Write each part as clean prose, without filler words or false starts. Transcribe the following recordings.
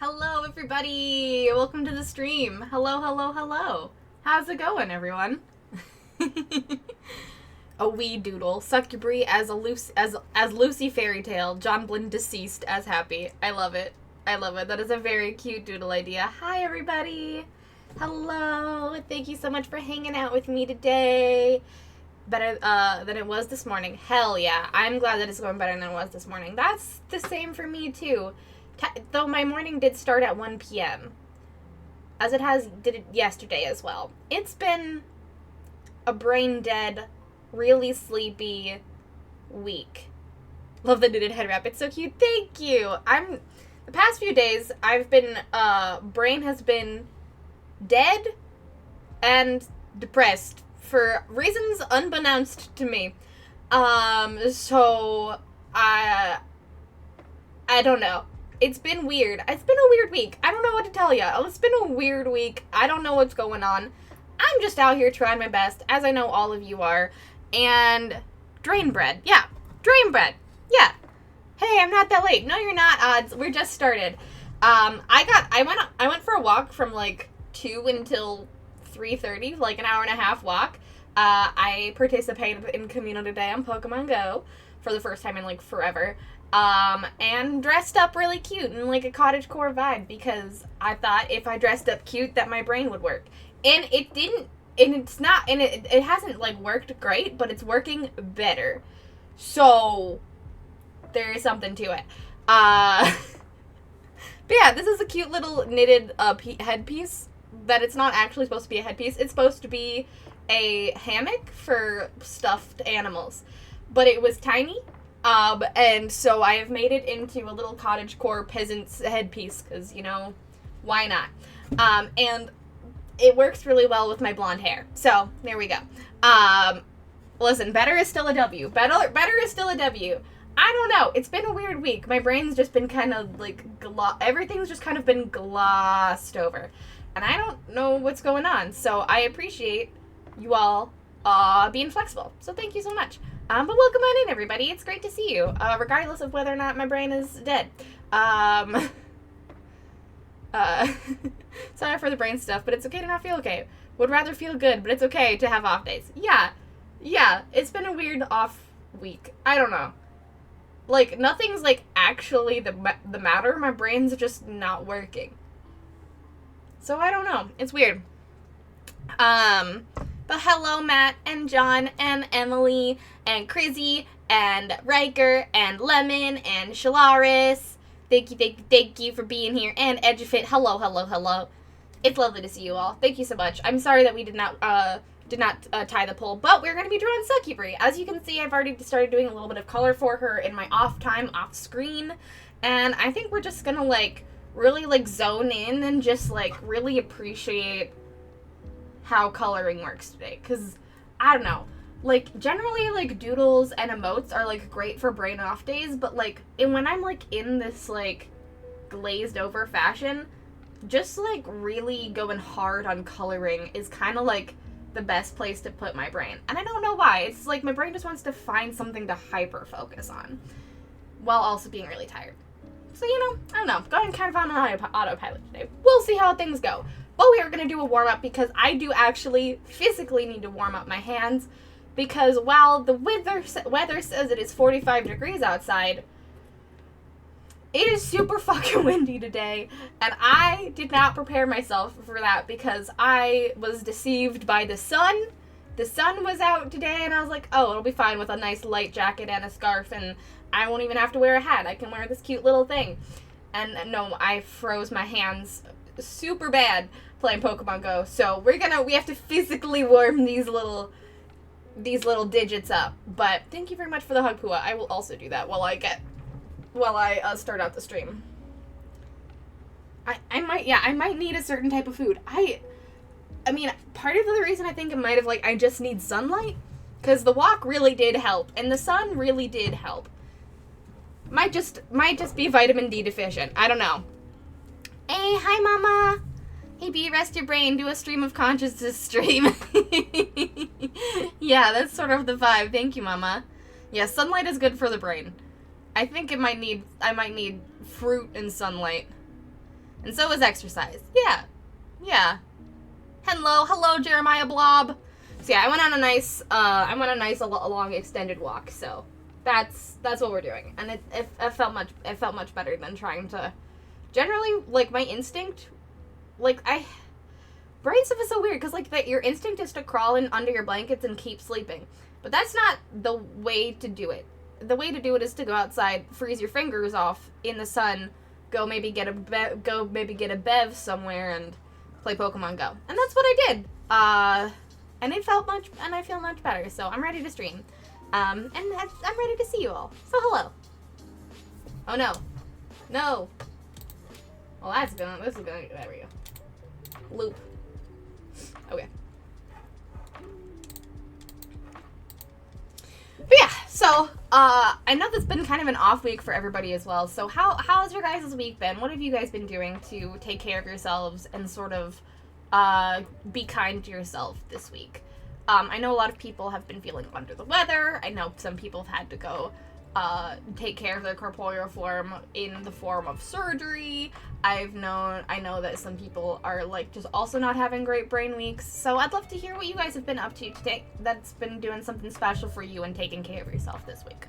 Hello, everybody! Welcome to the stream. Hello, hello, hello. How's it going, everyone? A wee doodle. Suck your brie as Lucy Fairy Tale. John Blinn deceased as Happy. I love it. I love it. That is a very cute doodle idea. Hi, everybody. Hello. Thank you so much for hanging out with me today. Better than it was this morning. Hell yeah. I'm glad that it's going better than it was this morning. That's the same for me, too. Though my morning did start at 1 p.m. As it did it yesterday as well. It's been a brain dead, really sleepy week. Love the knitted head wrap. It's so cute. Thank you. The past few days, I've been, brain has been dead and depressed for reasons unbeknownst to me. So, I don't know. It's been weird. It's been a weird week. I don't know what to tell you. It's been a weird week. I don't know what's going on. I'm just out here trying my best, as I know all of you are. And drain bread. Yeah. Drain bread. Yeah. Hey, I'm not that late. No, you're not. We're just started. I went for a walk from like 2 until 3:30, like an hour and a half walk. I participated in Community Day on Pokemon Go for the first time in like forever. And dressed up really cute in like a cottagecore vibe because I thought if I dressed up cute that my brain would work. And it didn't, and it's not, and it hasn't like worked great, but it's working better. So there is something to it. But yeah, this is a cute little knitted headpiece that it's not actually supposed to be a headpiece. It's supposed to be a hammock for stuffed animals. But it was tiny. And so I have made it into a little cottagecore peasant's headpiece, because, you know, why not? And it works really well with my blonde hair. So, there we go. Listen, better is still a W. Better is still a W. I don't know. It's been a weird week. My brain's just been kind of, like, everything's just kind of been glossed over. And I don't know what's going on. So, I appreciate you all being flexible. So, thank you so much. But welcome on in, everybody. It's great to see you, regardless of whether or not my brain is dead. Sorry for the brain stuff, but it's okay to not feel okay. Would rather feel good, but it's okay to have off days. Yeah, it's been a weird off week. I don't know. Like, nothing's, like, actually the matter. My brain's just not working. So, I don't know. It's weird. But hello, Matt, and John, and Emily, and Crizzy, and Riker, and Lemon, and Shalaris. Thank you for being here. And Edufit, hello. It's lovely to see you all. Thank you so much. I'm sorry that we did not tie the poll, but we're going to be drawing Succubri. As you can see, I've already started doing a little bit of color for her in my off time, off screen, and I think we're just going to, like, really, like, zone in and just, like, really appreciate how coloring works today, because I don't know, like, generally, like, doodles and emotes are, like, great for brain off days, but, like, when I'm, like, in this, like, glazed over fashion, just, like, really going hard on coloring is kind of, like, the best place to put my brain, and I don't know why. It's like my brain just wants to find something to hyper focus on while also being really tired. So, you know, I don't know, going kind of on an autopilot today. We'll see how things go. But we are going to do a warm-up because I do actually physically need to warm up my hands, because while the weather says it is 45 degrees outside, it is super fucking windy today, and I did not prepare myself for that because I was deceived by the sun. The sun was out today, and I was like, oh, it'll be fine with a nice light jacket and a scarf, and I won't even have to wear a hat. I can wear this cute little thing. And no, I froze my hands super bad playing Pokemon Go, so we have to physically warm these little digits up. But thank you very much for the hug, Pua. I will also do that while I start out the stream. I might need a certain type of food. I mean, part of the reason I think it might have, like, I just need sunlight, because the walk really did help, and the sun really did help. Might just be vitamin D deficient. I don't know. Hey, hi, Mama. Hey, B, rest your brain. Do a stream of consciousness stream. Yeah, that's sort of the vibe. Thank you, Mama. Yeah, sunlight is good for the brain. I think I might need fruit and sunlight. And so is exercise. Yeah. Yeah. Hello, Jeremiah Blob. So yeah, I went on a nice, long extended walk. So that's what we're doing, and it felt much better than trying to. Generally, like my instinct, brain stuff is so weird because like your instinct is to crawl in under your blankets and keep sleeping, but that's not the way to do it. The way to do it is to go outside, freeze your fingers off in the sun, go maybe get a bev somewhere and play Pokemon Go, and that's what I did. And I feel much better. So I'm ready to stream, and I'm ready to see you all. So hello. Oh no, no. Well, this is gonna. There we go. Loop. Okay. But yeah, so I know that's been kind of an off week for everybody as well. So how's your guys' week been? What have you guys been doing to take care of yourselves and sort of be kind to yourself this week? I know a lot of people have been feeling under the weather. I know some people have had to go take care of their corporeal form in the form of surgery. I know that some people are like just also not having great brain weeks. So I'd love to hear what you guys have been up to today that's been doing something special for you and taking care of yourself this week.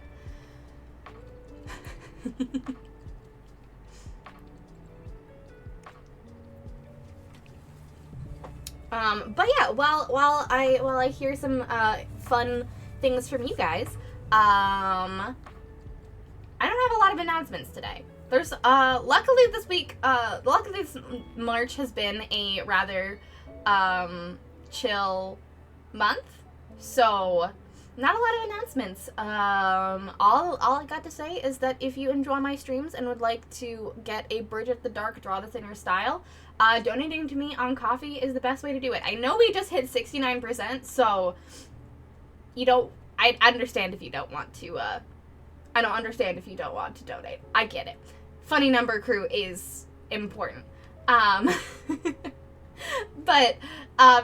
But yeah, while I hear some fun things from you guys, I don't have a lot of announcements today. There's luckily this March has been a rather chill month, so not a lot of announcements. All I got to say is that if you enjoy my streams and would like to get a Bridge of the Dark draw that's in your style, donating to me on Kofi is the best way to do it. I know we just hit 69%, so I understand if you don't want to. I don't understand if you don't want to donate. I get it. Funny number crew is important. But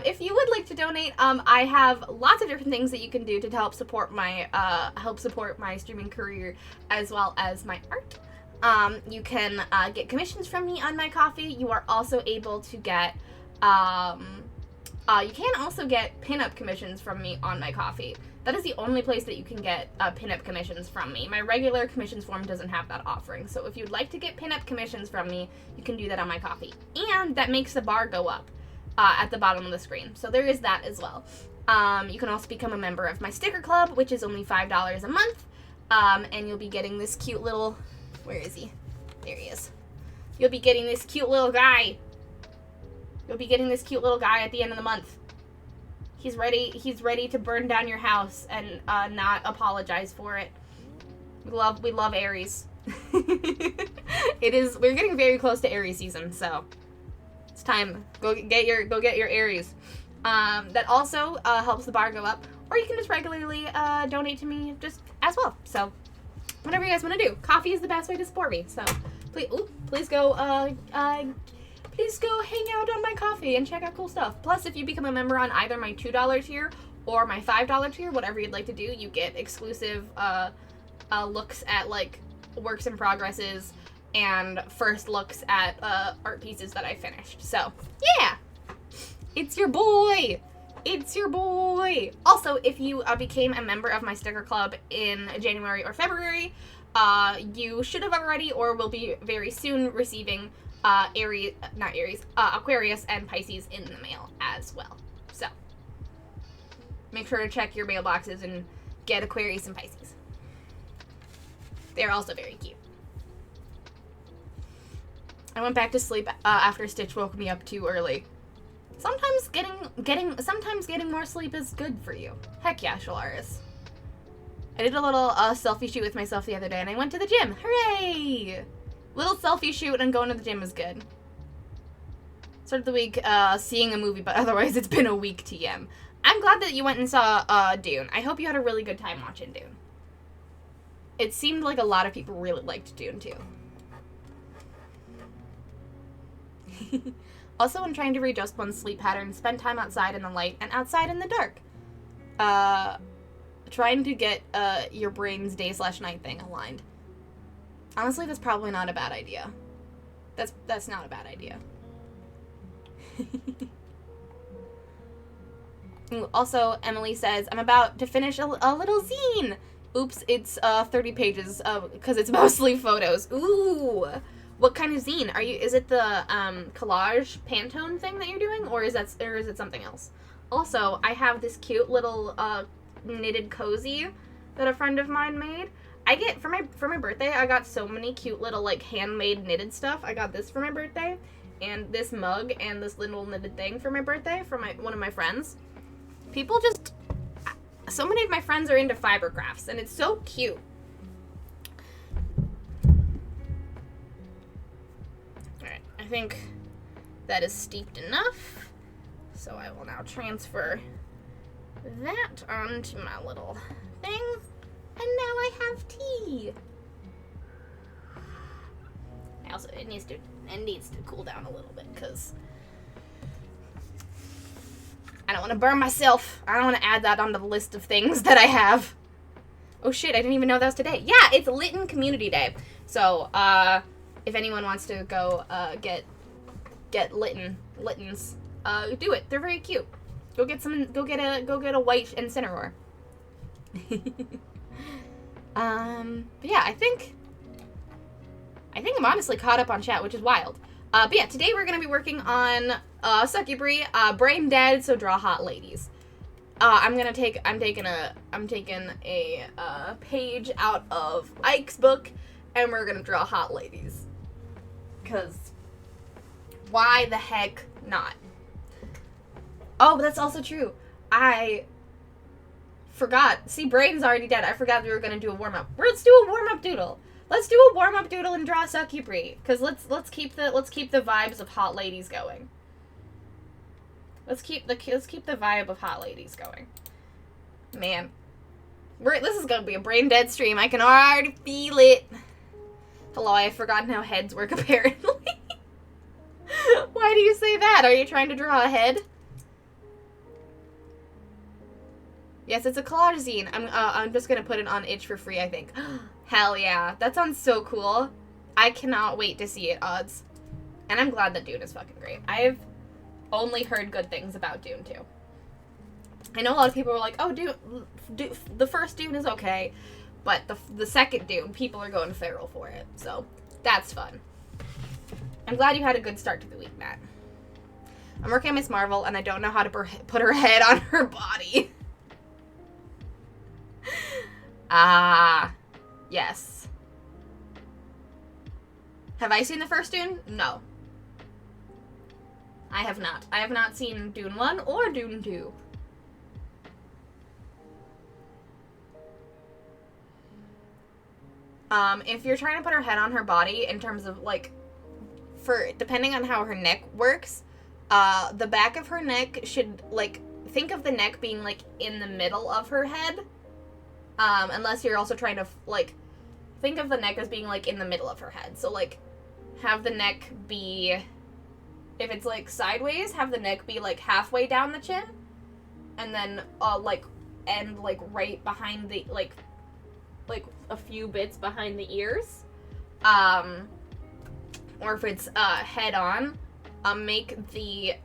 if you would like to donate, I have lots of different things that you can do to help support my streaming career as well as my art. You can get commissions from me on my Kofi. You are also able to get you can also get pinup commissions from me on my Kofi. That is the only place that you can get pinup commissions from me. My regular commissions form doesn't have that offering. So if you'd like to get pinup commissions from me, you can do that on my Kofi. And that makes the bar go up at the bottom of the screen. So there is that as well. You can also become a member of my sticker club, which is only $5 a month. And you'll be getting this cute little... Where is he? There he is. You'll be getting this cute little guy. You'll be getting this cute little guy at the end of the month. He's ready to burn down your house and not apologize for it. We love Aries. We're getting very close to Aries season, so it's time. Go get your Aries. That also helps the bar go up, or you can just regularly donate to me just as well. So whatever you guys want to do. Coffee is the best way to support me. So please go hang out on my Kofi and check out cool stuff. Plus, if you become a member on either my $2 tier or my $5 tier, whatever you'd like to do, you get exclusive looks at like works in progresses and first looks at art pieces that I finished. So yeah, it's your boy. It's your boy. Also, if you became a member of my sticker club in January or February, you should have already or will be very soon receiving Aquarius and Pisces in the mail as well. So make sure to check your mailboxes and get Aquarius and Pisces. They're also very cute. I went back to sleep after Stitch woke me up too early. Sometimes getting more sleep is good for you. Heck yeah, Shalaris. I did a little selfie shoot with myself the other day and I went to the gym. Hooray! Little selfie shoot and going to the gym is good. Started the week seeing a movie, but otherwise it's been a week TM. I'm glad that you went and saw Dune. I hope you had a really good time watching Dune. It seemed like a lot of people really liked Dune too. Also, when trying to readjust one's sleep pattern, spend time outside in the light and outside in the dark. Trying to get your brain's day/night thing aligned. Honestly, that's probably not a bad idea. That's not a bad idea. Also, Emily says, I'm about to finish a little zine. Oops, it's 30 pages because it's mostly photos. Ooh. What kind of zine are you? Is it the collage Pantone thing that you're doing, or is it something else? Also, I have this cute little knitted cozy that a friend of mine made. I get for my birthday, I got so many cute little like handmade knitted stuff. I got this for my birthday, and this mug and this little knitted thing for my birthday from one of my friends. So many of my friends are into fiber crafts, and it's so cute. Alright, I think that is steeped enough. So I will now transfer that onto my little thing. And now I have tea. Also, it needs to cool down a little bit, because I don't want to burn myself. I don't want to add that onto the list of things that I have. Oh shit, I didn't even know that was today. Yeah, it's Litten Community Day. So, if anyone wants to go get Littens, do it. They're very cute. Go get a white incineroar. But yeah, I think I'm honestly caught up on chat, which is wild. But yeah, today we're gonna be working on Succubry, brain dead, so draw hot ladies. I'm taking a page out of Ike's book, and we're gonna draw hot ladies. 'Cause why the heck not? Oh, but that's also true. I forgot. See, Brain's already dead. I forgot we were gonna do a warm up. Let's do a warm up doodle. Let's do a warm up doodle and draw Succubry. 'Cause let's keep the vibes of hot ladies going. Let's keep the vibe of hot ladies going. Man, this is gonna be a brain dead stream. I can already feel it. Hello, I have forgotten how heads work apparently. Why do you say that? Are you trying to draw a head? Yes, it's a collage zine. I'm just gonna put it on Itch for free, I think. Hell yeah, that sounds so cool. I cannot wait to see it, Odds. And I'm glad that Dune is fucking great. I've only heard good things about Dune too. I know a lot of people were like, oh, Dune, the first Dune is okay, but the second Dune, people are going feral for it, so that's fun. I'm glad you had a good start to the week, Matt. I'm working on Miss Marvel, and I don't know how to put her head on her body. Yes. Have I seen the first Dune? No. I have not. I have not seen Dune 1 or Dune 2. If you're trying to put her head on her body in terms of, like, depending on how her neck works, the back of her neck should, like, think of the neck being, like, in the middle of her head. Unless you're also trying to, like, think of the neck as being, like, in the middle of her head. So, like, have the neck be, if it's, like, sideways, have the neck be, like, halfway down the chin. And then, like, end, like, right behind the, like, a few bits behind the ears. Or if it's, head on, make the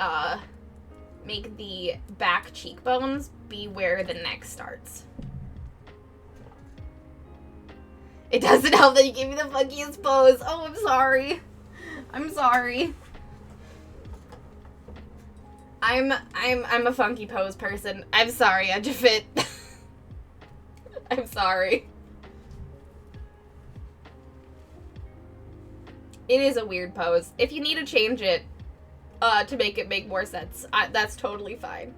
back cheekbones be where the neck starts. It doesn't help that you gave me the funkiest pose. Oh, I'm sorry. I'm sorry. I'm a funky pose person. I'm sorry, Edgefit. I'm sorry. It is a weird pose. If you need to change it to make it make more sense, that's totally fine.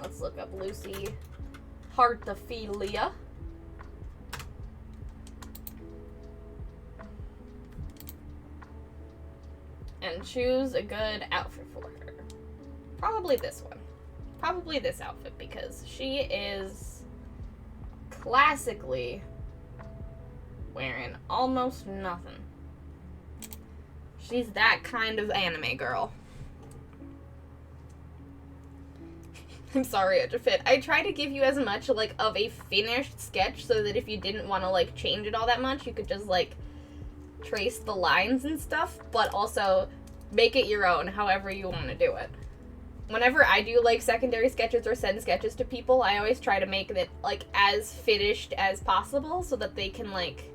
let's look up Lucy Heartophilia. And choose a good outfit for her. Probably this one. Probably this outfit, because she is classically wearing almost nothing. She's that kind of anime girl. I'm sorry, Edgefit. I try to give you as much, like, of a finished sketch so that if you didn't want to, like, change it all that much, you could just, like, trace the lines and stuff, but also make it your own however you want to do it. Whenever I do, like, secondary sketches or send sketches to people, I always try to make it, like, as finished as possible so that they can, like,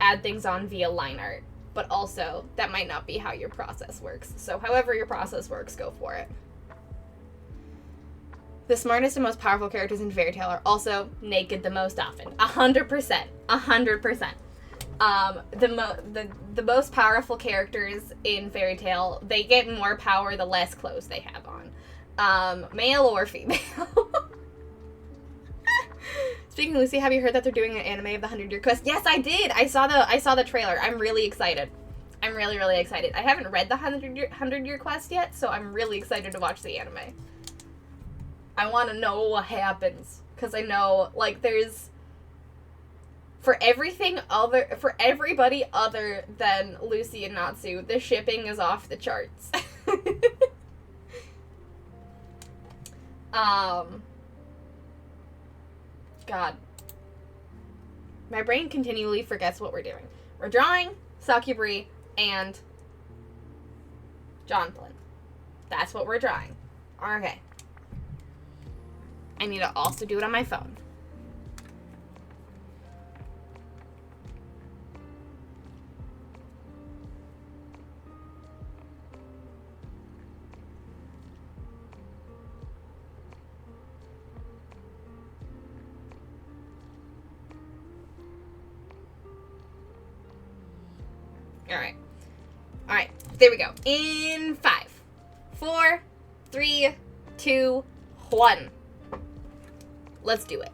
add things on via line art. But also, that might not be how your process works. So however your process works, go for it. The smartest and most powerful characters in Fairy Tail are also naked the most often. 100%. 100%. The most powerful characters in Fairy Tail, they get more power the less clothes they have on. Male or female. Speaking of Lucy, have you heard that they're doing an anime of the 100-Year Quest? Yes, I did! I saw the trailer. I'm really excited. I'm really, really excited. I haven't read the 100-Year Quest yet, so I'm really excited to watch the anime. I want to know what happens. Because I know, like, there's... For everybody other than Lucy and Natsu, the shipping is off the charts. God. My brain continually forgets what we're doing. We're drawing Sakubri and John Flynn. That's what we're drawing. Okay. I need to also do it on my phone. Alright, there we go. In 5, 4, 3, 2, 1. Let's do it.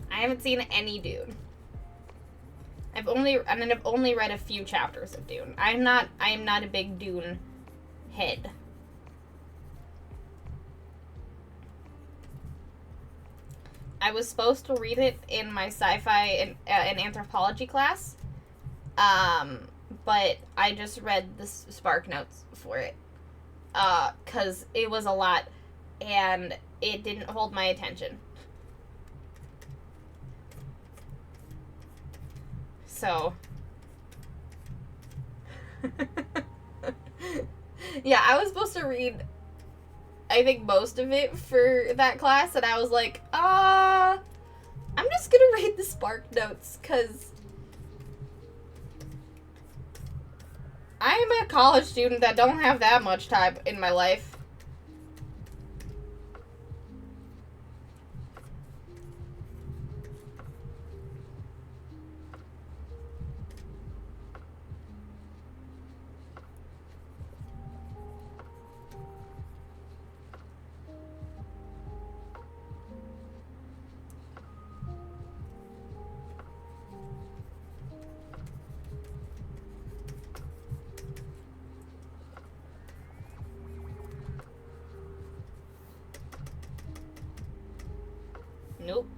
I haven't seen any Dune. I've only read a few chapters of Dune. I am not a big Dune head. I was supposed to read it in my sci-fi and anthropology class, but I just read the Spark Notes for it, because it was a lot, and it didn't hold my attention. So, yeah, I was supposed to read, I think, most of it for that class, and I was like, I'm just gonna read the Spark Notes, because I'm a college student that don't have that much time in my life. Nope.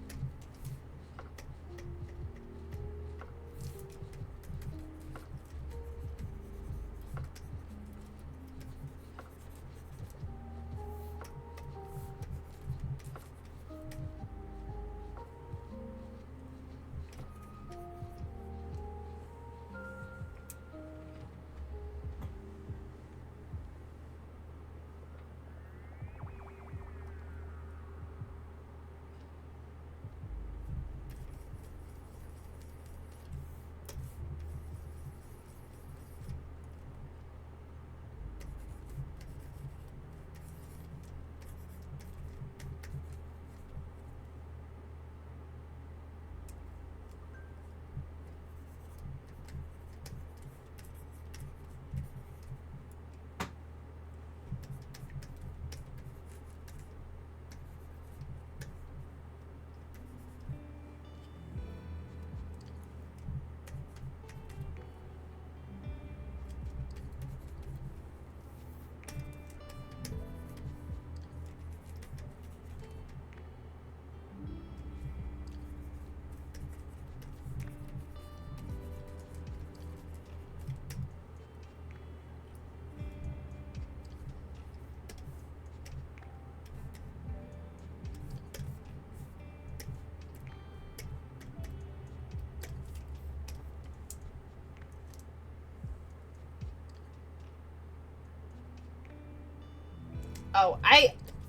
Oh,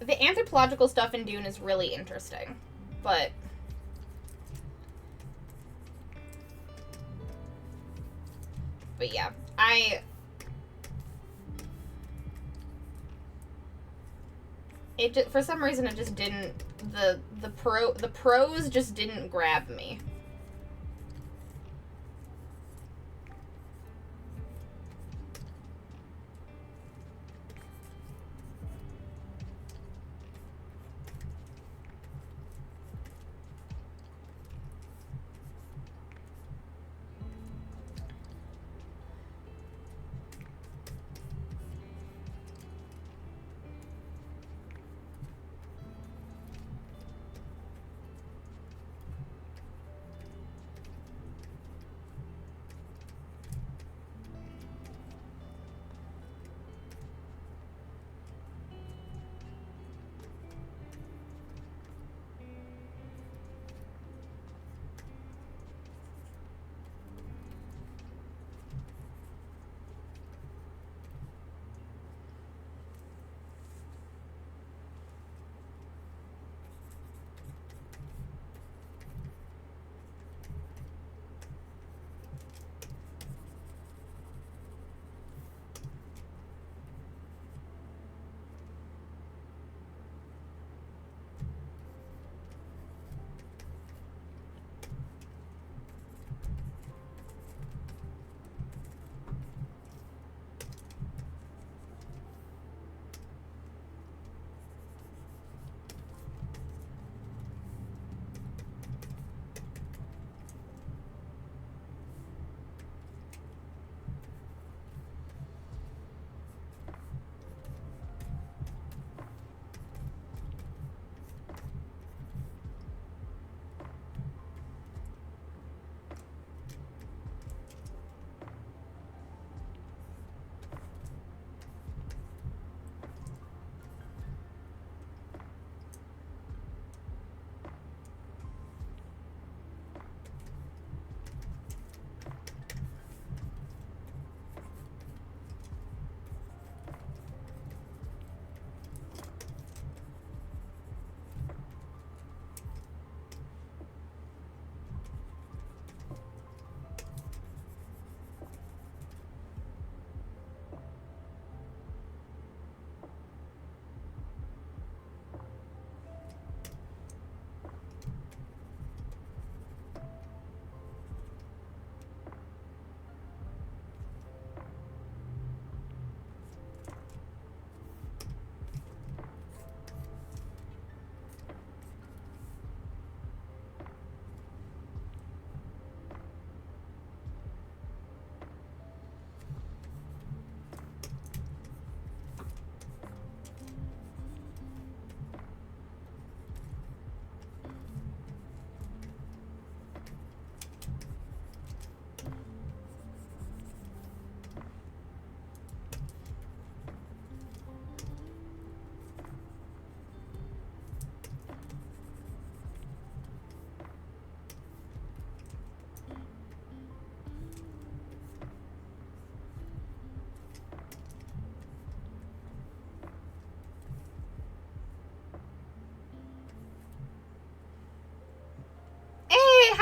the anthropological stuff in Dune is really interesting, but yeah, it just, for some reason it just didn't, the prose just didn't grab me.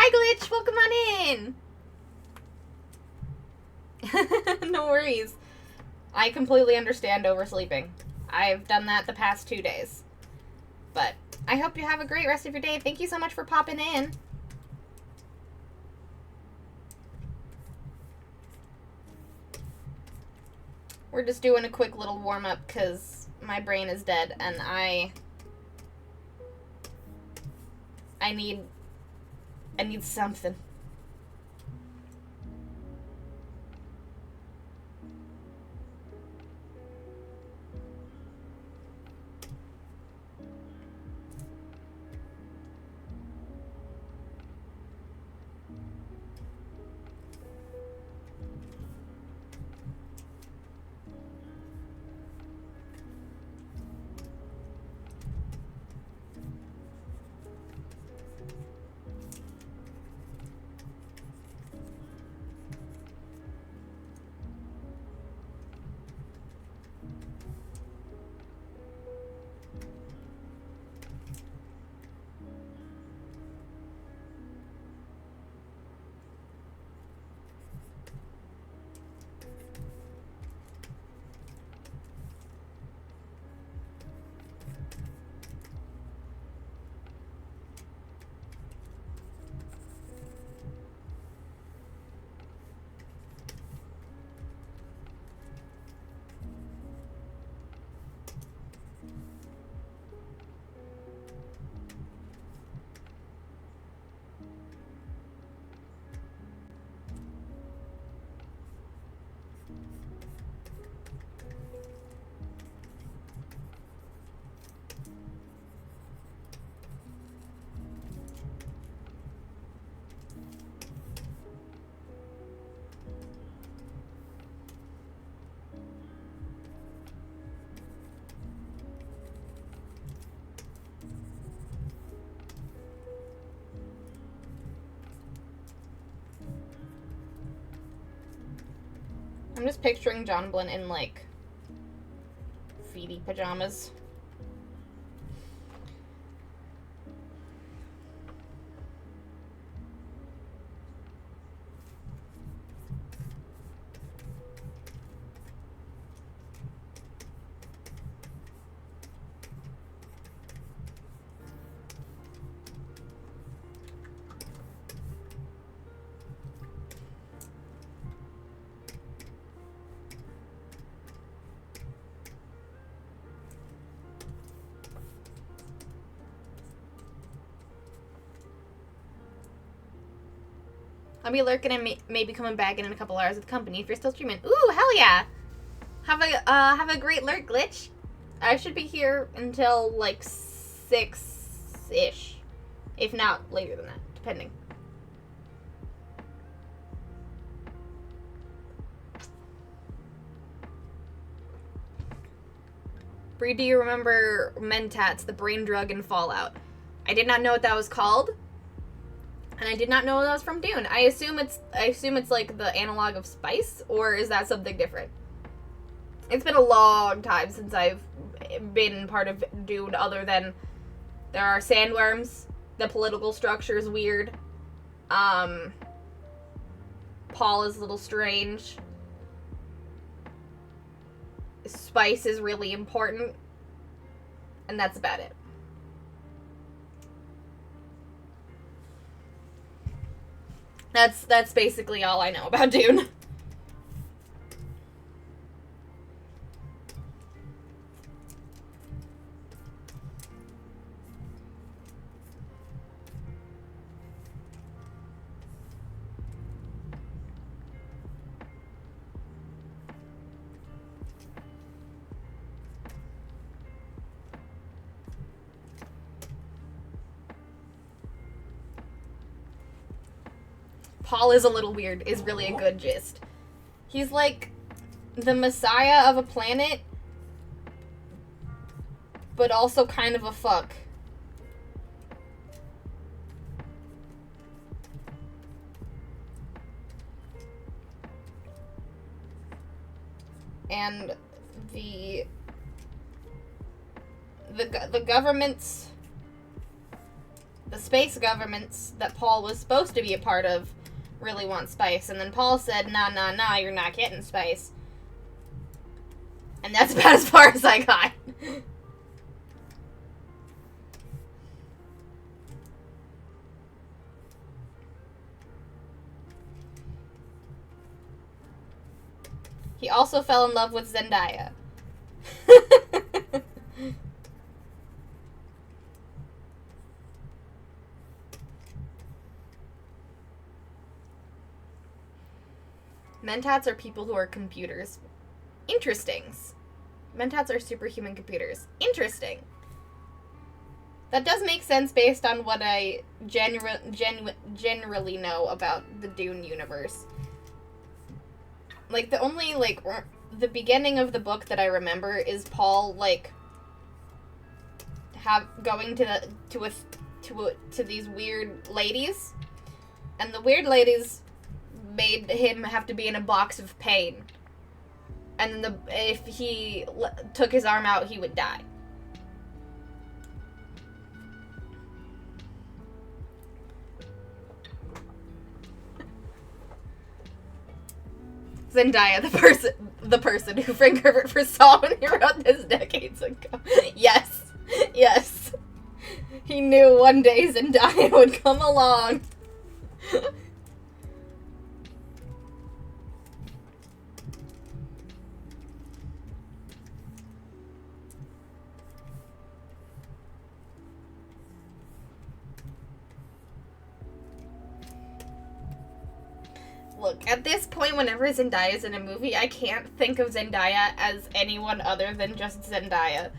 Hi, Glitch. Welcome on in. No worries. I completely understand oversleeping. I've done that the past 2 days. But I hope you have a great rest of your day. Thank you so much for popping in. We're just doing a quick little warm-up because my brain is dead and I need something. I'm just picturing John Blinn in, like, feety pajamas. I'll be lurking and maybe coming back in a couple hours with company if you're still streaming. Ooh, hell yeah! Have a great lurk, Glitch. I should be here until like 6-ish, if not later than that, depending. Bree, do you remember Mentats, the brain drug in Fallout? I did not know what that was called. And I did not know that was from Dune. I assume it's like the analog of spice, or is that something different? It's been a long time since I've been part of Dune, other than there are sandworms, the political structure is weird. Paul is a little strange. Spice is really important. And that's about it. That's basically all I know about Dune. Paul is a little weird is really a good gist. He's like the messiah of a planet, but also kind of a fuck. And the government's the space governments that Paul was supposed to be a part of really want spice. And then Paul said, nah, you're not getting spice. And that's about as far as I got. He also fell in love with Zendaya. Mentats are people who are computers. Interesting. Mentats are superhuman computers. Interesting. That does make sense based on what I generally know about the Dune universe. Like, the only, like, the beginning of the book that I remember is Paul, like, going to these weird ladies, and the weird ladies made him have to be in a box of pain, and if he took his arm out, he would die. Zendaya, the person who Frank Herbert foresaw when he wrote this decades ago. Yes. He knew one day Zendaya would come along. Look, at this point, whenever Zendaya's in a movie, I can't think of Zendaya as anyone other than just Zendaya.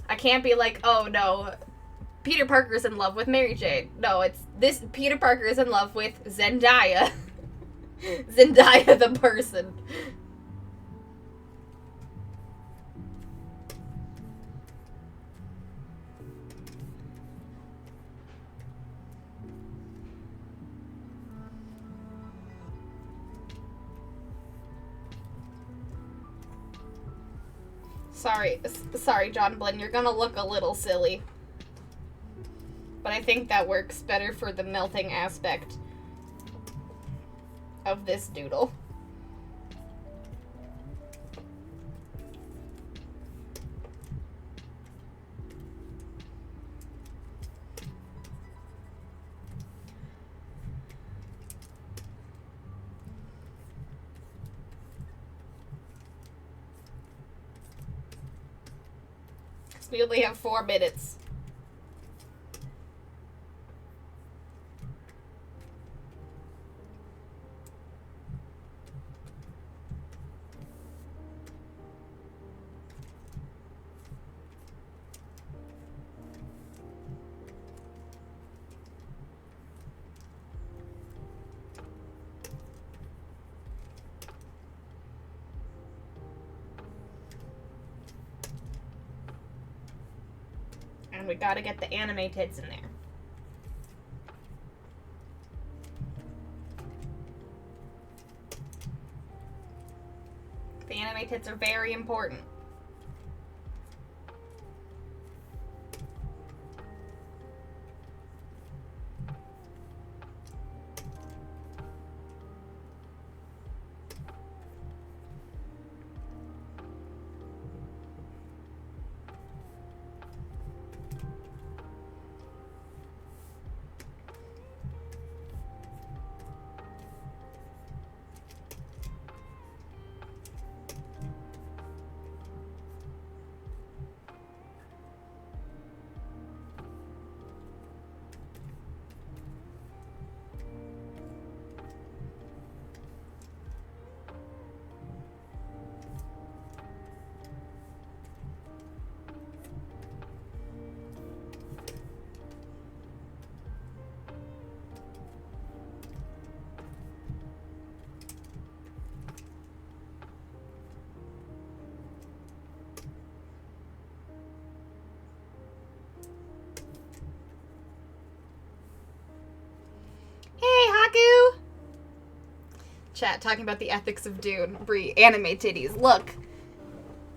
I can't be like, oh no, Peter Parker's in love with Mary Jane. No, it's this, Peter Parker is in love with Zendaya. Zendaya the person. Sorry, John Blinn, you're gonna look a little silly. But I think that works better for the melting aspect of this doodle. We only have 4 minutes. And we gotta get the anime tits in there. The anime tits are very important. Chat talking about the ethics of Dune. Brie, anime titties. Look,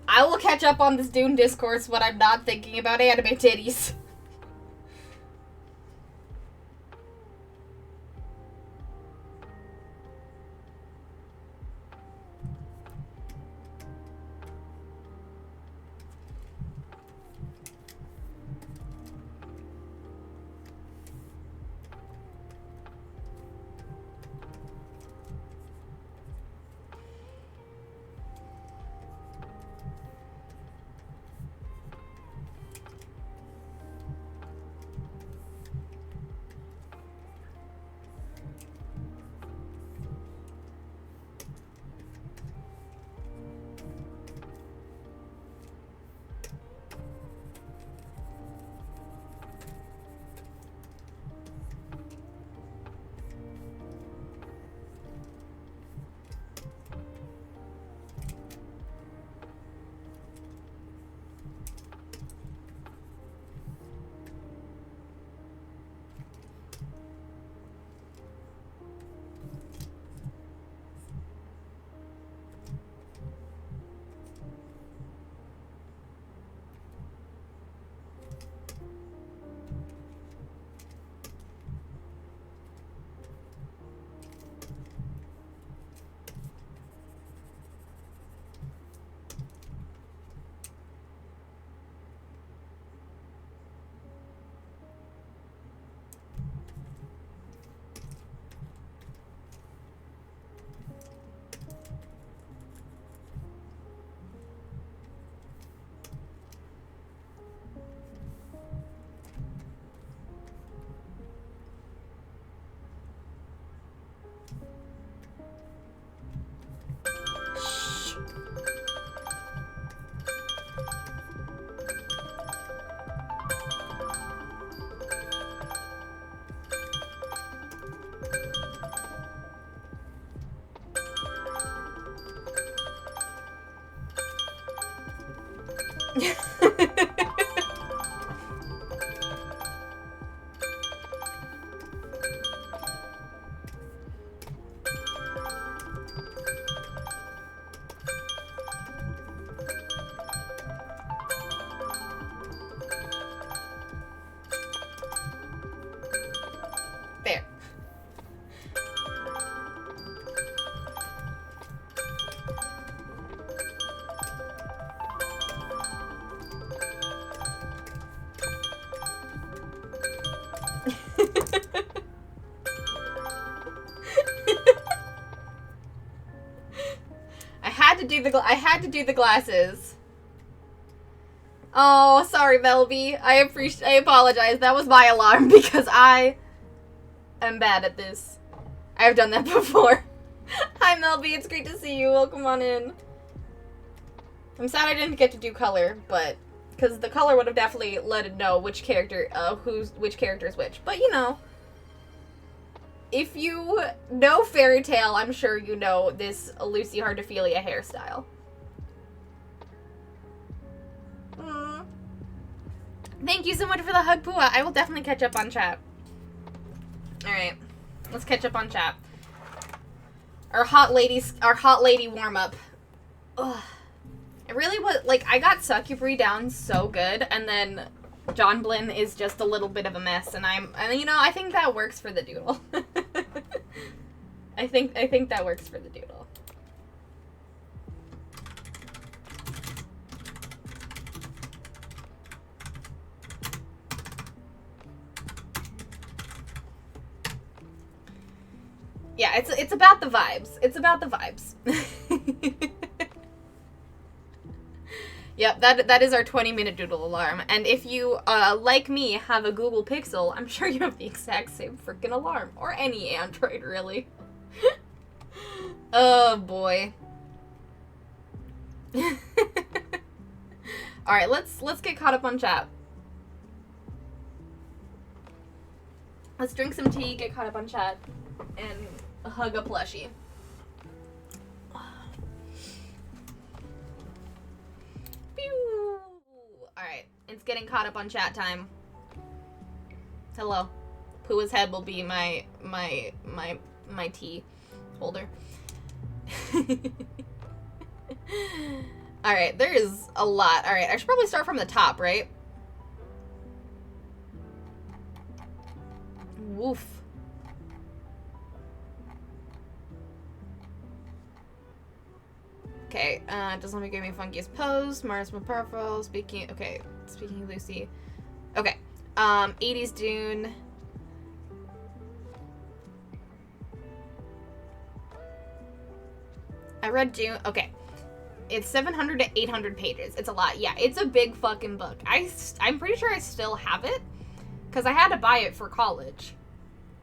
I will catch up on this Dune discourse when I'm not thinking about anime titties. I had to do the glasses. Oh, sorry, Melby. I apologize. That was my alarm because I am bad at this. I've done that before. Hi, Melby. It's great to see you. Welcome on in. I'm sad I didn't get to do color, but because the color would have definitely let it know which character, which character is which. But you know, if you know Fairy Tail, I'm sure you know this Lucy Hardophilia hairstyle. Thank you so much for the hug, Pua. I will definitely catch up on chat. Alright. Let's catch up on chat. Our hot lady warm-up. Ugh. It really was, like, I got Succubri down so good, and then John Blinn is just a little bit of a mess, and you know, I think that works for the doodle. I think that works for the doodle. Yeah, it's about the vibes. It's about the vibes. Yep, that is our 20-minute doodle alarm. And if you, like me, have a Google Pixel, I'm sure you have the exact same freaking alarm. Or any Android, really. Oh, boy. Alright, let's get caught up on chat. Let's drink some tea, get caught up on chat, and hug a plushie. Pew! Alright, it's getting caught up on chat time. Hello. Pua's head will be my tea holder. Alright, there is a lot. Alright, I should probably start from the top, right? Woof. Okay, does let me give me funkiest pose, smartest, most powerful, speaking of Lucy. Okay, 80s Dune. I read Dune, okay. It's 700 to 800 pages. It's a lot. Yeah, it's a big fucking book. I'm pretty sure I still have it, because I had to buy it for college.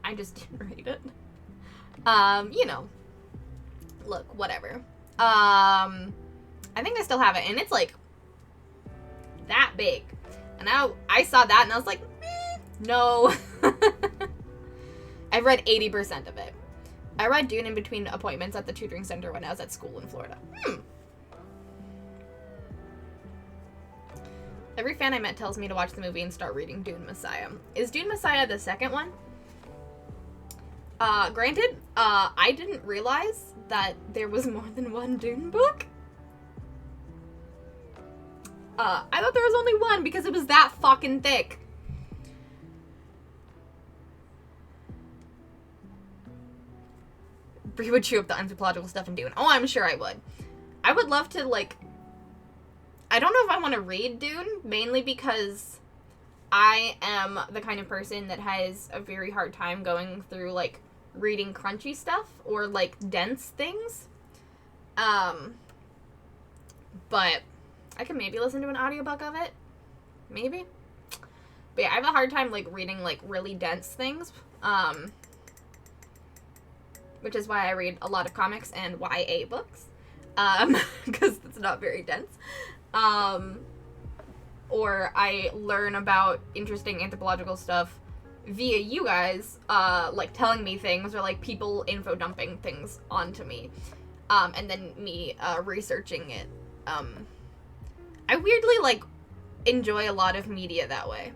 I just didn't read it. You know. Look, whatever. I think I still have it, and it's like that big. And now I saw that and I was like, no. I've read 80% of it. I read Dune in between appointments at the tutoring center when I was at school in Florida. Every fan I met tells me to watch the movie and start reading Dune Messiah. Is Dune Messiah the second one? Granted, I didn't realize that there was more than one Dune book. I thought there was only one because it was that fucking thick. Bree would chew up the anthropological stuff in Dune. Oh, I'm sure I would. I would love to, like... I don't know if I want to read Dune, mainly because I am the kind of person that has a very hard time going through, like, reading crunchy stuff or, like, dense things. But I could maybe listen to an audiobook of it. Maybe. But yeah, I have a hard time, like, reading, like, really dense things. Which is why I read a lot of comics and YA books. Because it's not very dense. Or I learn about interesting anthropological stuff via you guys, like, telling me things, or, like, people info dumping things onto me. And then me, researching it. I weirdly, like, enjoy a lot of media that way.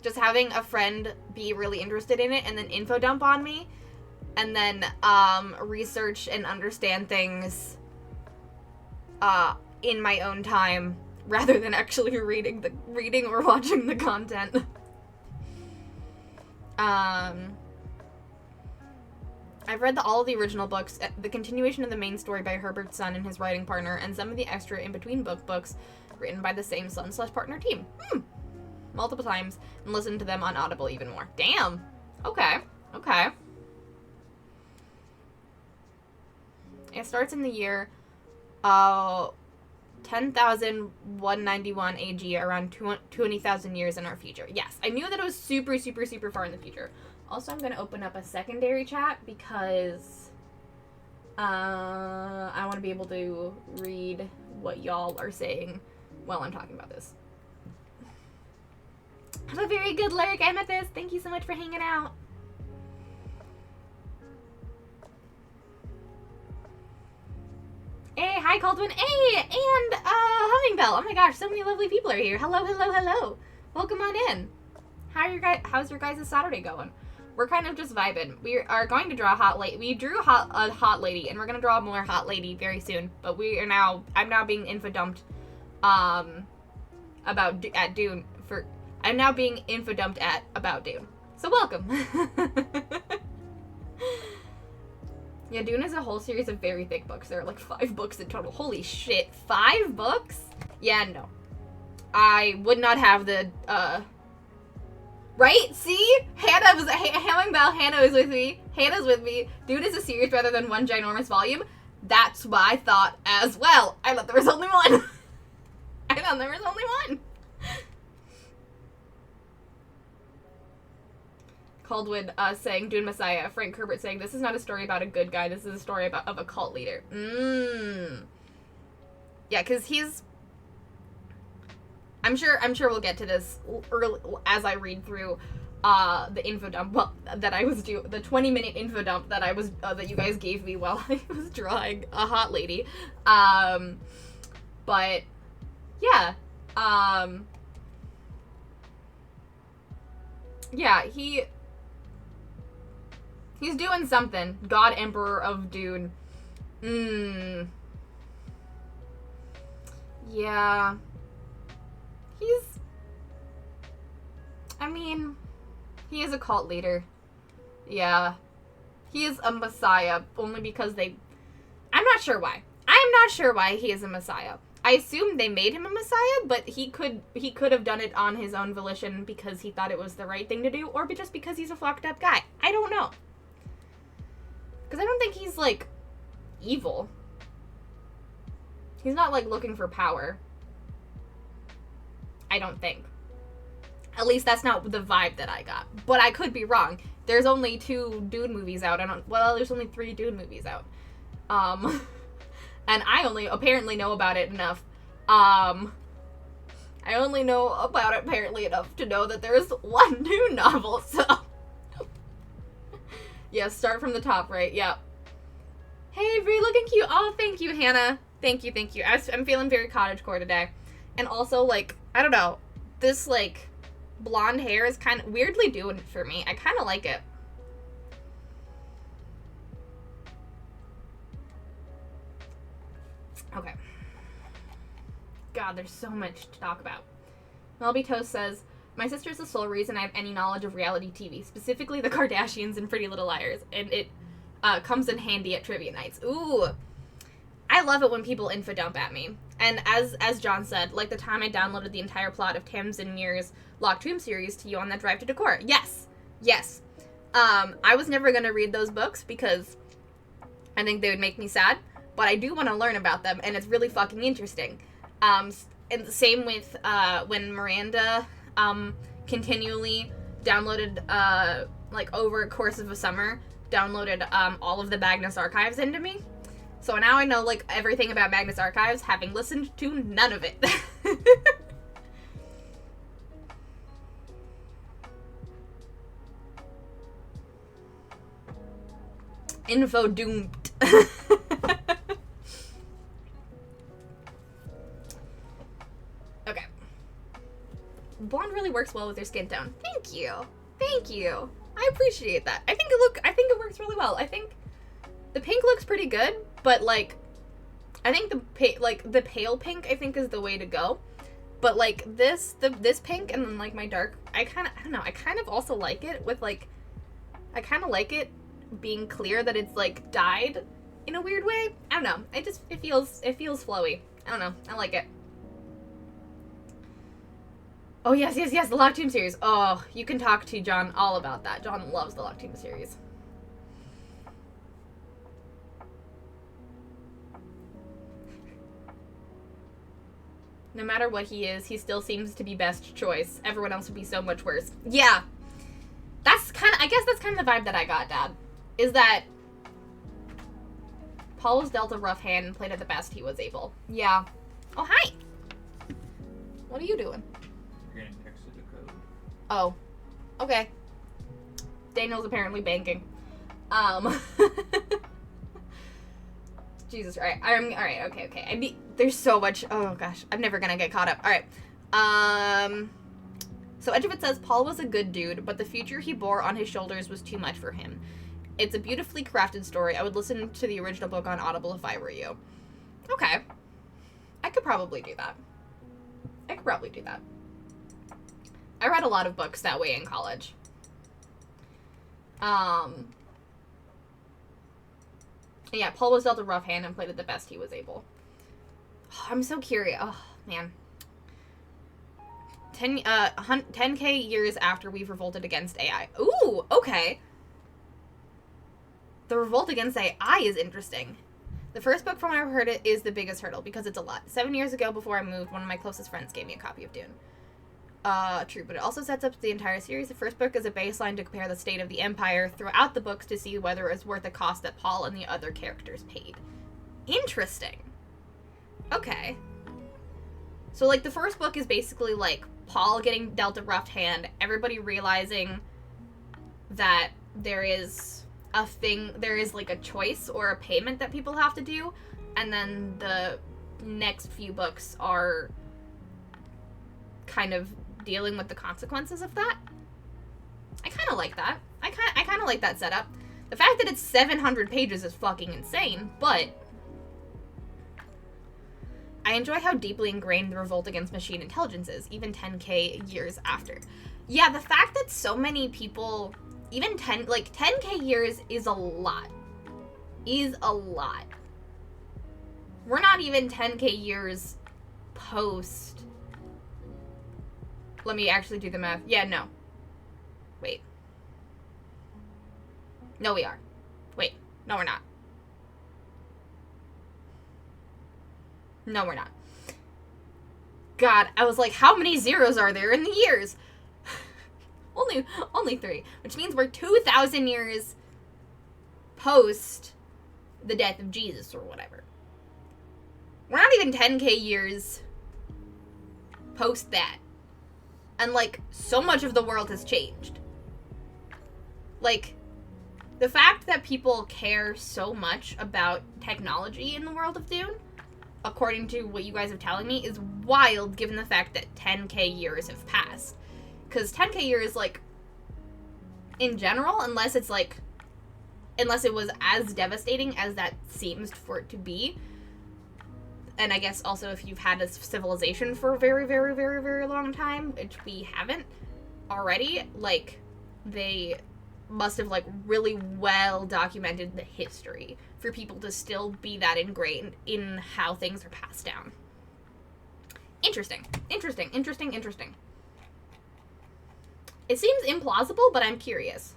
Just having a friend be really interested in it and then info dump on me. And then, research and understand things, in my own time, rather than actually reading or watching the content. I've read all of the original books, the continuation of the main story by Herbert's son and his writing partner, and some of the extra in-between books written by the same son/partner team. Multiple times, and listened to them on Audible even more. Damn! Okay. It starts in the year Uh, 10,191 AG, around 20,000 years in our future. Yes, I knew that it was super, super, super far in the future. Also, I'm going to open up a secondary chat because I want to be able to read what y'all are saying while I'm talking about this. Have a very good lurk, Amethyst. Thank you so much for hanging out. Hey, hi, Caldwin. Hey, and Hummingbell. Oh my gosh, so many lovely people are here. Hello, hello, hello. Welcome on in. How's your guys' Saturday going? We're kind of just vibing. We are going to draw a hot lady. We drew a hot lady, and we're gonna draw more hot lady very soon. But I'm now being info dumped, about Dune for. I'm now being info dumped about Dune. So welcome. Yeah, Dune is a whole series of very thick books. There are like 5 books in total. Holy shit, 5 books? Yeah, no. I would not have the, right? See? Hannah was, Hannah is with me. Hannah's with me. Dune is a series rather than one ginormous volume. That's what I thought as well. I thought there was only one. I thought there was only one. Caldwin saying Dune Messiah. Frank Herbert saying this is not a story about a good guy. This is a story of a cult leader. Yeah, because he's. I'm sure we'll get to this early, as I read through the info dump. Well, that I was the 20-minute info dump that I was that you guys gave me while I was drawing a hot lady. But yeah. Yeah, he's doing something. God Emperor of Dune. Yeah. He is a cult leader. Yeah. He is a messiah, only because I'm not sure why. I'm not sure why he is a messiah. I assume they made him a messiah, but he could have done it on his own volition because he thought it was the right thing to do, or just because he's a fucked up guy. I don't know. Because I don't think he's, like, evil. He's not, like, looking for power. I don't think. At least that's not the vibe that I got. But I could be wrong. There's only 2 Dune movies out. There's only 3 Dune movies out. And I only apparently know about it enough. I only know about it apparently enough to know that there's 1 Dune novel, so... Yeah, start from the top, right? Yeah. Hey, very looking cute. Oh, thank you, Hannah. Thank you. I'm feeling very cottagecore today. And also, like, I don't know. This, like, blonde hair is kind of weirdly doing it for me. I kind of like it. Okay. God, there's so much to talk about. Melby Toast says, my sister's the sole reason I have any knowledge of reality TV, specifically the Kardashians and Pretty Little Liars, and it comes in handy at trivia nights. Ooh. I love it when people info dump at me. And as John said, like the time I downloaded the entire plot of Tamsin Muir's Locked Tomb series to you on that drive to Decor. Yes. I was never going to read those books because I think they would make me sad, but I do want to learn about them, and it's really fucking interesting. And the same with when Miranda continually downloaded, like over a course of a summer, downloaded all of the Magnus archives into me. So now I know, like, everything about Magnus archives, having listened to none of it. Info doomed. Okay. Blonde really works well with your skin tone. Thank you. I appreciate that. I think it works really well. I think the pink looks pretty good, but, like, I think the pale pink, I think, is the way to go. But, like, this pink and then, like, my dark, I kind of also like it with, like, I kind of like it being clear that it's, like, dyed in a weird way. I don't know. It feels flowy. I don't know. I like it. Oh, yes, the Locked Tomb series. Oh, you can talk to John all about that. John loves the Locked Tomb series. No matter what he is, he still seems to be best choice. Everyone else would be so much worse. Yeah. I guess that's kind of the vibe that I got, Dad. Is that Paul was dealt a rough hand and played it the best he was able. Yeah. Oh, hi. What are you doing? You're getting texted a code. Oh. Okay. Daniel's apparently banking. Jesus, alright. Alright, okay. There's so much. Oh, gosh. I'm never gonna get caught up. Alright. So Edge of It says, Paul was a good dude, but the future he bore on his shoulders was too much for him. It's a beautifully crafted story. I would listen to the original book on Audible if I were you. Okay. I could probably do that. I read a lot of books that way in college. Yeah, Paul was dealt a rough hand and played it the best he was able. Oh, I'm so curious. Oh, man. 10K years after we've revolted against AI. Ooh, okay. The revolt against AI is interesting. The first book from when I heard it is The Biggest Hurdle, because it's a lot. 7 years ago, before I moved, one of my closest friends gave me a copy of Dune. True, but it also sets up the entire series. The first book is a baseline to compare the state of the Empire throughout the books to see whether it was worth the cost that Paul and the other characters paid. Interesting. Okay. So, like, the first book is basically, like, Paul getting dealt a rough hand, everybody realizing that there is like a choice or a payment that people have to do, and then the next few books are kind of dealing with the consequences of that. I kind of like that. I kind of like that setup. The fact that it's 700 pages is fucking insane, but I enjoy how deeply ingrained the revolt against machine intelligence is, even 10K years after. Yeah, the fact that so many people, even 10K years is a lot. We're not even 10K years post. Let me actually do the math. Yeah, no. Wait. No, we are. Wait. No, we're not. No, we're not. God, I was like, how many zeros are there in the years? only 3, which means we're 2,000 years post the death of Jesus or whatever. We're not even 10K years post that. And, like, so much of the world has changed. Like, the fact that people care so much about technology in the world of Dune, according to what you guys are telling me, is wild given the fact that 10K years have passed. Because 10K years, like, in general, unless it was as devastating as that seems for it to be, and I guess also if you've had a civilization for a very, very, very, very long time, which we haven't already, like, they must have, like, really well documented the history for people to still be that ingrained in how things are passed down. Interesting. It seems implausible, but I'm curious.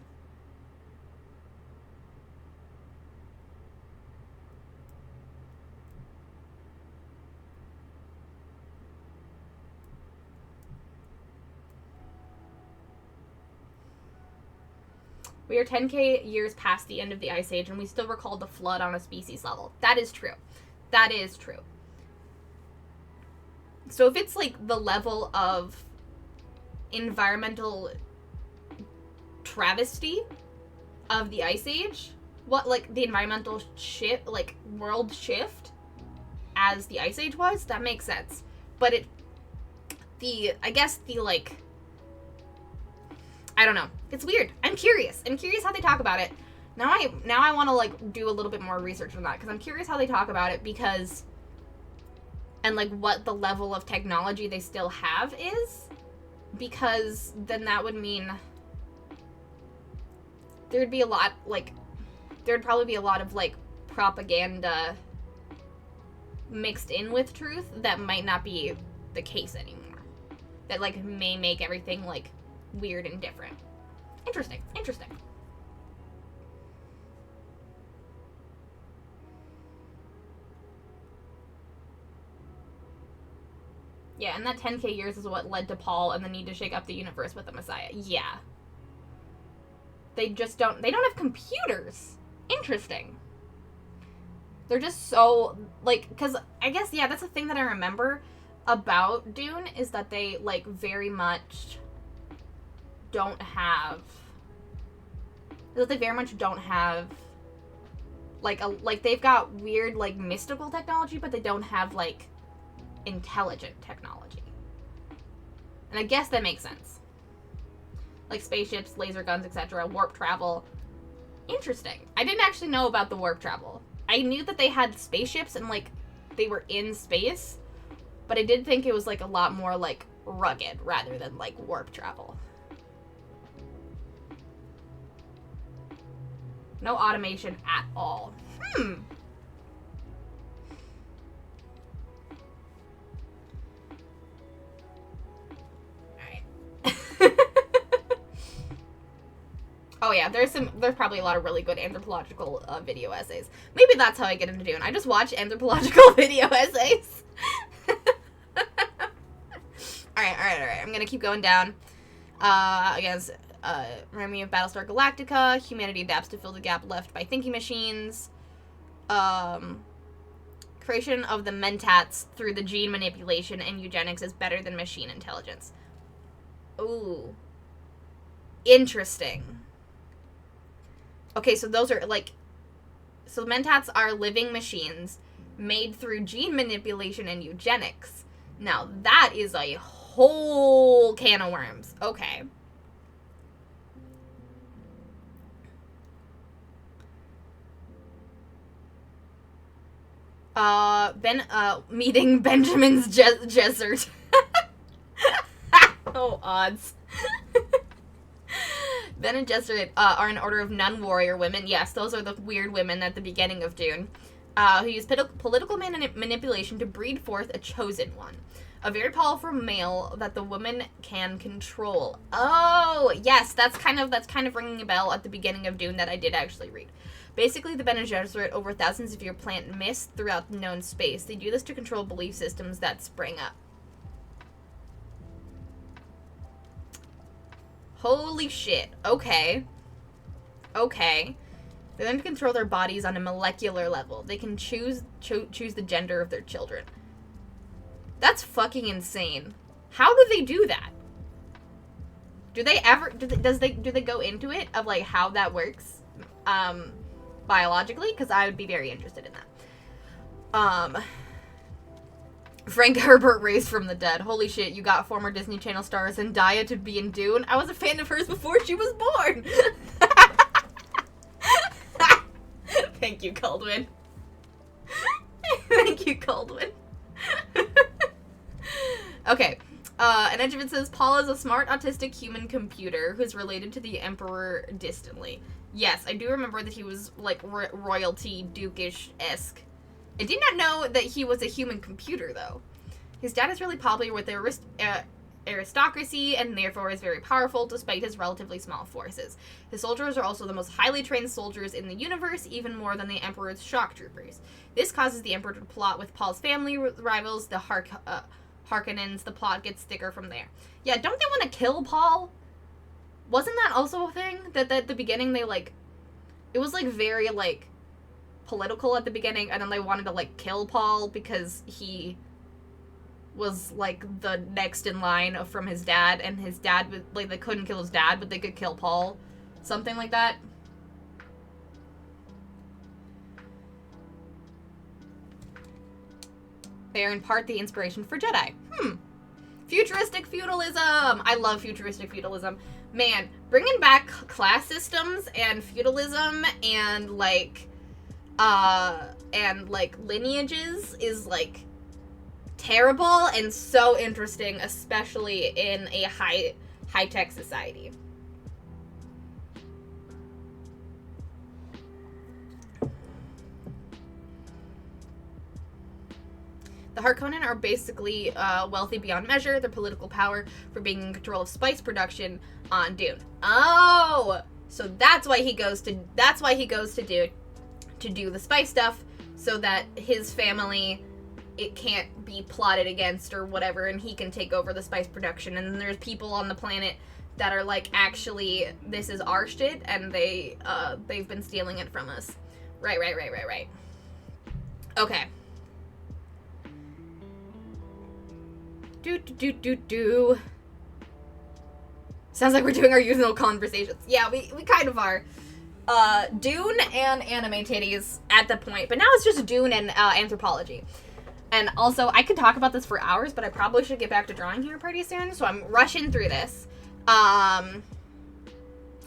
We are 10K years past the end of the Ice Age, and we still recall the flood on a species level. That is true. So if it's, like, the level of environmental travesty of the Ice Age, what, like, the environmental shift, like, world shift as the Ice Age was, that makes sense. But I don't know. It's weird. I'm curious how they talk about it. Now I want to, like, do a little bit more research on that, because I'm curious how they talk about it, because, and, like, what the level of technology they still have is, because then that would mean there'd probably be a lot of, like, propaganda mixed in with truth that might not be the case anymore. That, like, may make everything, like, weird and different. Interesting. Yeah, and that 10k years is what led to Paul and the need to shake up the universe with the Messiah. Yeah. They don't have computers. Interesting. They're just so, like, because I guess, yeah, that's the thing that I remember about Dune is that they, like, very much don't have, like, they've got weird, like, mystical technology, but they don't have, like, intelligent technology. And I guess that makes sense. Like spaceships, laser guns, etc., warp travel. Interesting. I didn't actually know about the warp travel. I knew that they had spaceships and, like, they were in space, but I did think it was, like, a lot more, like, rugged rather than, like, warp travel. No automation at all. Oh yeah, there's probably a lot of really good anthropological video essays. Maybe that's how I get into Dune. I just watch anthropological video essays. Alright. I'm gonna keep going down. Against Remy of Battlestar Galactica, humanity adapts to fill the gap left by thinking machines. Creation of the mentats through the gene manipulation and eugenics is better than machine intelligence. Ooh. Interesting. Okay, so those are, like... So mentats are living machines made through gene manipulation and eugenics. Now, that is a whole can of worms. Okay. Meeting Benjamin's Jezzard. Oh, odds. Ben and Jezzard are an order of nun-warrior women. Yes, those are the weird women at the beginning of Dune. Who use political manipulation to breed forth a chosen one. A very powerful male that the woman can control. Oh, yes, that's kind of ringing a bell at the beginning of Dune that I did actually read. Basically, the Bene Gesserit over thousands of years plant mist throughout known space. They do this to control belief systems that spring up. Holy shit. Okay. They then control their bodies on a molecular level. They can choose the gender of their children. That's fucking insane. How do they do that? Do they ever do they go into it of like how that works biologically? Because I would be very interested in that. Frank Herbert raised from the dead. Holy shit, you got former Disney Channel star Zendaya to be in Dune. I was a fan of hers before she was born. Thank you, Caldwin. Thank you, Caldwin. Okay. And Edgevin says, Paul is a smart, autistic human computer who's related to the Emperor distantly. Yes, I do remember that he was, like, royalty, dukish-esque. I did not know that he was a human computer, though. His dad is really popular with the aristocracy and therefore is very powerful despite his relatively small forces. His soldiers are also the most highly trained soldiers in the universe, even more than the Emperor's shock troopers. This causes the Emperor to plot with Paul's family rivals, the Harkonnens. The plot gets thicker from there. Yeah, don't they want to kill Paul? Wasn't that also a thing? That at the beginning they, like... It was, like, very, like... political at the beginning, and then they wanted to, like, kill Paul because he was, like, the next in line from his dad, and his dad, like, they couldn't kill his dad, but they could kill Paul. Something like that. They are in part the inspiration for Jedi. Futuristic feudalism! I love futuristic feudalism. Man, bringing back class systems and feudalism and, like, lineages is, like, terrible and so interesting, especially in a high-tech society. The Harkonnen are basically wealthy beyond measure. Their political power for being in control of spice production on Dune. Oh, so that's why he goes to Dune to do the spice stuff, so that his family it can't be plotted against or whatever, and he can take over the spice production. And then there's people on the planet that are like, actually, this is our shit, and they've been stealing it from us. Right. Okay. Do. Sounds like we're doing our usual conversations. Yeah, we kind of are. Dune and anime titties at the point, but now it's just Dune and anthropology. And also, I could talk about this for hours, but I probably should get back to drawing here pretty soon, so I'm rushing through this.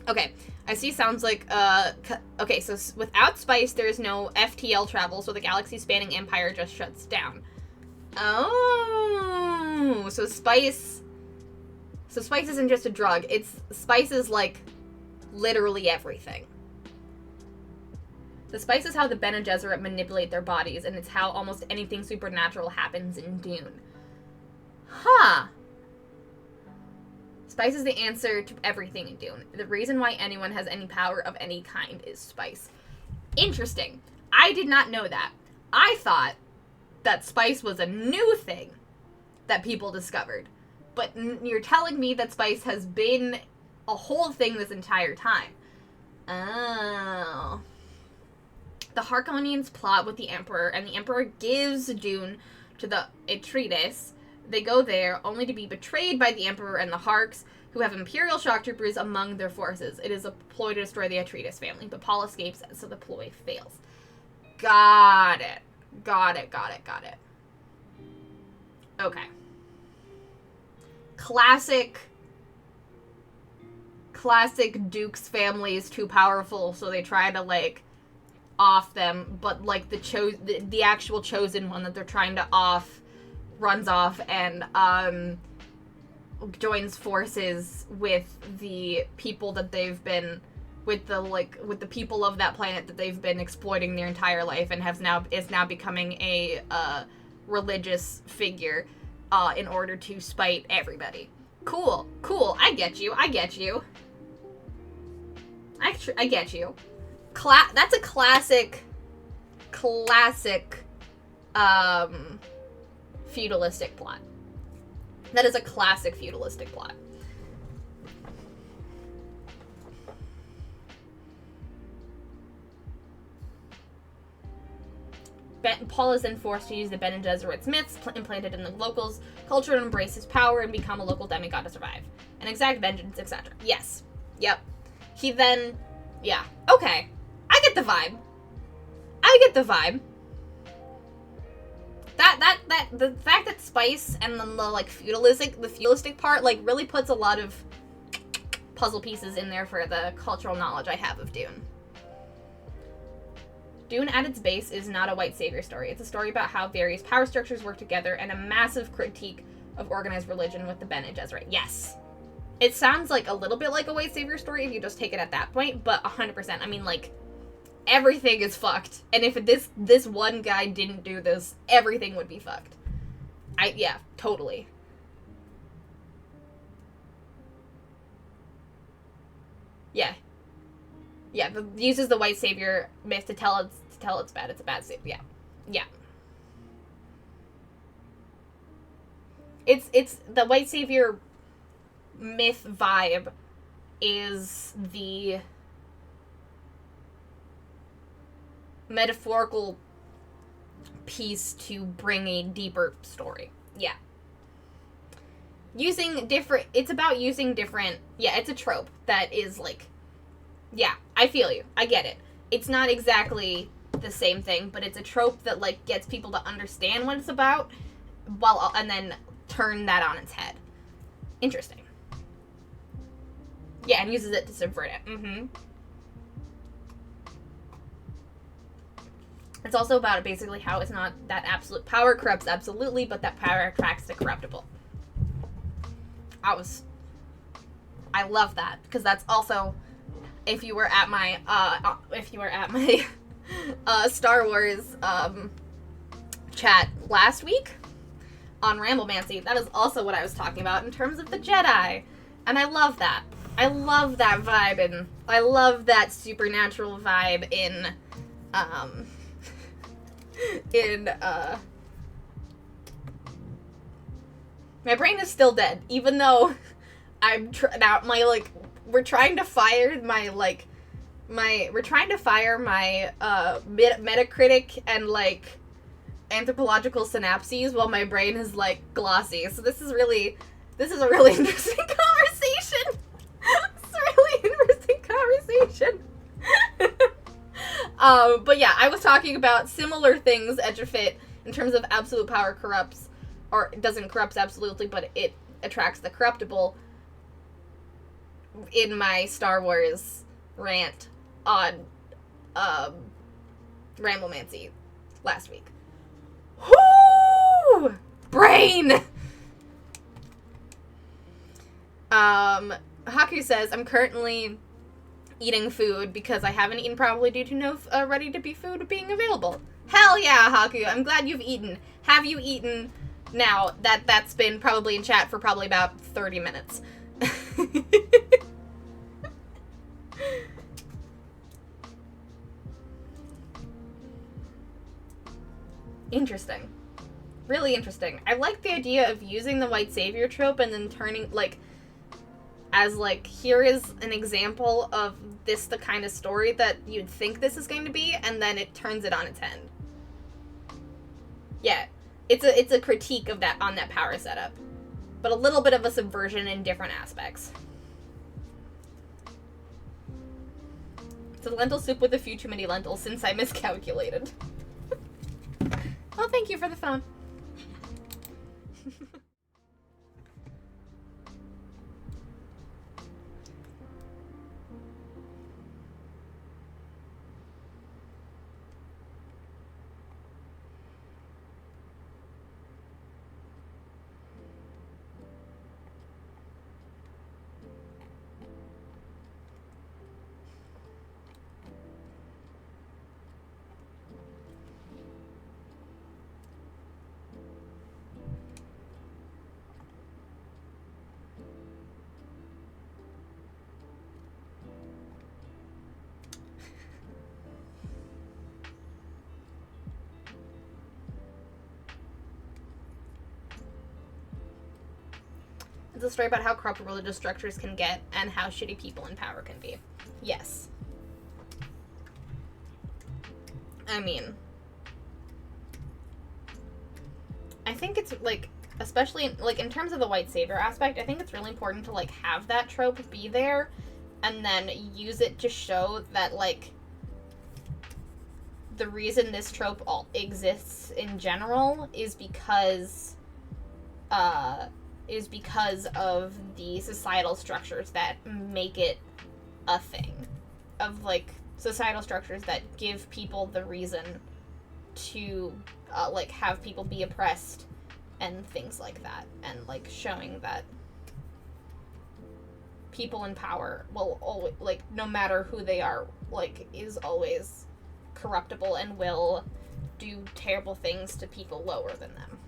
Okay, I see sounds like, okay, so without spice, there's no FTL travel, so the galaxy-spanning empire just shuts down. Oh, so spice isn't just a drug, spice is, like, literally everything. The spice is how the Bene Gesserit manipulate their bodies, and it's how almost anything supernatural happens in Dune. Huh. Spice is the answer to everything in Dune. The reason why anyone has any power of any kind is spice. Interesting. I did not know that. I thought that spice was a new thing that people discovered. But you're telling me that spice has been a whole thing this entire time. Oh. The Harkonians plot with the Emperor, and the Emperor gives Dune to the Atreides. They go there, only to be betrayed by the Emperor and the Harks, who have Imperial shock troopers among their forces. It is a ploy to destroy the Atreides family, but Paul escapes, so the ploy fails. Got it. Okay. Classic Duke's family is too powerful, so they try to, like, off them, but, like, the actual chosen one that they're trying to off runs off and, joins forces with the people that they've been, with the people of that planet that they've been exploiting their entire life, and is now becoming a, religious figure, in order to spite everybody. Cool. I get you. I get you. That's a classic, feudalistic plot. That is a classic feudalistic plot. Paul is then forced to use the Bene Gesserit's myths implanted in the locals' culture to embrace his power and become a local demigod to survive. And exact vengeance, etc. Yes. Yep. He then... Yeah. Okay. I get the vibe. The fact that spice and then the feudalistic part, like, really puts a lot of puzzle pieces in there for the cultural knowledge I have of Dune. Dune at its base is not a white savior story. It's a story about how various power structures work together and a massive critique of organized religion with the Bene Gesserit. Yes. It sounds like a little bit like a white savior story if you just take it at that point, but 100%. I mean, like, everything is fucked. And if this one guy didn't do this, everything would be fucked. Yeah, totally. Yeah. Yeah, uses the white savior myth to tell it's bad. It's a bad savior. Yeah. It's the white savior myth vibe is the metaphorical piece to bring a deeper story. Yeah. It's about using different, it's a trope that is like, yeah, I feel you. I get it. It's not exactly the same thing, but it's a trope that, like, gets people to understand what it's about, and then turn that on its head. Interesting. Yeah, and uses it to subvert it. Mm-hmm. It's also about basically how it's not that absolute power corrupts absolutely, but that power attracts the corruptible. I love that, because that's also, if you were at my Star Wars chat last week on Ramblemancy, that is also what I was talking about in terms of the Jedi. And I love that. I love that vibe, and I love that supernatural vibe in My brain is still dead, even though we're trying to fire my Metacritic and like anthropological synapses while my brain is like glossy. So this is a really interesting conversation. It's a really interesting conversation. But yeah, I was talking about similar things Edgefit in terms of absolute power corrupts, or it doesn't corrupt absolutely, but it attracts the corruptible in my Star Wars rant on Ramblemancy last week. Whoo! Brain! Haku says, I'm currently eating food because I haven't eaten probably due to no ready-to-be food being available. Hell yeah, Haku. I'm glad you've eaten. Have you eaten now? That's been probably in chat for probably about 30 minutes. Interesting. Really interesting. I like the idea of using the white savior trope and then turning, like, as, like, here is an example of this the kind of story that you'd think this is going to be, and then it turns it on its head. Yeah. It's a critique of that, on that power setup. But a little bit of a subversion in different aspects. It's a lentil soup with a few too many lentils since I miscalculated. Oh, thank you for the phone. It's a story about how corrupt religious structures can get and how shitty people in power can be. Yes. I mean, I think it's, like, especially, in terms of the white savior aspect, I think it's really important to, like, have that trope be there and then use it to show that, like, the reason this trope exists in general is because of the societal structures that make it a thing. Of, like, societal structures that give people the reason to, like, have people be oppressed and things like that. And, like, showing that people in power will always, like, no matter who they are, like, is always corruptible and will do terrible things to people lower than them.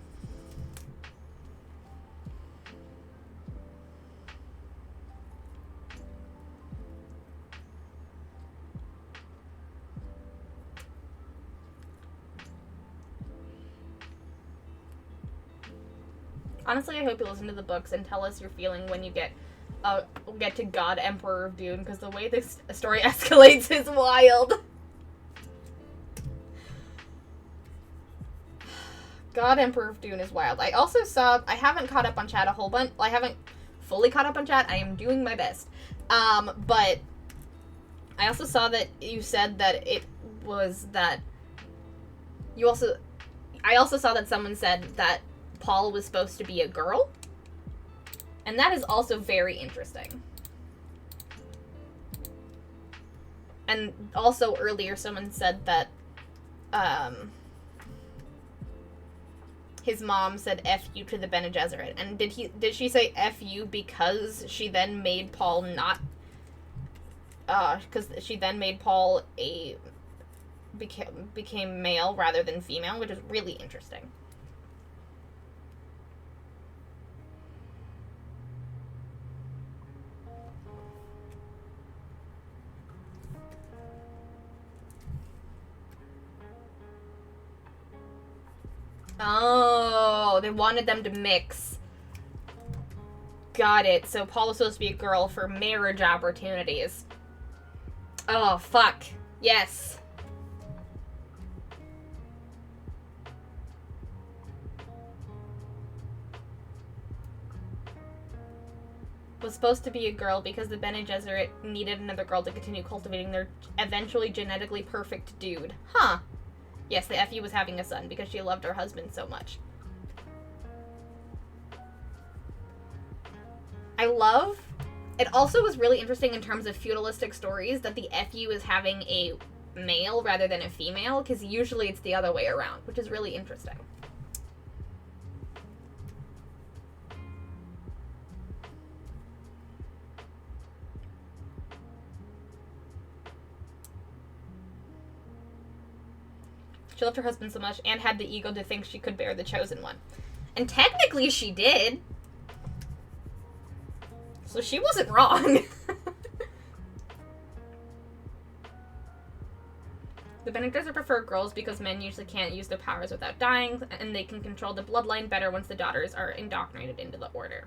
Honestly, I hope you listen to the books and tell us your feeling when you get to God Emperor of Dune, because the way this story escalates is wild. God Emperor of Dune is wild. I also saw, I haven't caught up on chat a whole bunch. I haven't fully caught up on chat. I am doing my best. But I also saw that you said that it was that you also, I also saw that someone said that Paul was supposed to be a girl. And that is also very interesting. And also earlier someone said that his mom said F you to the Bene Gesserit. And did she say F you because she then made Paul not because she then made Paul became male rather than female, which is really interesting. Oh, they wanted them to mix. Got it. So Paul is supposed to be a girl for marriage opportunities. Oh, fuck. Yes. Was supposed to be a girl because the Bene Gesserit needed another girl to continue cultivating their eventually genetically perfect dude. Huh. Yes, the FU was having a son because she loved her husband so much. I love... It also was really interesting in terms of feudalistic stories that the FU is having a male rather than a female, because usually it's the other way around, which is really interesting. She loved her husband so much and had the ego to think she could bear the chosen one. And technically she did. So she wasn't wrong. The Bene Gesserit prefer girls because men usually can't use their powers without dying, and they can control the bloodline better once the daughters are indoctrinated into the order.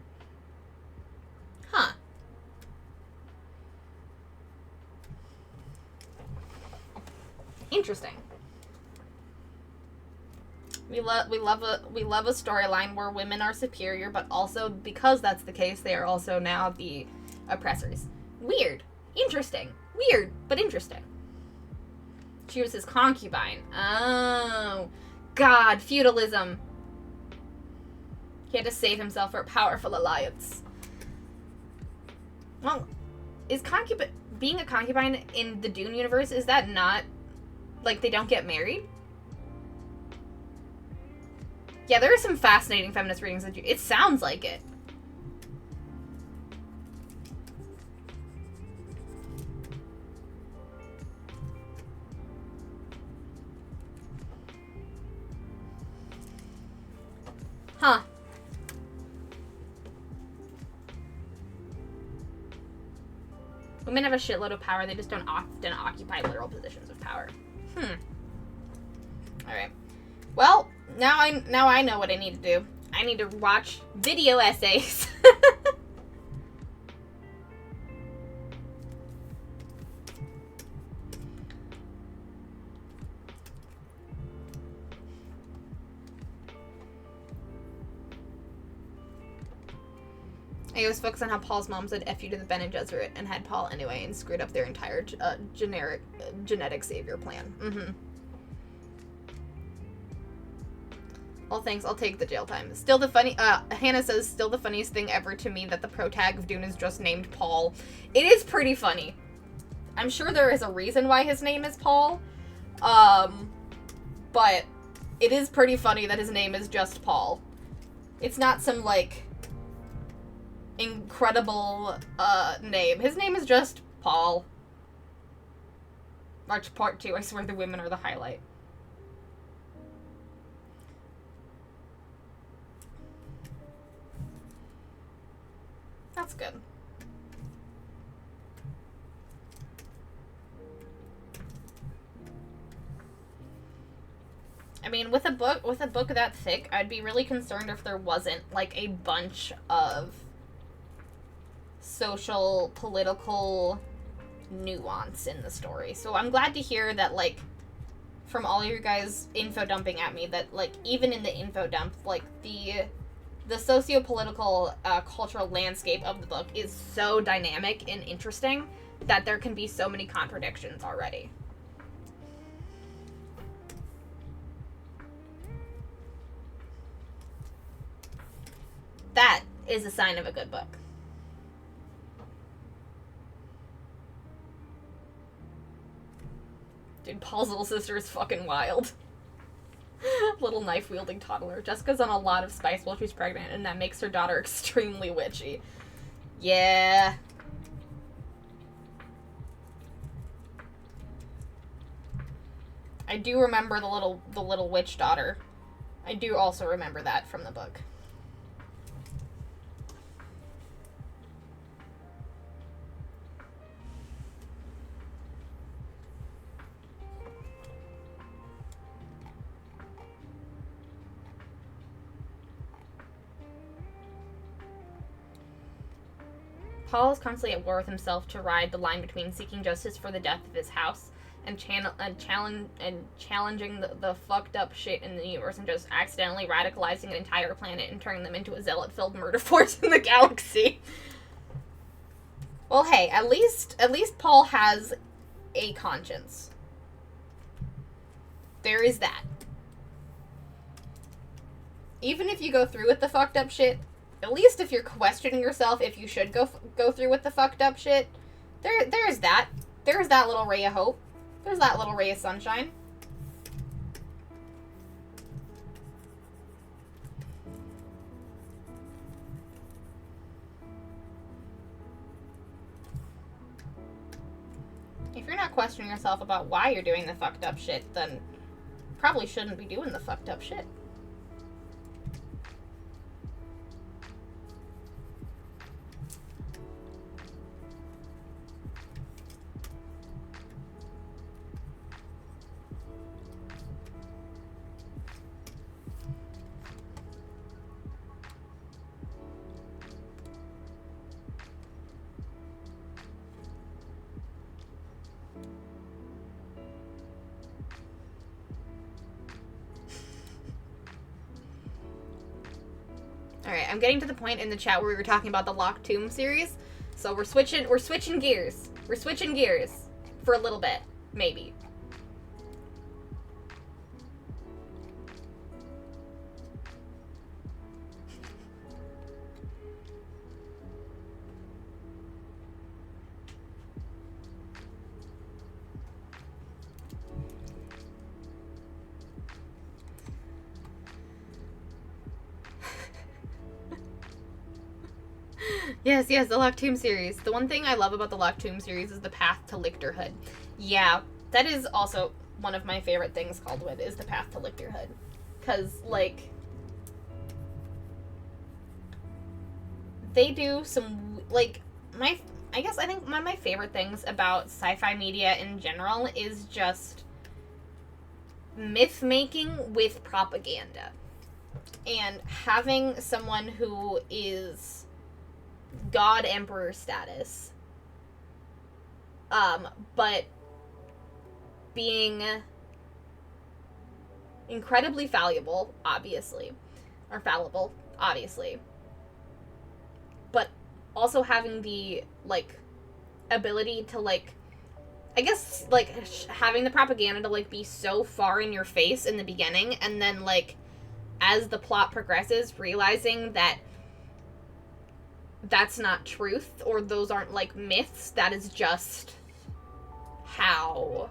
Huh. Interesting. We love a storyline where women are superior, but also because that's the case, they are also now the oppressors. Weird. Interesting. Weird, but interesting. She was his concubine. Oh. God, feudalism. He had to save himself for a powerful alliance. Well, is being a concubine in the Dune universe, is that not, like, they don't get married? Yeah, there are some fascinating feminist readings. It sounds like it. Huh. Women have a shitload of power. They just don't often occupy literal positions of power. Alright. Well, now I know what I need to do. I need to watch video essays. I was focused on how Paul's mom said F you to the Bene Gesserit and had Paul anyway and screwed up their entire genetic savior plan. Well, thanks. I'll take the jail time. Still the funny... Hannah says, still the funniest thing ever to me that the pro-tag of Dune is just named Paul. It is pretty funny. I'm sure there is a reason why his name is Paul. But it is pretty funny that his name is just Paul. It's not some, like, incredible, name. His name is just Paul. March Part 2. I swear the women are the highlight. That's good. I mean, with a book that thick, I'd be really concerned if there wasn't, like, a bunch of social, political nuance in the story. So I'm glad to hear that, like, from all your guys info dumping at me, that, like, even in the info dump, like, the socio-political, cultural landscape of the book is so dynamic and interesting that there can be so many contradictions already. That is a sign of a good book. Dude, Paul's little sister is fucking wild. Little knife-wielding toddler. Jessica's on a lot of spice while she's pregnant, and that makes her daughter extremely witchy. Yeah. I do remember the little witch daughter. I do also remember that from the book. Paul is constantly at war with himself to ride the line between seeking justice for the death of his house and challenging the fucked up shit in the universe and just accidentally radicalizing an entire planet and turning them into a zealot-filled murder force in the galaxy. Well, hey, at least Paul has a conscience. There is that. Even if you go through with the fucked up shit, at least if you're questioning yourself if you should go through with the fucked up shit, there's that. There's that little ray of hope. There's that little ray of sunshine. If you're not questioning yourself about why you're doing the fucked up shit, then probably shouldn't be doing the fucked up shit. Alright, I'm getting to the point in the chat where we were talking about the Locked Tomb series. So we're switching gears. We're switching gears for a little bit, maybe. Yes, the Locked Tomb series. The one thing I love about the Locked Tomb series is the path to lictorhood. Yeah, that is also one of my favorite things called with, is the path to lictorhood. Because, like, they do some, like, I think one of my favorite things about sci-fi media in general is just myth-making with propaganda. And having someone who is God Emperor status, but being incredibly fallible, obviously, but also having the, like, ability to, like, I guess, like, having the propaganda to, like, be so far in your face in the beginning, and then, like, as the plot progresses, realizing that that's not truth, or those aren't, like, myths, that is just how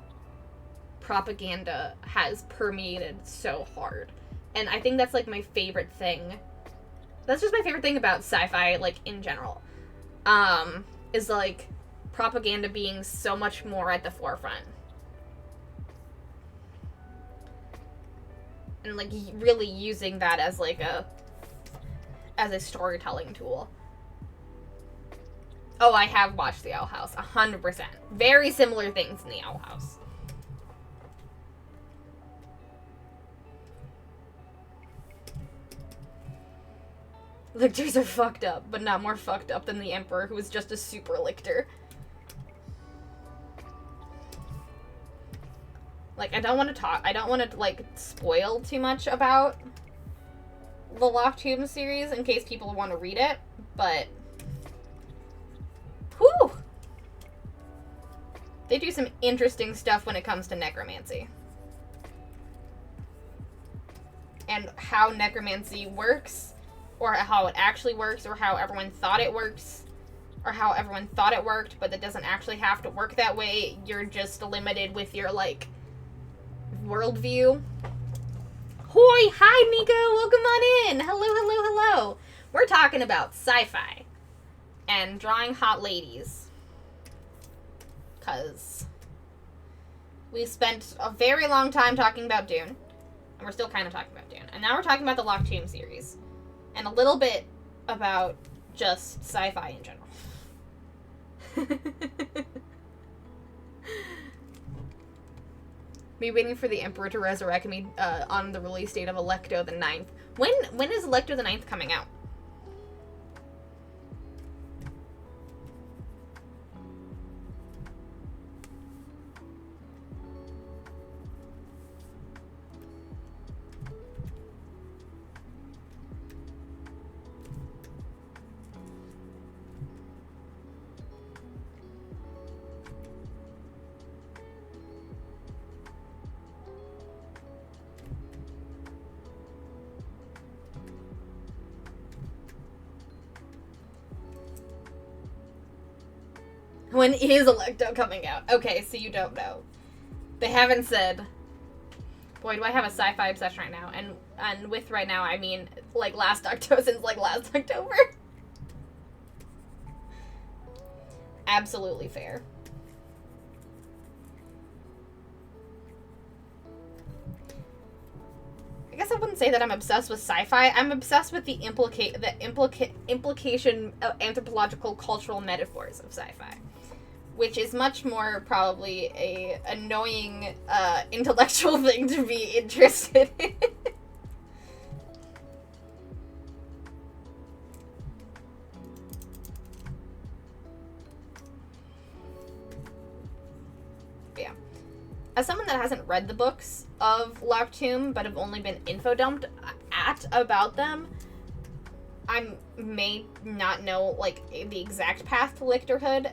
propaganda has permeated so hard. And I think that's, like, my favorite thing. That's just my favorite thing about sci-fi, like, in general. Is, like, propaganda being so much more at the forefront. And, like, really using that as, like, as a storytelling tool. Oh, I have watched The Owl House, 100%. Very similar things in The Owl House. Lictors are fucked up, but not more fucked up than the Emperor, who is just a super lictor. Like, I don't want to, like, spoil too much about the Locked Tomb series in case people want to read it, but whew! They do some interesting stuff when it comes to necromancy. And how necromancy works, or how it actually works, or how everyone thought it works, or how everyone thought it worked, but it doesn't actually have to work that way. You're just limited with your, like, worldview. Hoi! Hi, Miko! Welcome on in! Hello. We're talking about sci-fi. And drawing hot ladies. Because we spent a very long time talking about Dune. And we're still kind of talking about Dune. And now we're talking about the Locked Tomb series. And a little bit about just sci-fi in general. Me waiting for the Emperor to resurrect me on the release date of Electo the 9th. When is Electo the 9th coming out? When is Electo coming out? Okay, so you don't know. They haven't said. Boy, do I have a sci-fi obsession right now. And with right now, I mean, like, last October. Absolutely fair. I guess I wouldn't say that I'm obsessed with sci-fi. I'm obsessed with the implication of anthropological cultural metaphors of sci-fi, which is much more probably a annoying intellectual thing to be interested in. Yeah. As someone that hasn't read the books of Locked Tomb, but have only been info-dumped about them, I may not know, like, the exact path to lictorhood,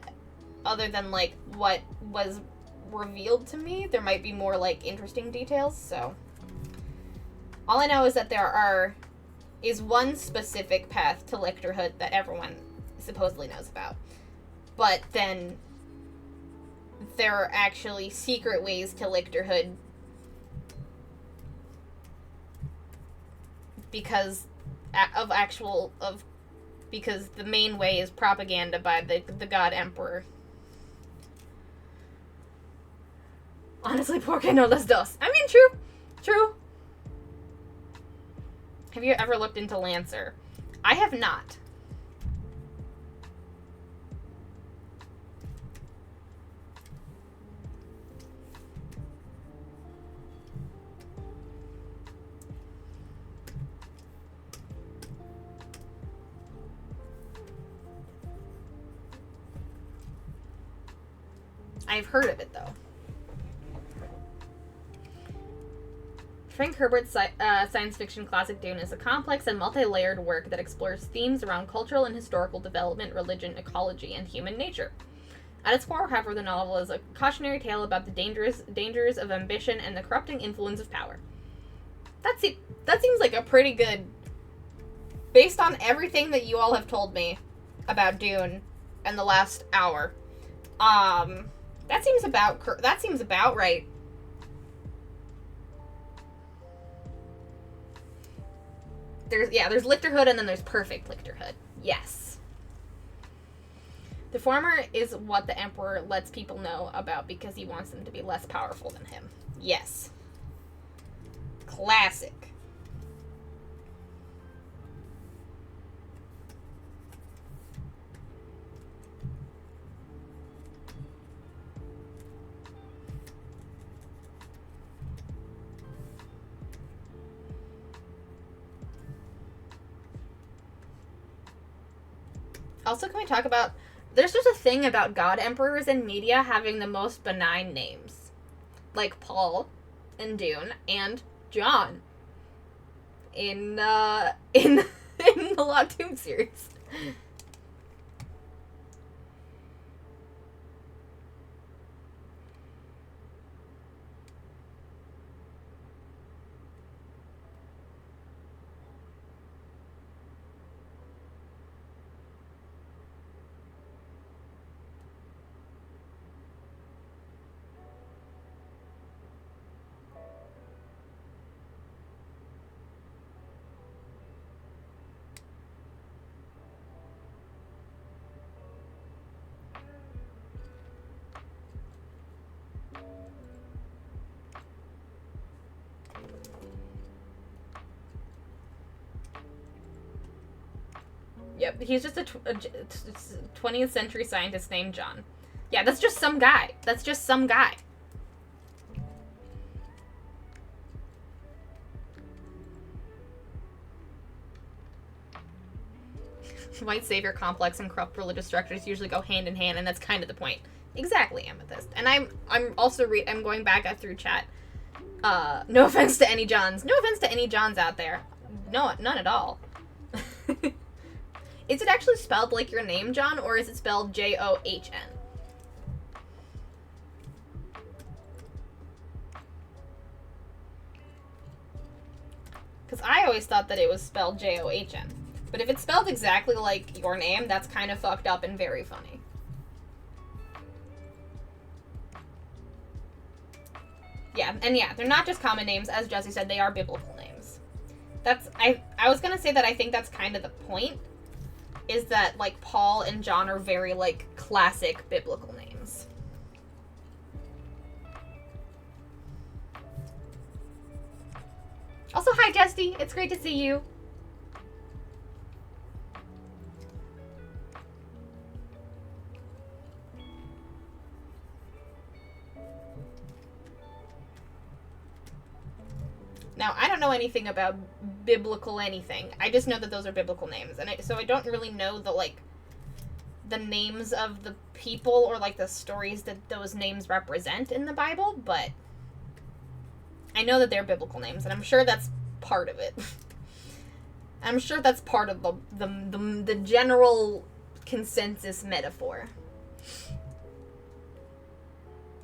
other than, like, what was revealed to me. There might be more, like, interesting details, so. All I know is that is one specific path to lictorhood that everyone supposedly knows about. But then there are actually secret ways to lictorhood because the main way is propaganda by the god emperor. Honestly, porque no las dos? I mean, true. Have you ever looked into Lancer? I have not. I've heard of it, though. Frank Herbert's science fiction classic Dune is a complex and multi-layered work that explores themes around cultural and historical development, religion, ecology, and human nature. At its core, however, the novel is a cautionary tale about the dangers of ambition and the corrupting influence of power. That seems like a pretty good, based on everything that you all have told me about Dune in the last hour. That seems about right. There's lictorhood and then there's perfect lictorhood. Yes. The former is what the Emperor lets people know about because he wants them to be less powerful than him. Yes. Classic. Also, can we talk about... There's just a thing about god emperors in media having the most benign names. Like Paul in Dune and John in the Locked Tomb series. Yep, he's just a 20th century scientist named John. Yeah, that's just some guy. White savior complex and corrupt religious structures usually go hand in hand, and that's kind of the point. Exactly, Amethyst. And I'm also I'm going back through chat. No offense to any Johns. No offense to any Johns out there. No, none at all. Is it actually spelled like your name, John, or is it spelled John? Because I always thought that it was spelled John. But if it's spelled exactly like your name, that's kind of fucked up and very funny. Yeah, and yeah, they're not just common names, as Jesse said, they are biblical names. I was gonna say that I think that's kind of the point, is that, like, Paul and John are very, like, classic biblical names. Also, hi, Jesse. It's great to see you. Now, I don't know anything about biblical anything. I just know that those are biblical names. And so I don't really know the, like, the names of the people or, like, the stories that those names represent in the Bible, but I know that they're biblical names, and I'm sure that's part of it. I'm sure that's part of the general consensus metaphor.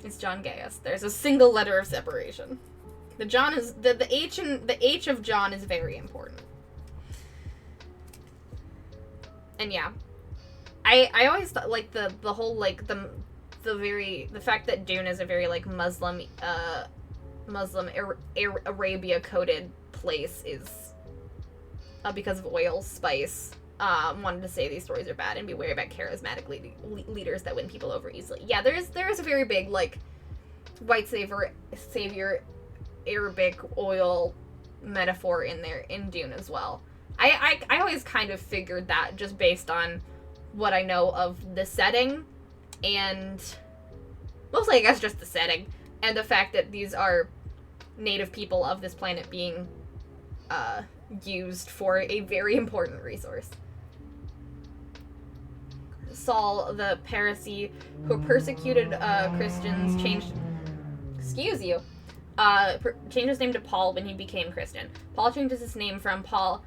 It's John Gaius. There's a single letter of separation. The John is the H of John is very important. And yeah, I always thought, like, the whole, like, the fact that Dune is a very, like, Muslim Arabia coded place is because of oil, spice. Wanted to say these stories are bad and be wary about charismatic leaders that win people over easily. Yeah, there is a very big, like, white savior Arabic oil metaphor in there in Dune as well. I always kind of figured that just based on what I know of the setting, and mostly I guess just the setting and the fact that these are native people of this planet being used for a very important resource. Saul the Pharisee who persecuted Christians changed his name to Paul when he became Christian. Paul changes his name from Paul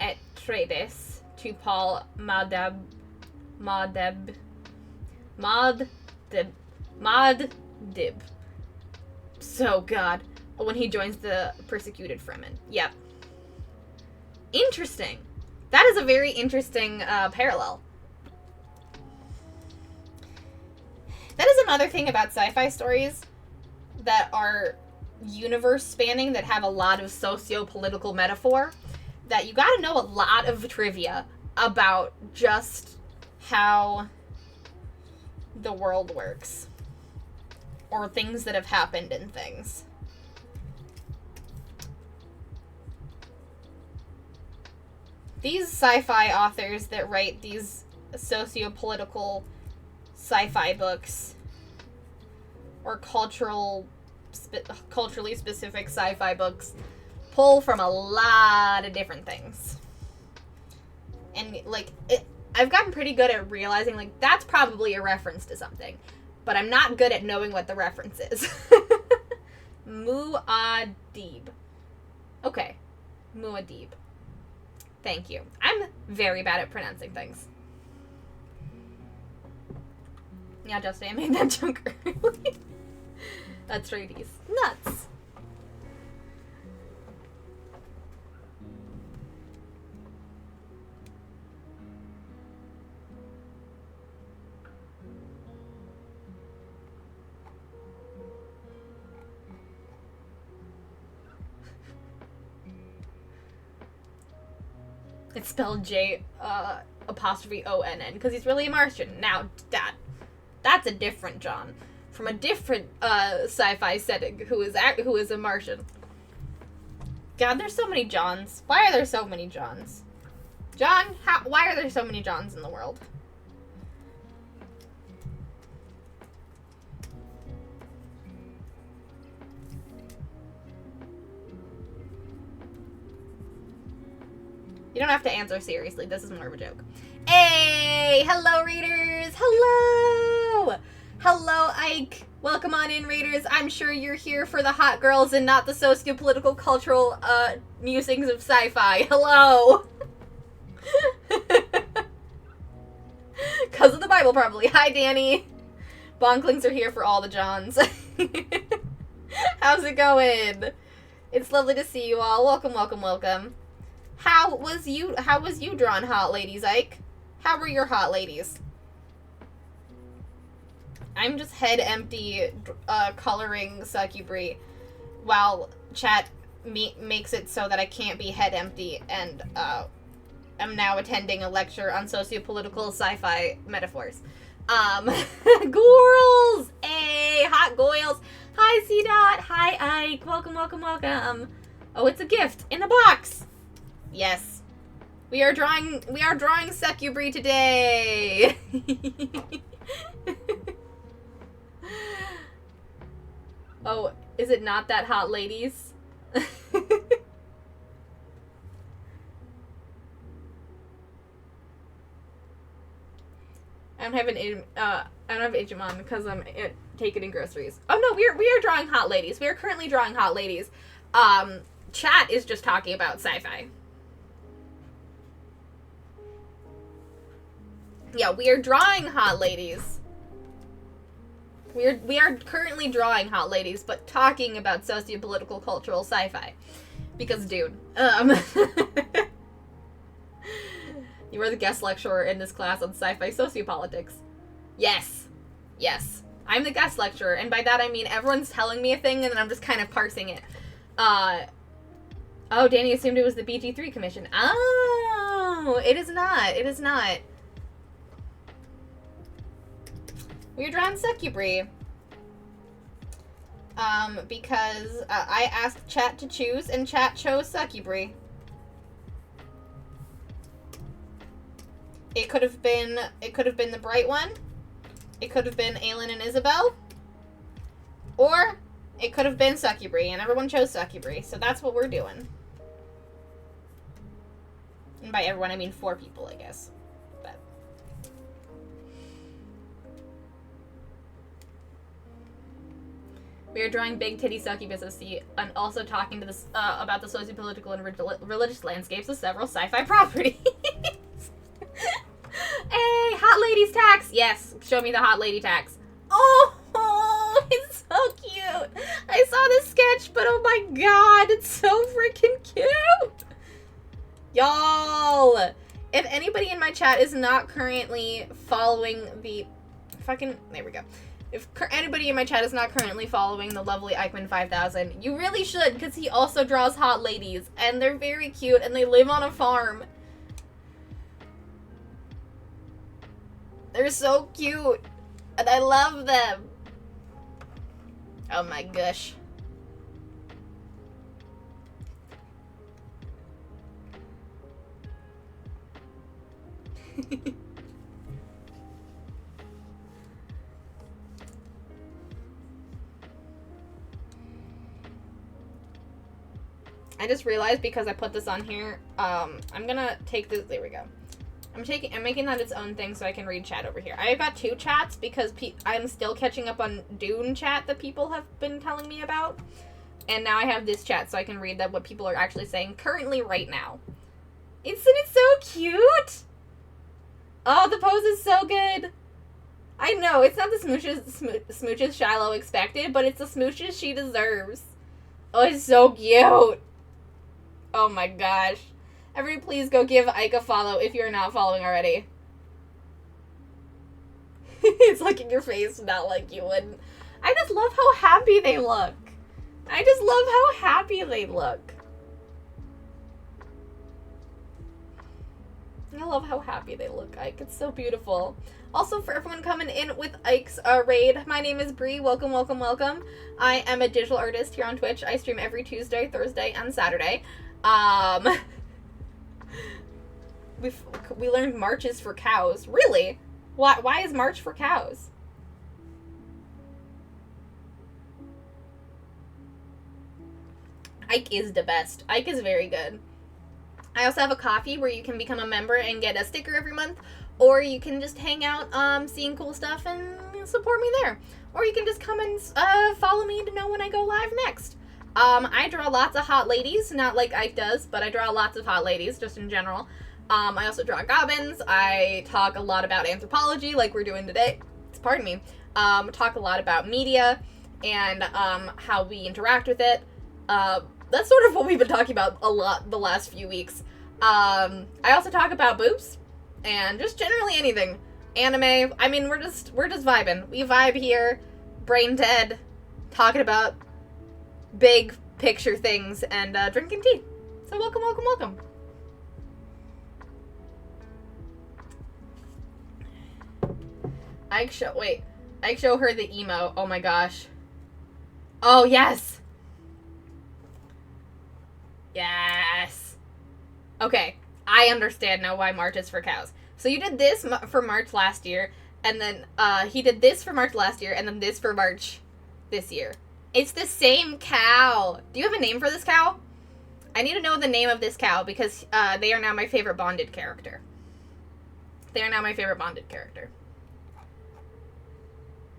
Atreides to Paul Madib. So, God, when he joins the persecuted Fremen. Yep. Interesting. That is a very interesting parallel. That is another thing about sci-fi stories that are universe-spanning, that have a lot of socio-political metaphor, that you gotta know a lot of trivia about just how the world works. Or things that have happened in things. These sci-fi authors that write these socio-political sci-fi books, or culturally specific sci-fi books, pull from a lot of different things. And, like, I've gotten pretty good at realizing, like, that's probably a reference to something. But I'm not good at knowing what the reference is. Muad'Dib. Okay. Muad'Dib. Thank you. I'm very bad at pronouncing things. Yeah, Justin, I made that joke early. That's right, he's nuts. It's spelled J''ONN because he's really a Martian. Now, that's a different John from a different sci-fi setting who is a Martian. God, there's so many Johns. Why are there so many Johns? John, why are there so many Johns in the world? You don't have to answer seriously. This is more of a joke. Hey! Hello, readers! Hello! Hello, Ike. Welcome on in, readers. I'm sure you're here for the hot girls and not the socio-political cultural musings of sci-fi. Hello! Because of the Bible, probably. Hi, Danny. Bonklings are here for all the Johns. How's it going? It's lovely to see you all. Welcome, welcome, welcome. How was you drawn, hot ladies, Ike? How were your hot ladies? I'm just head empty coloring Succubri while chat makes it so that I can't be head empty, and I'm now attending a lecture on sociopolitical sci-fi metaphors. Gourls! Hey, hot goils! Hi, C-Dot! Hi, Ike! Welcome, welcome, welcome! Oh, it's a gift in a box! Yes. We are drawing Succubri today! Oh, is it not that hot, ladies? I don't have Agent because I'm taking in groceries. Oh no, we are drawing hot ladies. We are currently drawing hot ladies. Chat is just talking about sci-fi. Yeah, we are drawing hot ladies. We are currently drawing hot ladies, but talking about socio-political cultural sci-fi. Because, dude, you are the guest lecturer in this class on sci-fi sociopolitics. Yes. Yes. I'm the guest lecturer, and by that I mean everyone's telling me a thing, and then I'm just kind of parsing it. Oh, Danny assumed it was the BG3 commission. Oh, it is not. It is not. We're drawing Succubri. Because I asked chat to choose, and chat chose Succubri. It could have been the bright one. It could have been Aelin and Isabel. Or it could have been Succubri, and everyone chose Succubri, so that's what we're doing. And by everyone, I mean 4 people, I guess. But we are drawing big titty succubus and also talking to this about the sociopolitical and religious landscapes of several sci-fi properties. Hey, hot ladies tax. Yes, show me the hot lady tax. Oh, it's so cute. I saw this sketch, but oh my god, it's so freaking cute. Y'all, if anybody in my chat is not currently following the there we go. If anybody in my chat is not currently following the lovely Eichmann 5000, you really should, because he also draws hot ladies, and they're very cute, and they live on a farm. They're so cute, and I love them. Oh my gosh. I just realized because I put this on here, I'm gonna take this, there we go. I'm making that its own thing so I can read chat over here. I've got 2 chats because I'm still catching up on Dune chat that people have been telling me about. And now I have this chat so I can read what people are actually saying currently right now. Isn't it so cute? Oh, the pose is so good. I know, it's not the smooches Shiloh expected, but it's the smooches she deserves. Oh, it's so cute. Oh my gosh. Everybody please go give Ike a follow if you're not following already. It's like in your face, not like you wouldn't. I just love how happy they look. I just love how happy they look. I love how happy they look, Ike. It's so beautiful. Also, for everyone coming in with Ike's raid, my name is Bree. Welcome, welcome, welcome. I am a digital artist here on Twitch. I stream every Tuesday, Thursday, and Saturday. We learned March is for cows. Really? Why is March for cows? Ike is the best. Ike is very good. I also have a coffee where you can become a member and get a sticker every month, or you can just hang out seeing cool stuff and support me there. Or you can just come and follow me to know when I go live next. I draw lots of hot ladies, not like Ike does, but I draw lots of hot ladies just in general. I also draw goblins. I talk a lot about anthropology like we're doing today. Pardon me. Talk a lot about media and how we interact with it. That's sort of what we've been talking about a lot the last few weeks. I also talk about boobs and just generally anything. anime. I mean, we're just vibing. We vibe here, brain dead, talking about big picture things and drinking tea. So welcome, welcome, welcome. Ike show her the emo. Oh my gosh. Oh, yes. Yes. Okay, I understand now why March is for cows. So you did this for March last year, and then he did this for March last year, and then this for March this year. It's the same cow. Do you have a name for this cow? I need to know the name of this cow because they are now my favorite bonded character. They are now my favorite bonded character.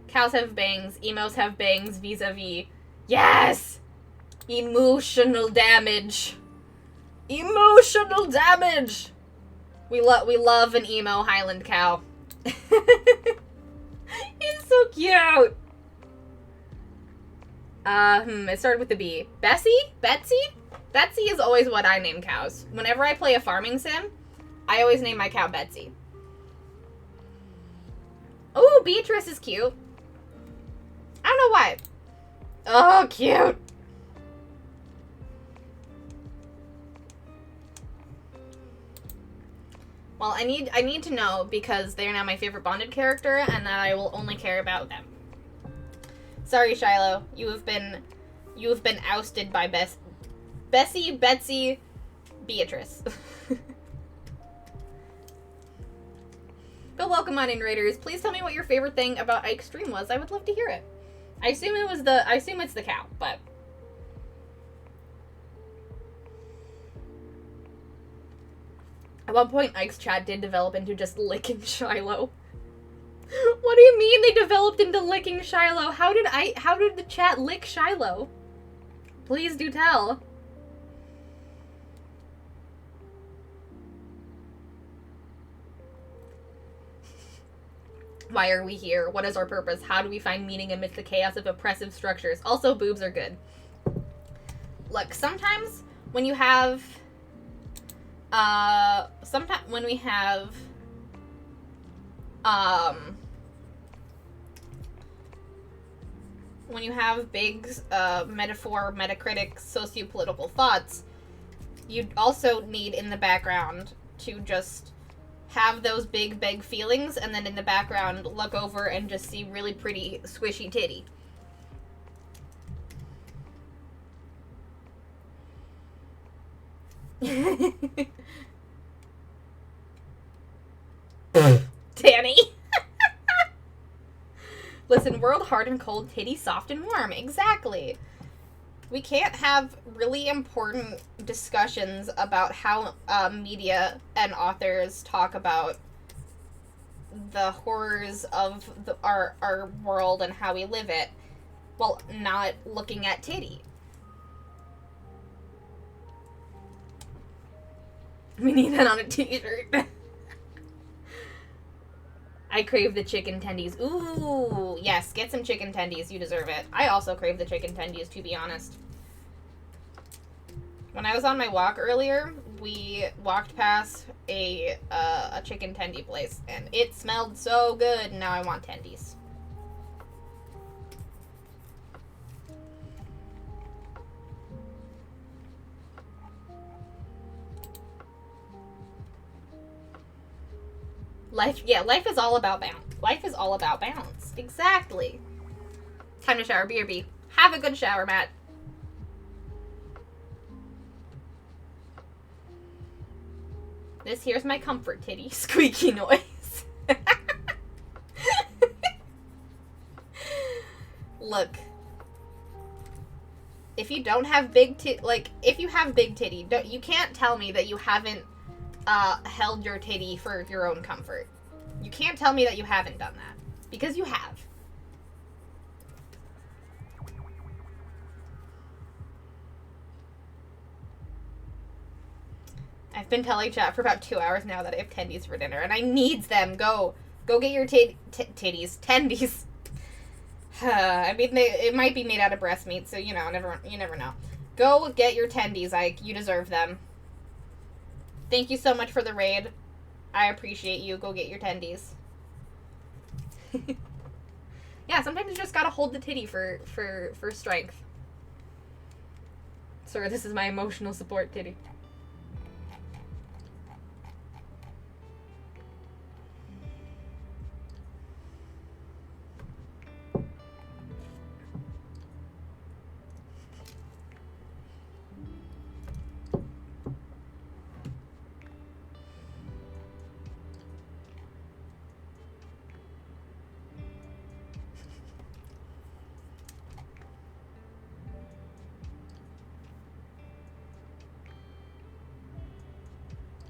Cows have bangs. Emos have bangs vis-a-vis. Yes! Emotional damage. Emotional damage! We love an emo Highland cow. It's so cute! It started with a B. Bessie? Betsy? Betsy is always what I name cows. Whenever I play a farming sim, I always name my cow Betsy. Ooh, Beatrice is cute. I don't know why. Oh, cute. Well, I need to know because they are now my favorite bonded character and that I will only care about them. Sorry, Shiloh. You have been ousted by Bessie, Betsy, Beatrice. But welcome on in, Raiders. Please tell me what your favorite thing about Ike's stream was. I would love to hear it. I assume it's the cow, but at one point Ike's chat did develop into just licking Shiloh. What do you mean they developed into licking Shiloh? How did the chat lick Shiloh? Please do tell. Why are we here? What is our purpose? How do we find meaning amidst the chaos of oppressive structures? Also, boobs are good. Look, sometimes when you have, when we have big, metacritic, sociopolitical thoughts, you also need in the background to just have those big feelings, and then in the background look over and just see really pretty squishy titty. Danny. Listen, world hard and cold, titty soft and warm. Exactly. We can't have really important discussions about how media and authors talk about the horrors of our world and how we live it while not looking at titty. We need that on a t-shirt. I crave the chicken tendies. Ooh, yes, get some chicken tendies. You deserve it. I also crave the chicken tendies, to be honest. When I was on my walk earlier, we walked past a chicken tendy place, and it smelled so good, and now I want tendies. Life is all about balance. Life is all about balance. Exactly. Time to shower. BRB. Have a good shower, Matt. This here's my comfort titty. Squeaky noise. Look. If you don't have big titty, if you have big titty, you can't tell me that you haven't held your titty for your own comfort. You can't tell me that you haven't done that. Because you have. I've been telling chat for about 2 hours now that I have tendies for dinner, and I needs them. Go get your titties. Tendies. I mean, it might be made out of breast meat, so, you never know. Go get your tendies, Ike. You deserve them. Thank you so much for the raid. I appreciate you. Go get your tendies. Yeah, sometimes you just gotta hold the titty for strength. Sorry, this is my emotional support titty.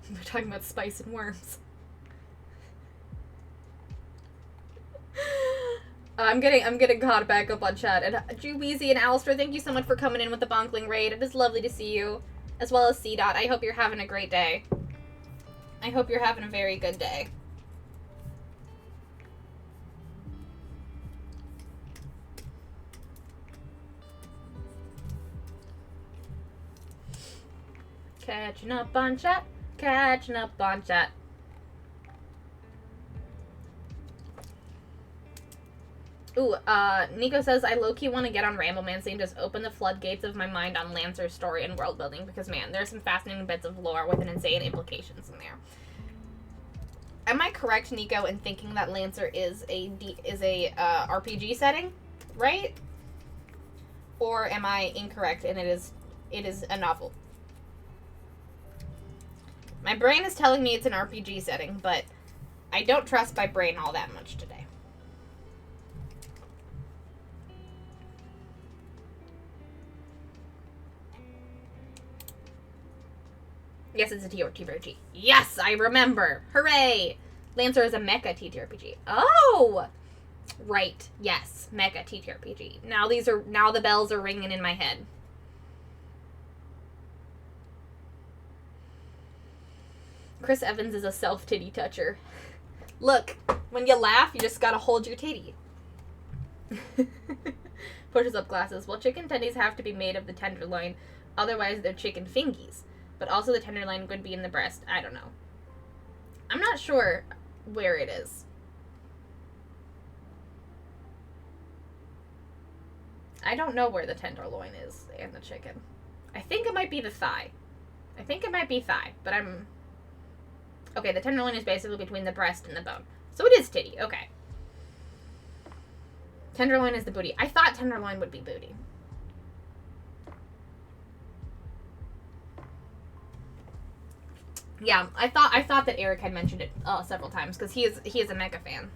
We're talking about spice and worms. I'm getting caught back up on chat. And Juweezy and Alistair, thank you so much for coming in with the Bonkling raid. It is lovely to see you, as well as C-Dot. I hope you're having a great day. I hope you're having a very good day. Catching up on chat. Catching up on chat. Ooh, Nico says, I low-key want to get on Ramblemancy and just open the floodgates of my mind on Lancer's story and world building, because, man, there's some fascinating bits of lore with an insane implications in there. Am I correct, Nico, in thinking that Lancer is a RPG setting, right? Or am I incorrect and it is a novel? My brain is telling me it's an RPG setting, but I don't trust my brain all that much today. Yes, it's a TTRPG. Yes, I remember. Hooray! Lancer is a mecha TTRPG. Oh! Right. Yes, mecha TTRPG. Now the bells are ringing in my head. Chris Evans is a self-titty toucher. Look, when you laugh, you just gotta hold your titty. Pushes up glasses. Well, chicken tendies have to be made of the tenderloin, otherwise they're chicken fingies. But also the tenderloin would be in the breast. I don't know. I'm not sure where it is. I don't know where the tenderloin is in the chicken. I think it might be the thigh. But I'm... Okay, the tenderloin is basically between the breast and the bone. So it is titty. Okay. Tenderloin is the booty. I thought tenderloin would be booty. Yeah, I thought that Eric had mentioned it several times because he is a mecha fan.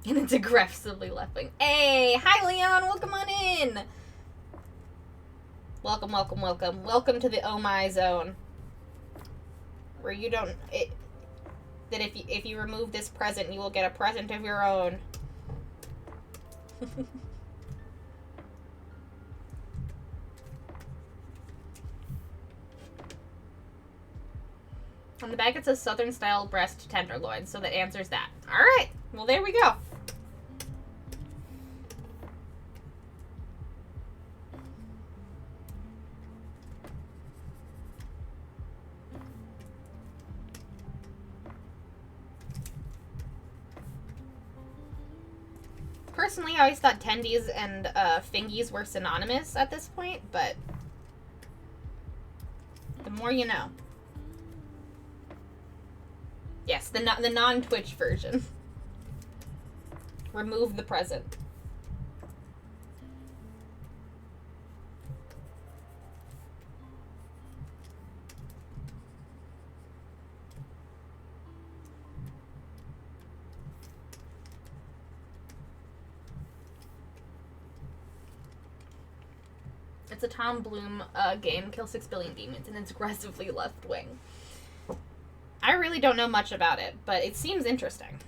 And it's aggressively left wing. Hey, hi Leon, welcome on in. Welcome, welcome, welcome. Welcome to the Oh My zone. Where you don't that if you remove this present, you will get a present of your own. On the back it says Southern style breast tenderloin, so that answers that. Alright, well there we go. Personally, I always thought tendies and fingies were synonymous at this point, but the more you know. Yes, the non-Twitch version. Remove the present. It's a Tom Bloom game, kill 6 billion demons, and it's aggressively left-wing. I really don't know much about it, but it seems interesting.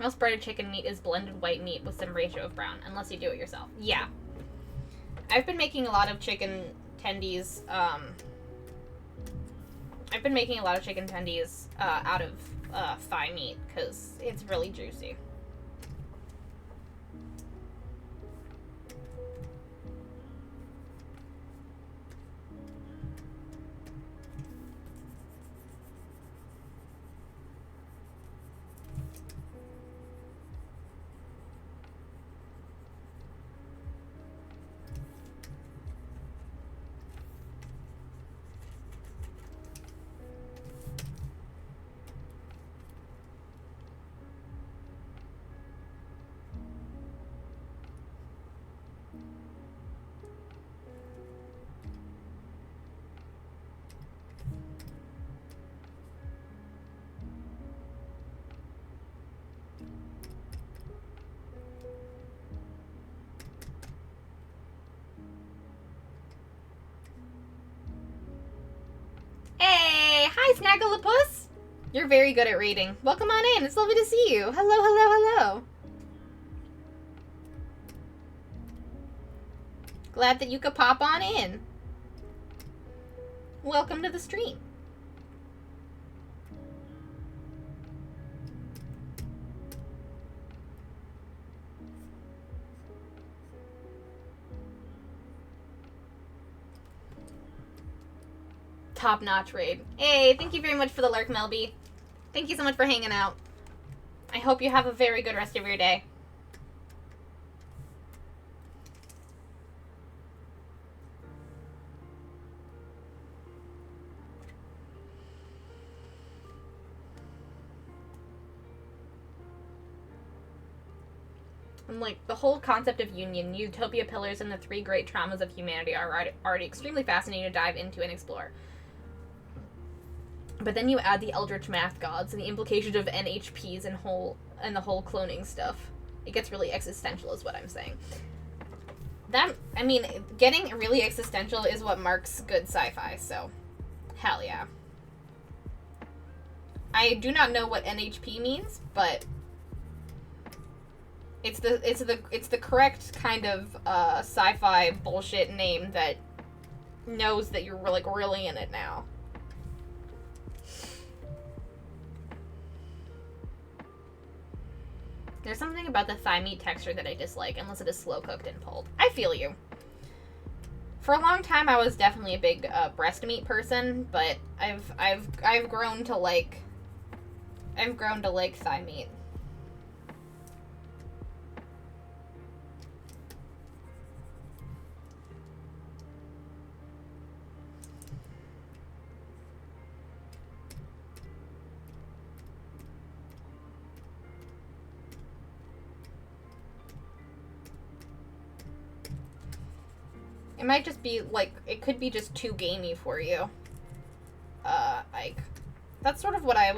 Most breaded chicken meat is blended white meat with some ratio of brown, unless you do it yourself. Yeah. I've been making a lot of chicken tendies, out of thigh meat, because it's really juicy. Hey! Hi, Snagglepuss! You're very good at reading. Welcome on in. It's lovely to see you. Hello, hello, hello. Glad that you could pop on in. Welcome to the stream. Top-notch raid. Hey, thank you very much for the lurk, Melby. Thank you so much for hanging out. I hope you have a very good rest of your day. And, like, the whole concept of union, utopia pillars, and the three great traumas of humanity are already extremely fascinating to dive into and explore. But then you add the Eldritch Math Gods and the implications of NHPs and the whole cloning stuff. It gets really existential, is what I'm saying. Getting really existential is what marks good sci-fi, so hell yeah. I do not know what NHP means, but it's the correct kind of sci-fi bullshit name that knows that you're like really in it now. There's something about the thigh meat texture that I dislike unless it is slow cooked and pulled. I feel you. For a long time, I was definitely a big breast meat person, but I've grown to like thigh meat. It might just be, like, it could be just too gamey for you. That's sort of what it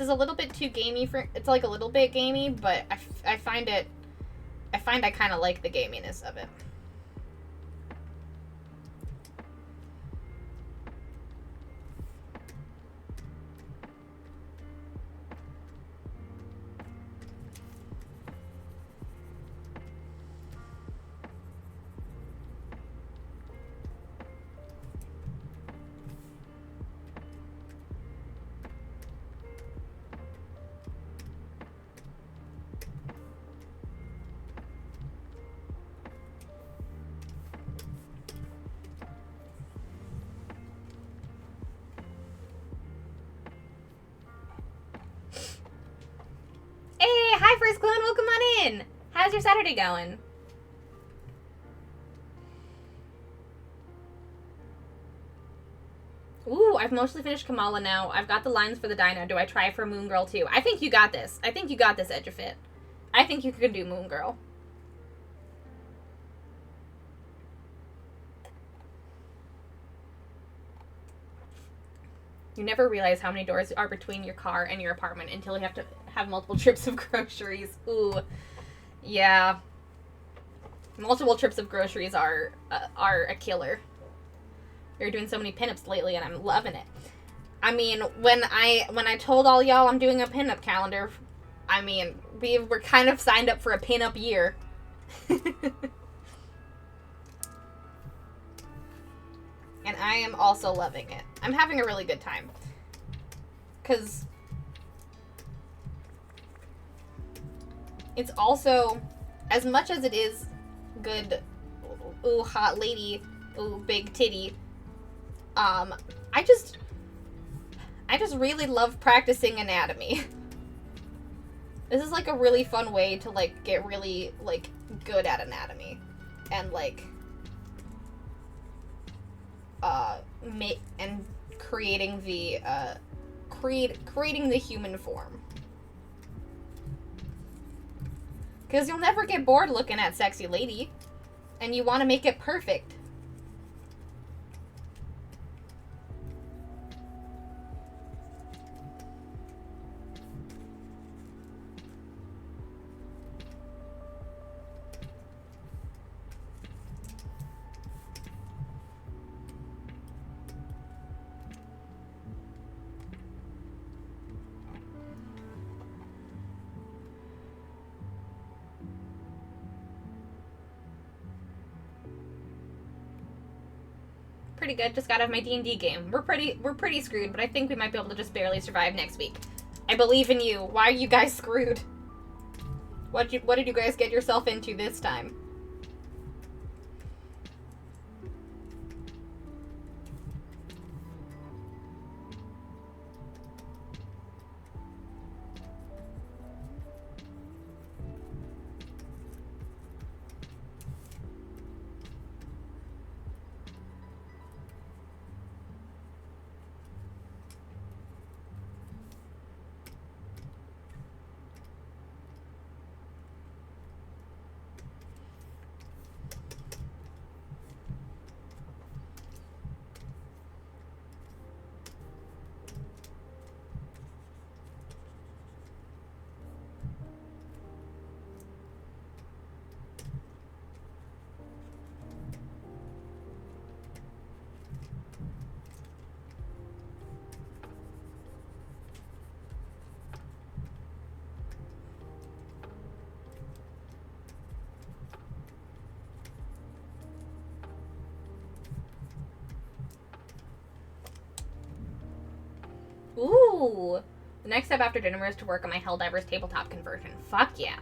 is a little bit too gamey it's like a little bit gamey, but I find I kind of like the gaminess of it. Hi, First Clone. Welcome on in. How's your Saturday going? Ooh, I've mostly finished Kamala now. I've got the lines for the Dino. Do I try for Moon Girl too? I think you got this. I think you got this, Edgefit. I think you can do Moon Girl. You never realize how many doors are between your car and your apartment until you have to have multiple trips of groceries. Ooh. Yeah. Multiple trips of groceries are a killer. You're doing so many pinups lately, and I'm loving it. I mean, when I told all y'all I'm doing a pinup calendar, I mean, we were kind of signed up for a pinup year. And I am also loving it. I'm having a really good time. Because it's also, as much as it is good, ooh, hot lady, ooh, big titty, I just really love practicing anatomy. This is, like, a really fun way to, like, get really, like, good at anatomy. And, like, and creating the, creating the human form. Because you'll never get bored looking at sexy lady. And you want to make it perfect. Pretty good. Just got out of my D&D game. We're pretty screwed, but I think we might be able to just barely survive next week. I believe in you. Why are you guys screwed? What did you guys get yourself into this time? Ooh. The next step after dinner is to work on my Helldivers tabletop conversion. Fuck yeah.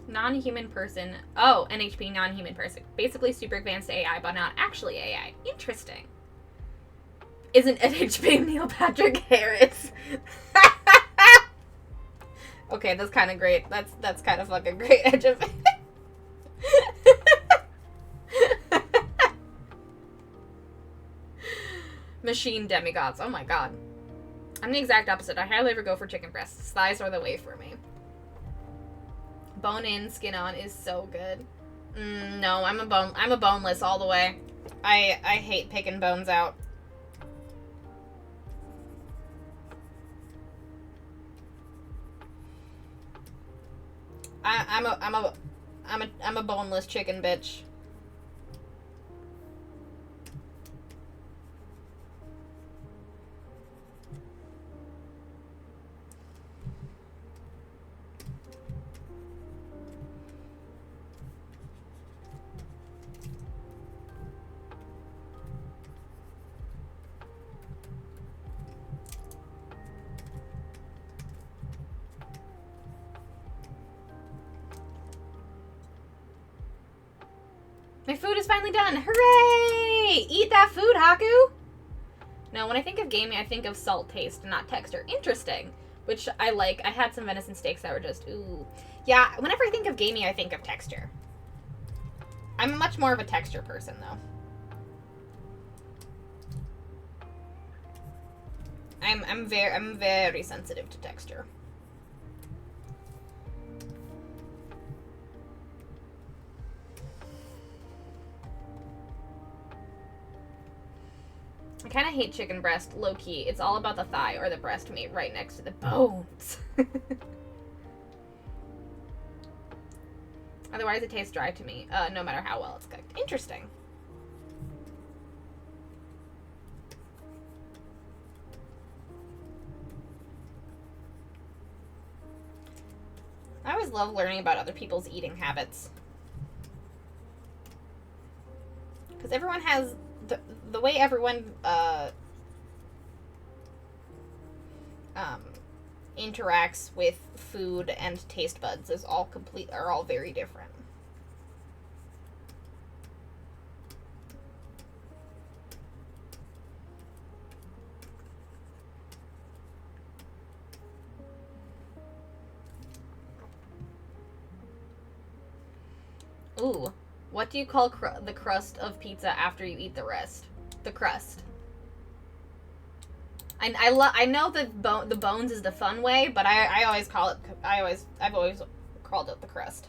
Non-human person. Oh, NHP, non-human person. Basically super advanced AI, but not actually AI. Interesting. Isn't NHP Neil Patrick Harris? Okay, that's kind of great. That's kind of fucking great. Edge of Machine demigods. Oh my god. I'm the exact opposite. I hardly ever go for chicken breasts. Thighs are the way for me. Bone in, skin on is so good. No, I'm a boneless all the way. I hate picking bones out. I'm a boneless chicken bitch. My food is finally done. Hooray! Eat that food, Haku! No, when I think of gamey, I think of salt taste, not texture. Interesting. Which I like. I had some venison steaks that were just, ooh. Yeah, whenever I think of gamey, I think of texture. I'm much more of a texture person, though. I'm very sensitive to texture. I kind of hate chicken breast, low-key. It's all about the thigh or the breast meat right next to the bones. Otherwise, it tastes dry to me, no matter how well it's cooked. Interesting. I always love learning about other people's eating habits. Because everyone has... The way everyone interacts with food and taste buds is are all very different. Ooh, what do you call the crust of pizza after you eat the rest? The crust. I know that the bones is the fun way, but I always call it. I've always called it the crust.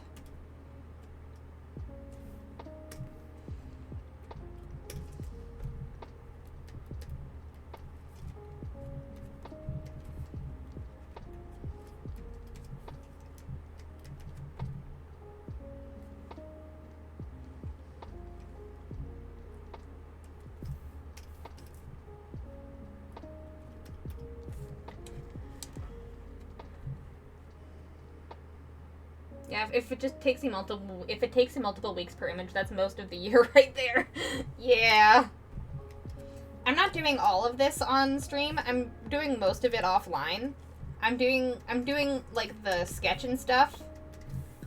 Yeah, if it just takes you multiple weeks per image, that's most of the year right there. Yeah. I'm not doing all of this on stream. I'm doing most of it offline. I'm doing like the sketch and stuff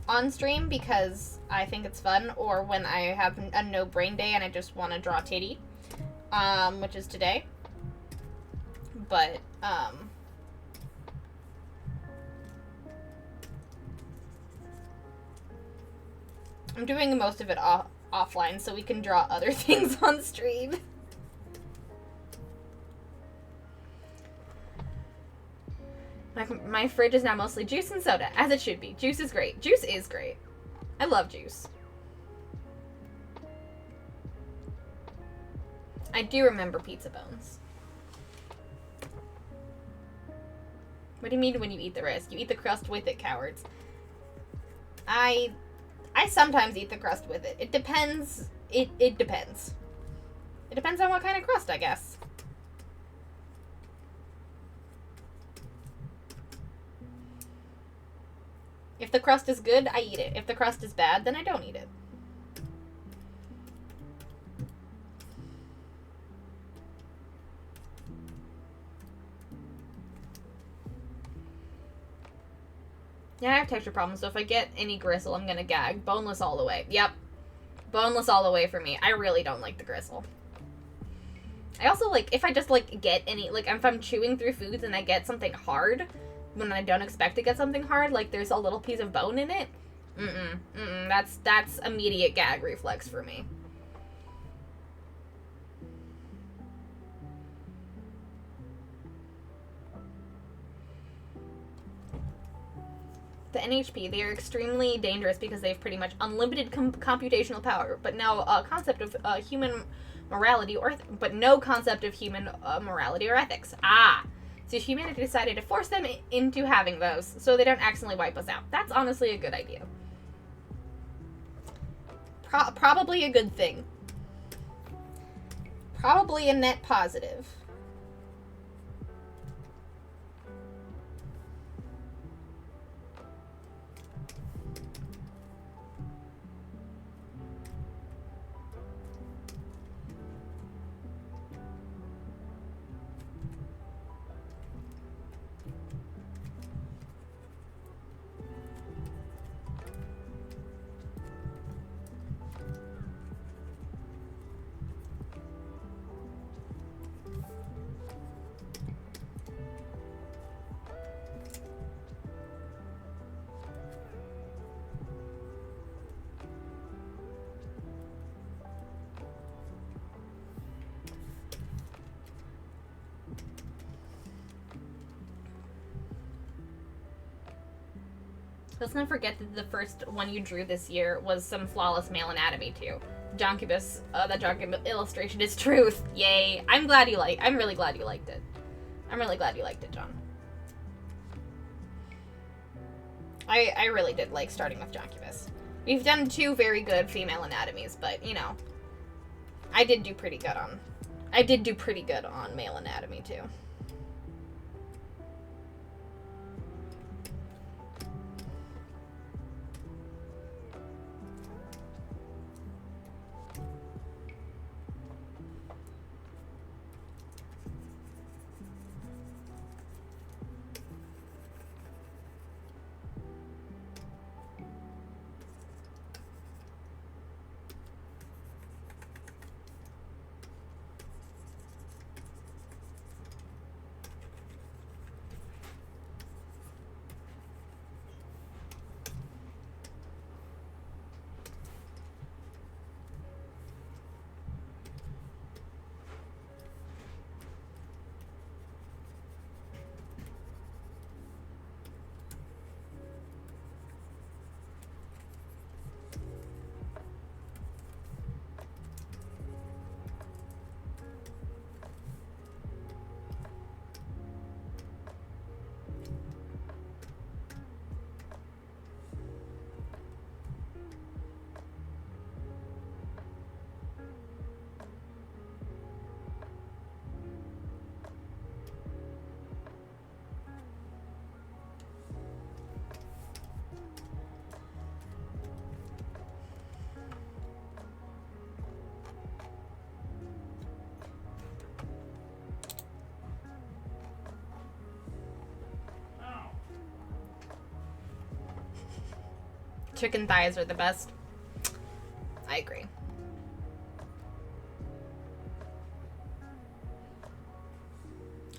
on stream because I think it's fun, or when I have a no brain day and I just want to draw titty, which is today. But I'm doing most of it offline so we can draw other things on stream. My fridge is now mostly juice and soda, as it should be. Juice is great. Juice is great. I love juice. I do remember pizza bones. What do you mean when you eat the rest? You eat the crust with it, cowards. I sometimes eat the crust with it. It depends. It depends. It depends on what kind of crust, I guess. If the crust is good, I eat it. If the crust is bad, then I don't eat it. Yeah, I have texture problems, so if I get any gristle, I'm gonna gag. Boneless all the way. Yep. Boneless all the way for me. I really don't like the gristle. I also, like, if I just, like, get any, like, if I'm chewing through foods and I get something hard, when I don't expect to get something hard, like, there's a little piece of bone in it, that's immediate gag reflex for me. The NHP, they are extremely dangerous because they have pretty much unlimited computational power, but no concept of human morality but no concept of human morality or ethics. So humanity decided to force them into having those so they don't accidentally wipe us out. That's honestly a good idea. Probably a good thing. Probably a net positive. Let's not forget that the first one you drew this year was some flawless male anatomy too. Joncubus, that Joncubus illustration is truth. Yay! I'm really glad you liked it. I'm really glad you liked it, John. I really did like starting with Joncubus. We've done 2 very good female anatomies, but you know, I did do pretty good on male anatomy too. Chicken thighs are the best. I agree.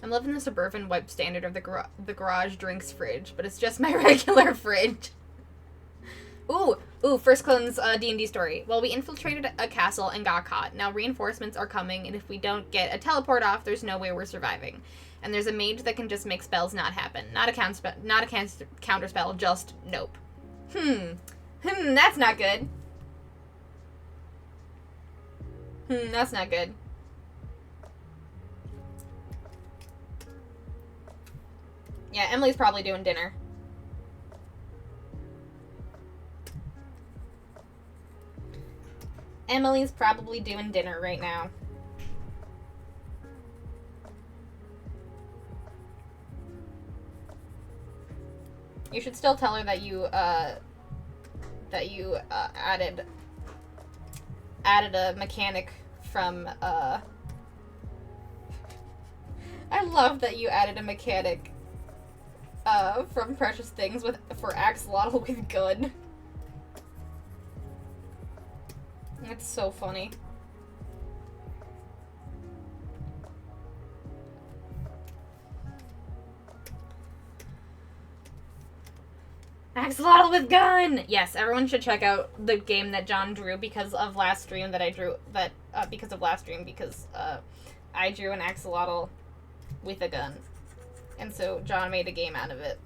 I'm loving the suburban wipe standard of the garage drinks fridge, but it's just my regular fridge. Ooh, first clone's D&D story. Well, we infiltrated a castle and got caught. Now reinforcements are coming, and if we don't get a teleport off, there's no way we're surviving. And there's a mage that can just make spells not happen. Not a counter spell, just nope. That's not good. That's not good. Yeah, Emily's probably doing dinner. Emily's probably doing dinner right now. You should still tell her that you added a mechanic from I love that you added a mechanic from Precious Things for Axolotl with Gun. That's so funny. Axolotl with Gun! Yes, everyone should check out the game that John drew because of last stream that I drew, because I drew an axolotl with a gun. And so John made a game out of it.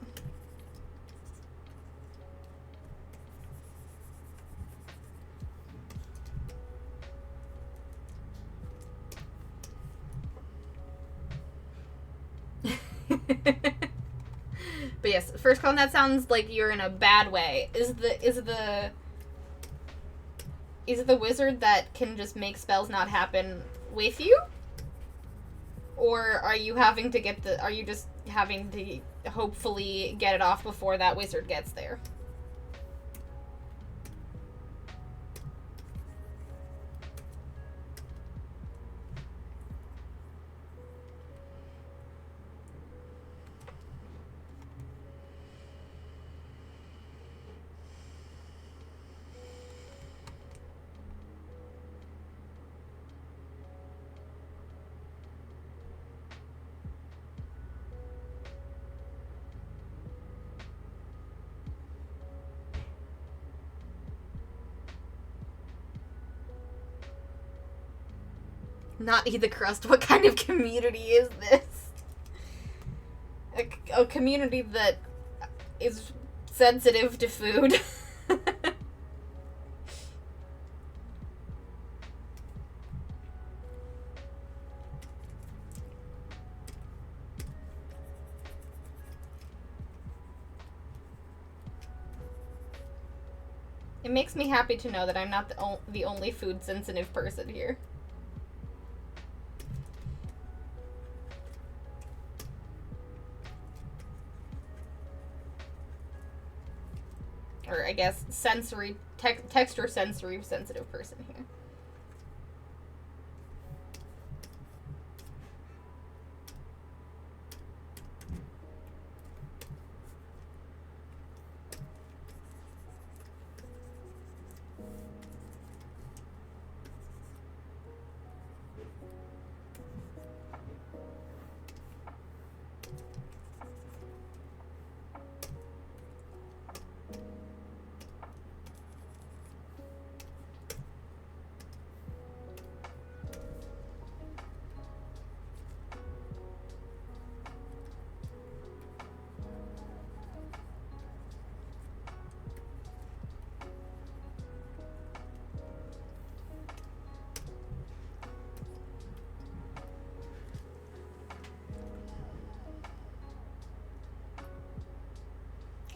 But yes, first clone, that sounds like you're in a bad way. Is it the wizard that can just make spells not happen with you? Or are you just having to hopefully get it off before that wizard gets there? Not eat the crust. What kind of community is this? A community that is sensitive to food. It makes me happy to know that I'm not the only food-sensitive person here. Or I guess texture sensory sensitive person here.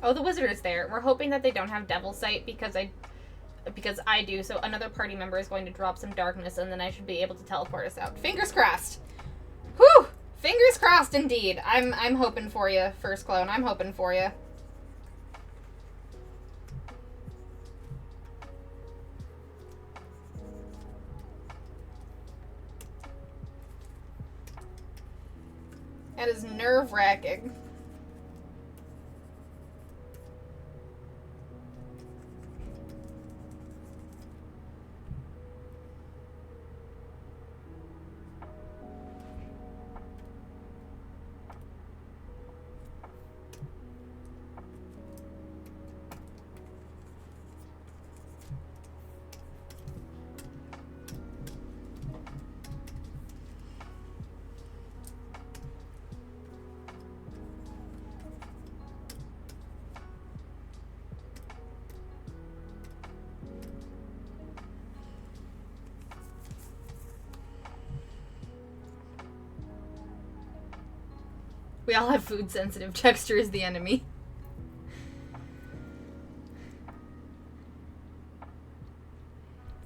Oh, the wizard is there. We're hoping that they don't have Devil Sight because I do, so another party member is going to drop some darkness and then I should be able to teleport us out. Fingers crossed! Whew! Fingers crossed indeed. I'm hoping for you, First Clone. I'm hoping for you. That is nerve-wracking. We all have food-sensitive. Texture is the enemy.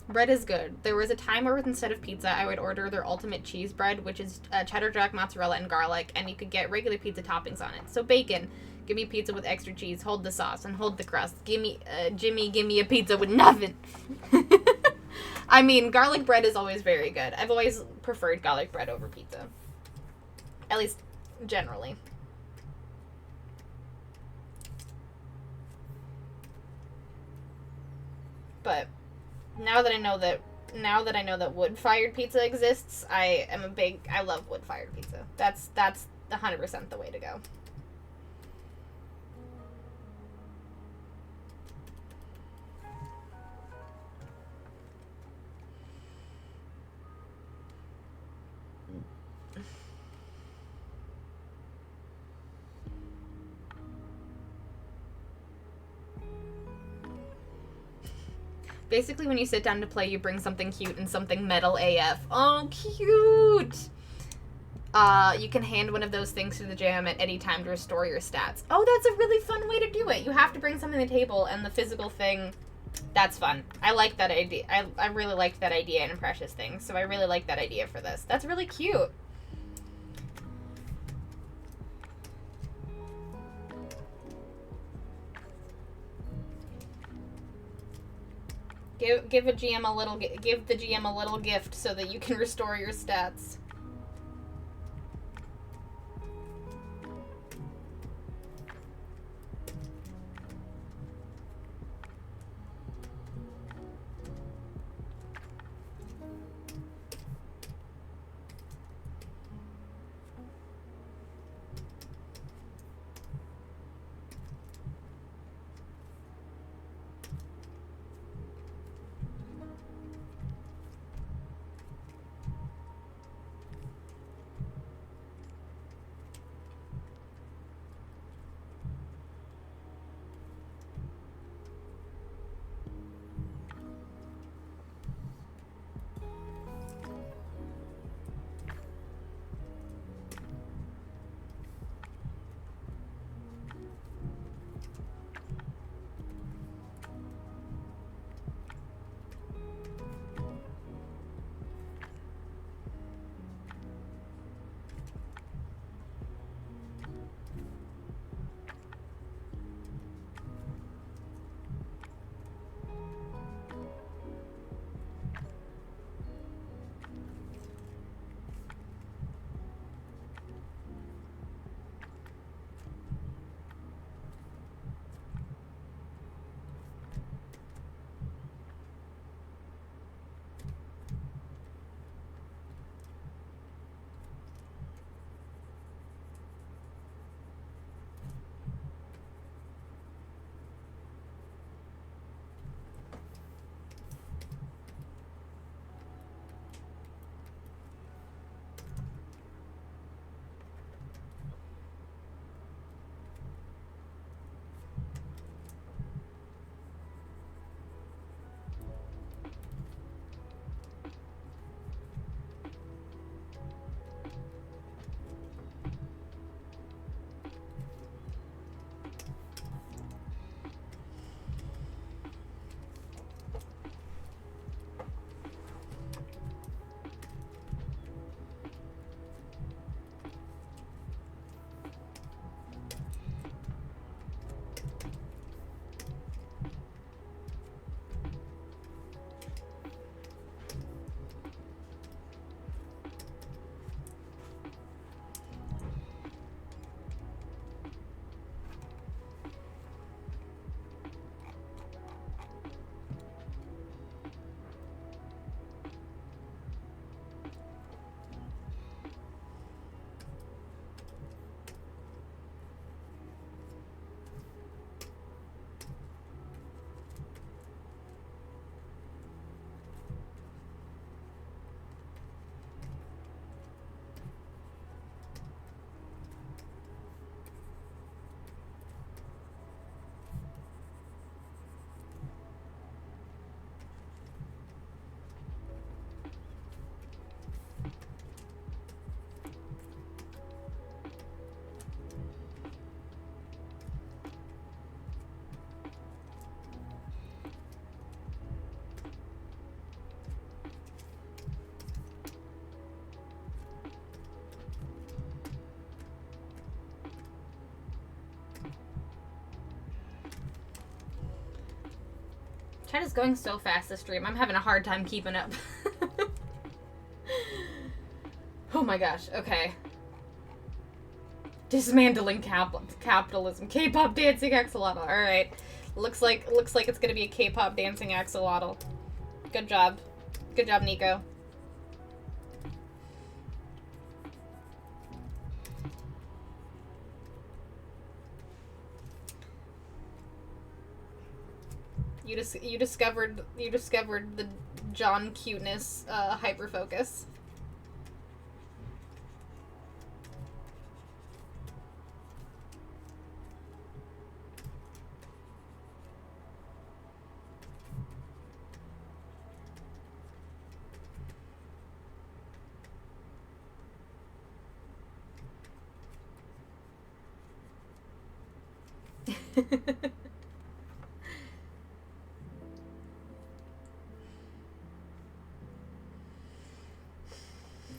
Bread is good. There was a time where instead of pizza, I would order their ultimate cheese bread, which is cheddar jack, mozzarella, and garlic, and you could get regular pizza toppings on it. So bacon, give me pizza with extra cheese, hold the sauce, and hold the crust. Jimmy, give me a pizza with nothing. I mean, garlic bread is always very good. I've always preferred garlic bread over pizza. At least, generally. But now that I know that wood-fired pizza exists, I love wood-fired pizza. That's 100% the way to go. Basically, when you sit down to play, you bring something cute and something metal AF. Oh, cute! You can hand one of those things to the jam at any time to restore your stats. Oh, that's a really fun way to do it. You have to bring something to the table, and the physical thing, that's fun. I like that idea. I really liked that idea in Precious Things, so I really like that idea for this. That's really cute. Give the GM a little gift so that you can restore your stats. Chat is going so fast this stream. I'm having a hard time keeping up. Oh my gosh. Okay. Dismantling capitalism. K-pop dancing axolotl. All right. Looks like it's gonna be a K-pop dancing axolotl. Good job. Good job, Nico. You discovered the John cuteness hyper focus.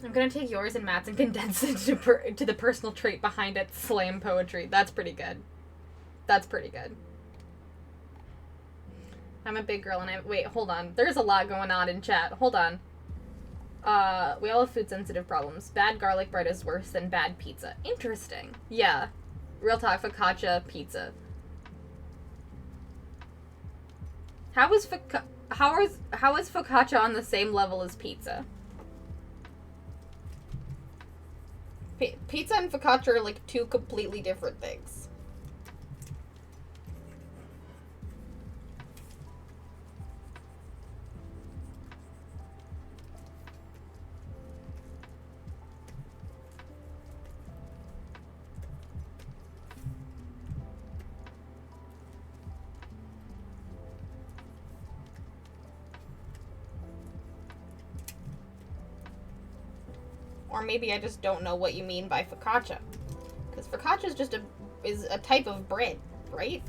I'm gonna take yours and Matt's and condense it to the personal trait behind it, slam poetry. That's pretty good. That's pretty good. I'm a big girl and wait, hold on. There's a lot going on in chat. Hold on. We all have food sensitive problems. Bad garlic bread is worse than bad pizza. Interesting. Yeah. Real talk, focaccia pizza. How is focaccia on the same level as pizza? Pizza and focaccia are like two completely different things. Or maybe I just don't know what you mean by focaccia. Because focaccia is just a type of bread, right?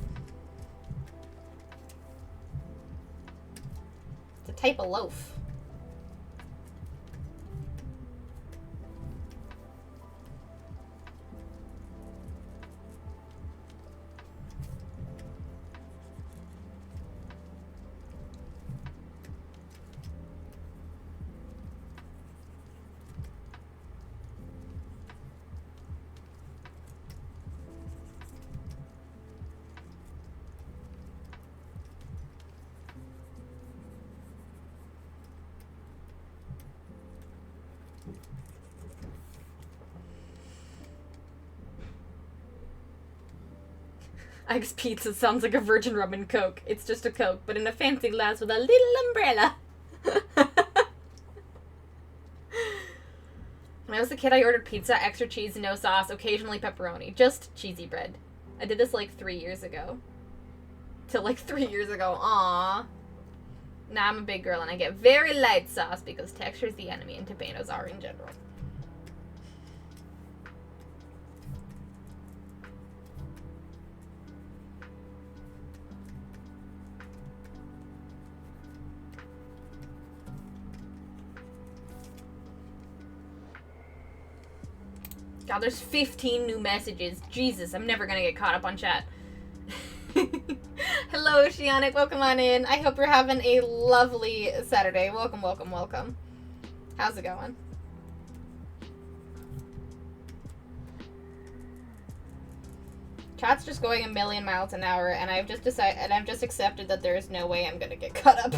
It's a type of loaf. Ike's Pizza sounds like a virgin rum and Coke. It's just a Coke, but in a fancy glass with a little umbrella. When I was a kid, I ordered pizza, extra cheese, no sauce, occasionally pepperoni. Just cheesy bread. I did this like 3 years ago. Aww. Now I'm a big girl and I get very light sauce because texture is the enemy and tomatoes are in general. God, there's 15 new messages. Jesus, I'm never gonna get caught up on chat. Hello, Oceanic. Welcome on in. I hope you're having a lovely Saturday. Welcome, welcome, welcome. How's it going? Chat's just going a million miles an hour, and I've just accepted that there is no way I'm gonna get caught up.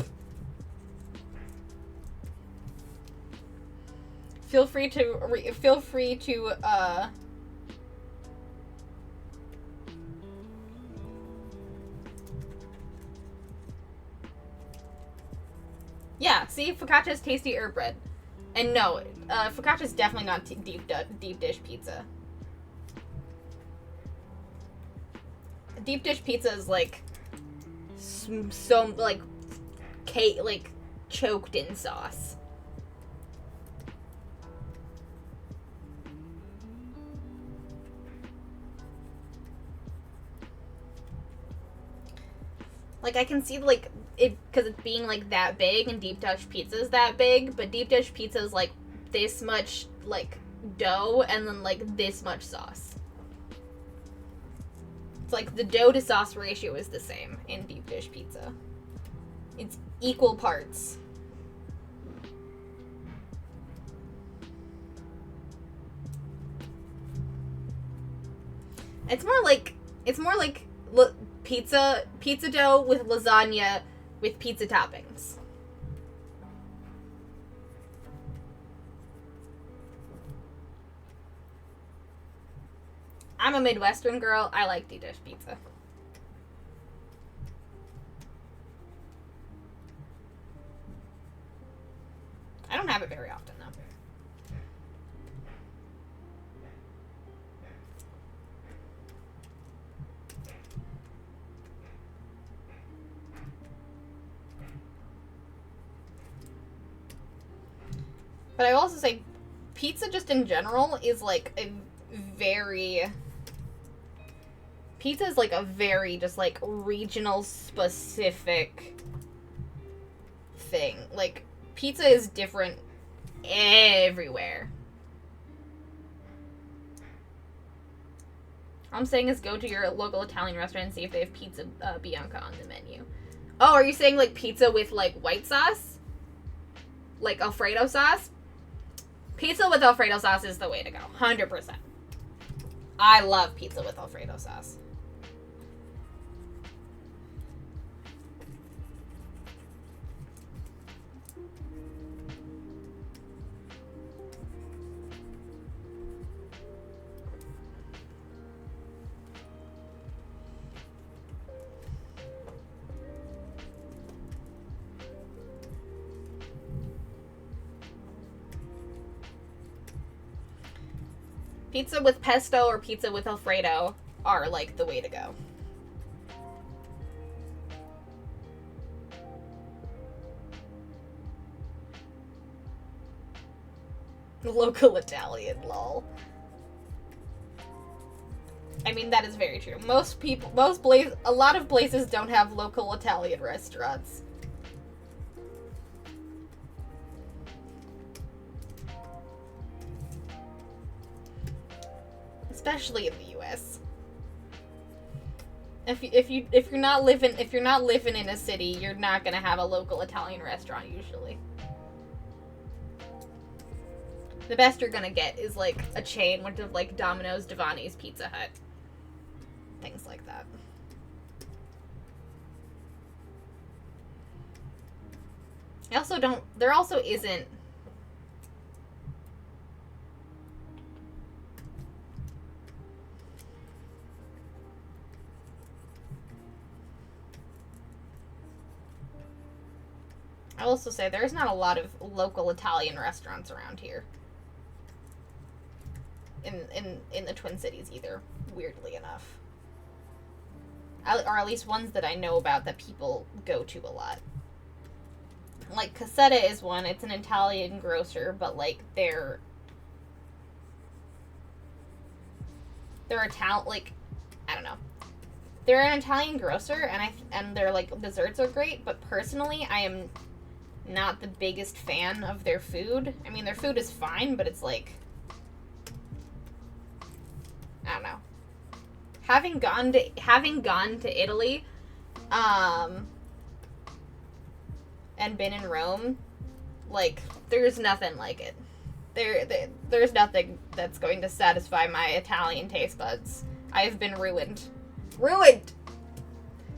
Feel free to yeah, see, focaccia is tasty herb bread. And no, focaccia is definitely not deep dish pizza. Deep dish pizza is like so like choked in sauce. Like, I can see, like, it, because it's being, like, that big, and deep dish pizza is that big, but deep dish pizza is, like, this much, like, dough, and then, like, this much sauce. It's like, the dough to sauce ratio is the same in deep dish pizza. It's equal parts. It's more like pizza dough with lasagna with pizza toppings. I'm a Midwestern girl. I like deep dish pizza. I don't have it very often, though. But I will also say, pizza just in general is like a very... Pizza is like a very just like regional specific thing. Like, pizza is different everywhere. All I'm saying is go to your local Italian restaurant and see if they have pizza Bianca on the menu. Oh, are you saying like pizza with like white sauce? Like Alfredo sauce? Pizza with Alfredo sauce is the way to go. 100%. I love pizza with Alfredo sauce. Pizza with pesto or pizza with Alfredo are, like, the way to go. Local Italian, lol. I mean, that is very true. A lot of places don't have local Italian restaurants. Especially in the U.S. If you're not living in a city, you're not gonna have a local Italian restaurant usually. The best you're gonna get is like a chain, which of like Domino's, Devani's, Pizza Hut, things like that. There also isn't. I'll also say there's not a lot of local Italian restaurants around here. In the Twin Cities either, weirdly enough. Or at least ones that I know about that people go to a lot. Like, Cassetta is one. It's an Italian grocer, but, like, they're Italian, like, I don't know. They're an Italian grocer, and their, like, desserts are great, but personally, I am not the biggest fan of their food. I mean, their food is fine, but it's, like, I don't know. Having gone to Italy, and been in Rome, like, there's nothing like it. There's nothing that's going to satisfy my Italian taste buds. I've been ruined. Ruined!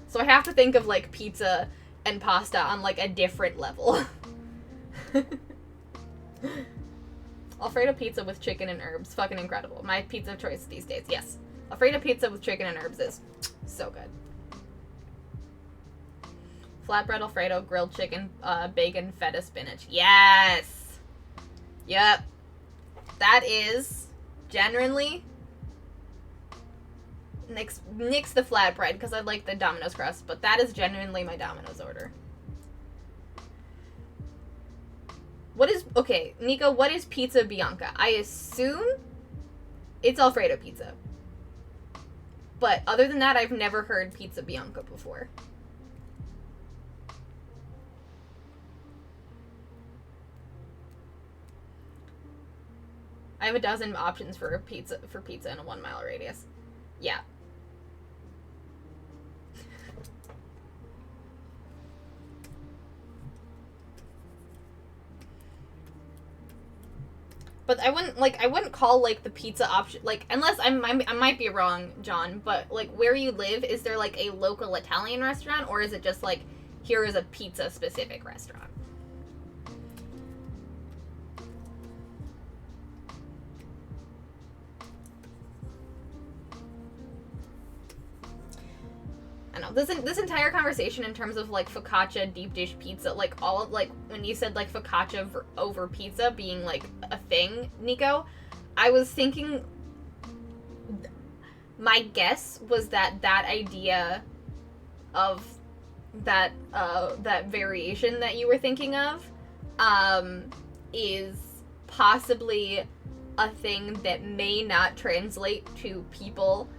So I have to think of, like, pizza and pasta on, like, a different level. Alfredo pizza with chicken and herbs. Fucking incredible. My pizza choice these days. Yes. Alfredo pizza with chicken and herbs is so good. Flatbread Alfredo, grilled chicken, bacon, feta, spinach. Yes! Yep. That is genuinely nix the flatbread because I like the Domino's crust, but that is genuinely my Domino's order. Okay, Nico, what is pizza Bianca? I assume it's Alfredo pizza. But other than that, I've never heard pizza Bianca before. I have a dozen options for pizza in a 1 mile radius. Yeah. But I wouldn't call, like, the pizza option, like, unless I might be wrong, John, but, like, where you live, is there, like, a local Italian restaurant, or is it just, like, here is a pizza-specific restaurant? I don't know, this entire conversation in terms of, like, focaccia, deep dish pizza, like, all of, like, when you said, like, focaccia over pizza being, like, a thing, Nico, I was thinking, my guess was that idea of that variation that you were thinking of, is possibly a thing that may not translate to people,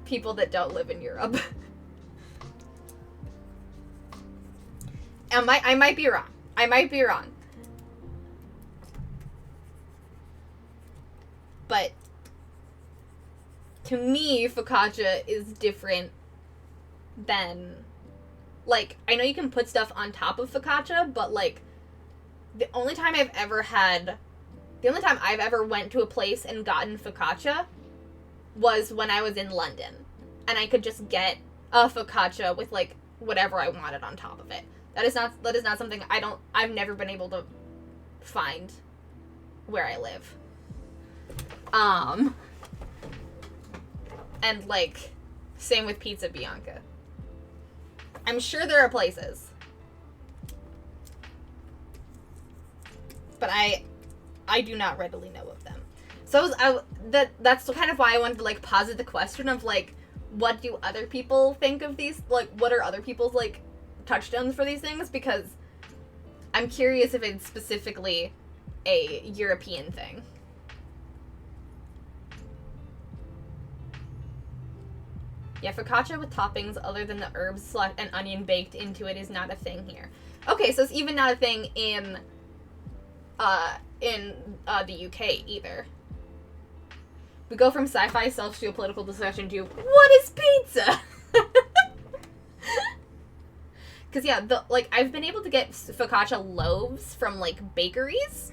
people that don't live in Europe. I might be wrong. But to me, focaccia is different than, like, I know you can put stuff on top of focaccia, but, like, the only time I've ever went to a place and gotten focaccia was when I was in London, and I could just get a focaccia with, like, whatever I wanted on top of it. That is not something I've never been able to find where I live. And, like, same with pizza Bianca. I'm sure there are places, but I do not readily know of them. So that's kind of why I wanted to, like, posit the question of, like, what do other people think of these, like, what are other people's, like, touchstones for these things, because I'm curious if it's specifically a European thing. Yeah, focaccia with toppings other than the herbs and onion baked into it is not a thing here. Okay, so it's even not a thing in the UK either. We go from sci-fi self to a political discussion to, what is pizza? Because, yeah, I've been able to get focaccia loaves from, like, bakeries,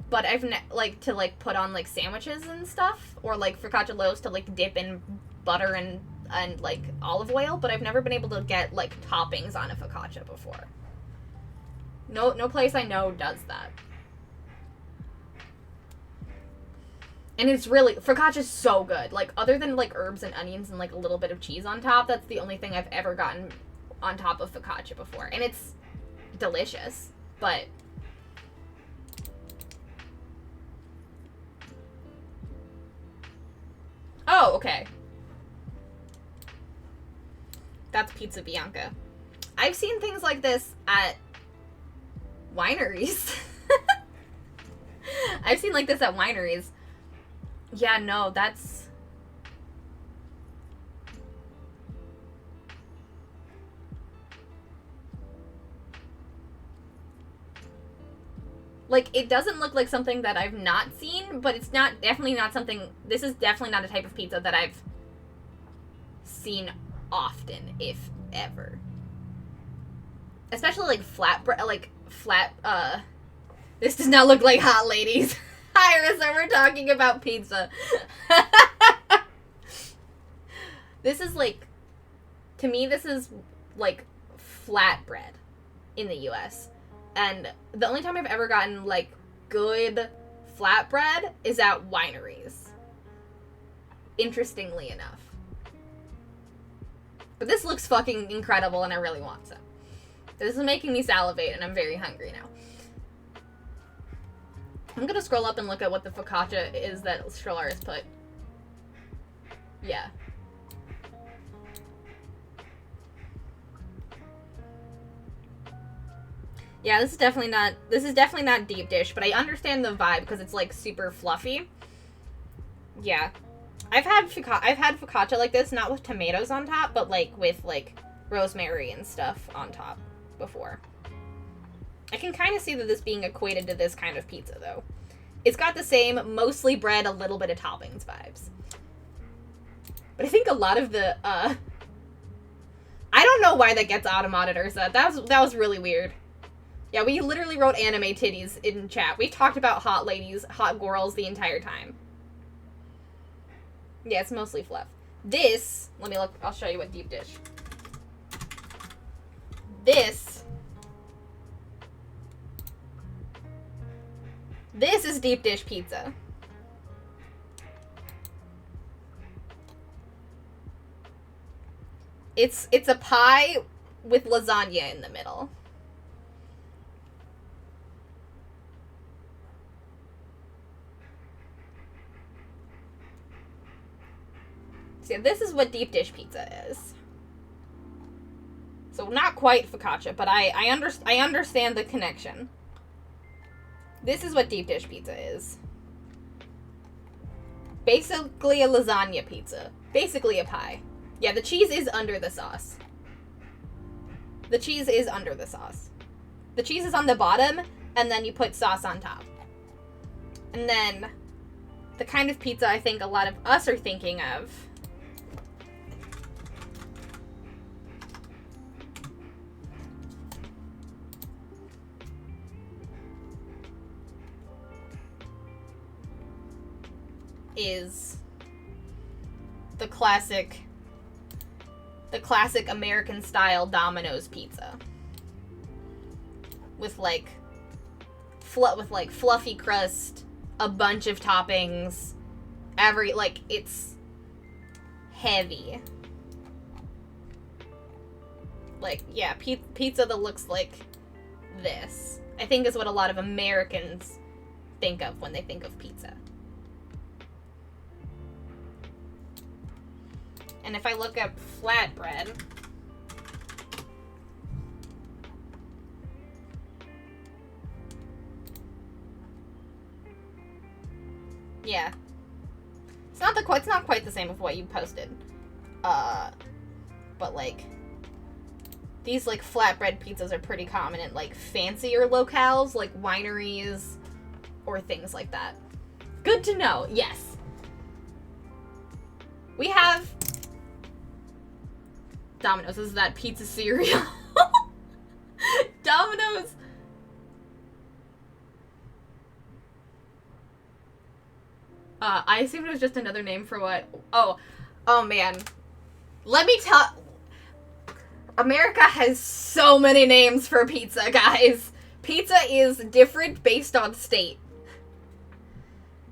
but I've, to, like, put on, like, sandwiches and stuff, or, like, focaccia loaves to, like, dip in butter and like, olive oil, but I've never been able to get, like, toppings on a focaccia before. No place I know does that. And it's really, focaccia's so good. Like, other than, like, herbs and onions and, like, a little bit of cheese on top, that's the only thing I've ever gotten on top of focaccia before. And it's delicious, but... Oh, okay. That's pizza Bianca. I've seen things like this at wineries. I've seen like this at wineries. Yeah, no, that's... Like, it doesn't look like something that I've not seen, but it's definitely not something... This is definitely not a type of pizza that I've seen often, if ever. Especially, like, this does not look like hot ladies. Iris, and we're talking about pizza. This is, like, to me, this is, like, flatbread in the U.S., and the only time I've ever gotten, like, good flatbread is at wineries. Interestingly enough. But this looks fucking incredible, and I really want some. This is making me salivate, and I'm very hungry now. I'm gonna scroll up and look at what the focaccia is that Strolar put. Yeah. Yeah, this is definitely not deep dish, but I understand the vibe because it's, like, super fluffy. Yeah. I've had focaccia like this, not with tomatoes on top, but, like, with, like, rosemary and stuff on top before. I can kind of see that this being equated to this kind of pizza, though. It's got the same, mostly bread, a little bit of toppings vibes. But I think a lot of the, I don't know why that gets automated, Ursa. That was really weird. Yeah, we literally wrote anime titties in chat. We talked about hot ladies, hot girls the entire time. Yeah, it's mostly fluff. This, let me look, I'll show you what deep dish. This is deep dish pizza. It's a pie with lasagna in the middle. So yeah, this is what deep dish pizza is. So not quite focaccia, but I understand the connection. This is what deep dish pizza is. Basically a lasagna pizza. Basically a pie. Yeah, the cheese is under the sauce. The cheese is under the sauce. The cheese is on the bottom, and then you put sauce on top. And then the kind of pizza I think a lot of us are thinking of is the classic American style Domino's pizza with like fluffy crust, a bunch of toppings, it's heavy. Like, yeah, pizza that looks like this, I think, is what a lot of Americans think of when they think of pizza. And if I look up flatbread, yeah, it's not quite the same of what you posted, but like these like flatbread pizzas are pretty common in like fancier locales, like wineries or things like that. Good to know. Yes, we have Domino's. Is that pizza cereal? Domino's. I assumed it was just another name for what? Oh man. Let me tell. America has so many names for pizza, guys. Pizza is different based on state.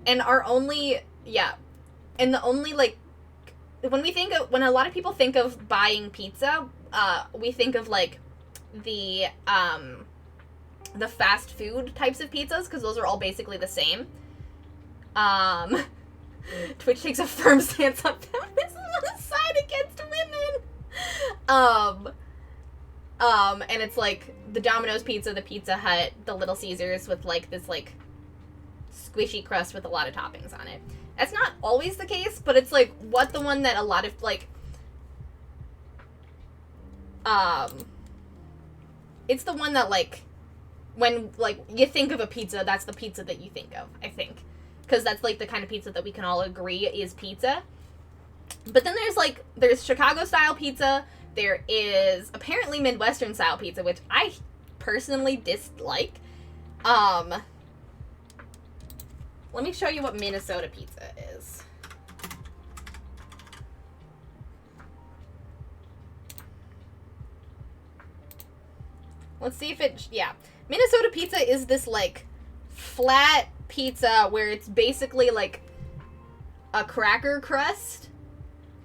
And the only like, when a lot of people think of buying pizza, we think of like the fast food types of pizzas, because those are all basically the same. Twitch takes a firm stance on feminism on the side against women. And it's like the Domino's pizza, the Pizza Hut, the Little Caesars with like this like squishy crust with a lot of toppings on it. That's not always the case, but it's like the one that a lot of like it's the one that like when like you think of a pizza, that's the pizza that you think of, I think. Because that's like the kind of pizza that we can all agree is pizza. But then there's Chicago style pizza. There is apparently Midwestern style pizza, which I personally dislike. Let me show you what Minnesota pizza is. Let's see if Minnesota pizza is this like flat pizza where it's basically like a cracker crust.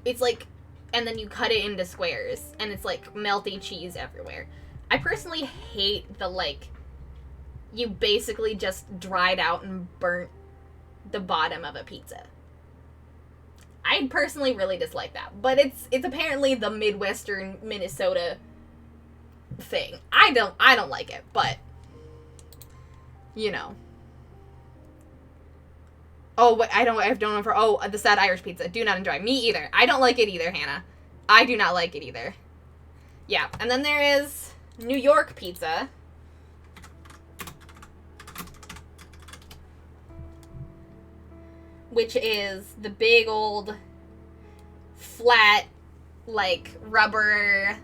It's like, and then you cut it into squares, and it's like melty cheese everywhere. I personally hate the like, you basically just dried out and burnt the bottom of a pizza. I personally really dislike that, but it's apparently the Midwestern Minnesota thing. I don't like it, but you know. Oh, wait, I don't know the sad Irish pizza. Do not enjoy. Me either. I don't like it either, Hannah. I do not like it either. Yeah, and then there is New York pizza. Which is the big old flat, like, rubber,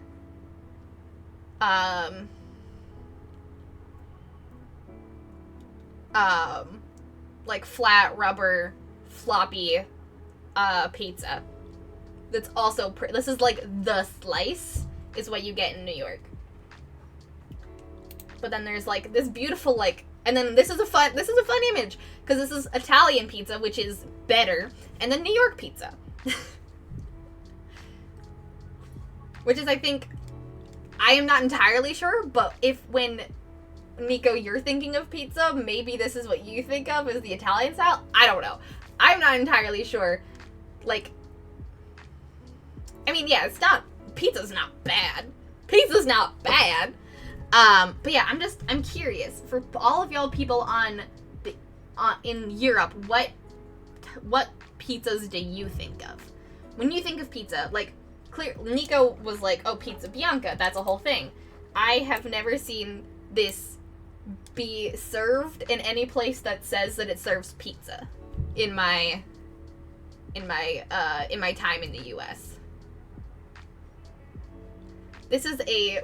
like flat rubber floppy pizza. That's also this is like the slice is what you get in New York. But then there's like this beautiful like, and then this is a fun image because this is Italian pizza, which is better, and then New York pizza. Which is, I think, I am not entirely sure, but when Nico, you're thinking of pizza, maybe this is what you think of as the Italian style. I don't know. I'm not entirely sure. Like, I mean, yeah, pizza's not bad. Pizza's not bad. But yeah, I'm curious for all of y'all people in Europe, what pizzas do you think of? When you think of pizza, like, Nico was like, oh, pizza Bianca, that's a whole thing. I have never seen this be served in any place that says that it serves pizza in my time in the US. This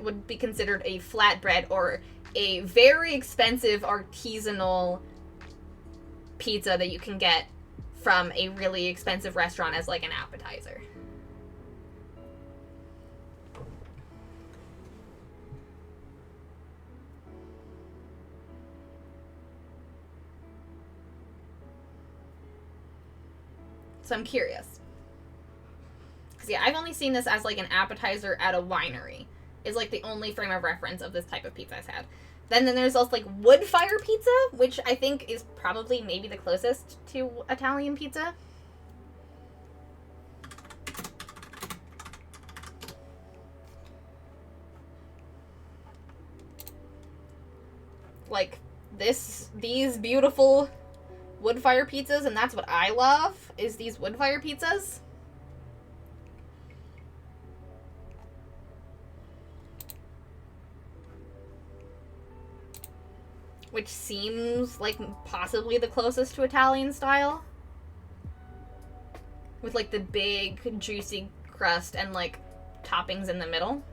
would be considered a flatbread or a very expensive artisanal pizza that you can get from a really expensive restaurant as like an appetizer. So I'm curious. Because, yeah, I've only seen this as, like, an appetizer at a winery. Is, like, the only frame of reference of this type of pizza I've had. Then there's also, like, wood fire pizza, which I think is probably maybe the closest to Italian pizza. Like, these beautiful wood fire pizzas, and that's what I love, is these wood fire pizzas. Which seems like possibly the closest to Italian style. With like the big juicy crust and like toppings in the middle.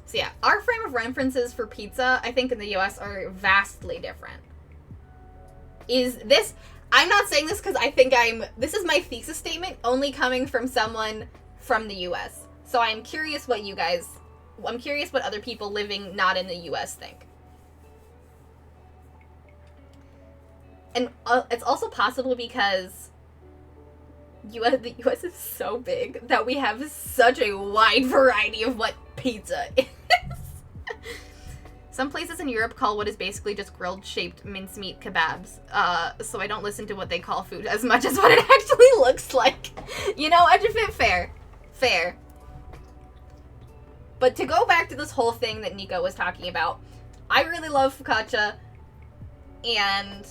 So yeah, our frame of references for pizza, I think in the US are vastly different. I'm not saying this because I think this is my thesis statement only coming from someone from the US. So I'm curious what other people living not in the US think. And it's also possible because the US is so big that we have such a wide variety of what pizza is. Some places in Europe call what is basically just grilled-shaped mincemeat kebabs, so I don't listen to what they call food as much as what it actually looks like. You know, Edgefit, fair. But to go back to this whole thing that Nico was talking about, I really love focaccia, and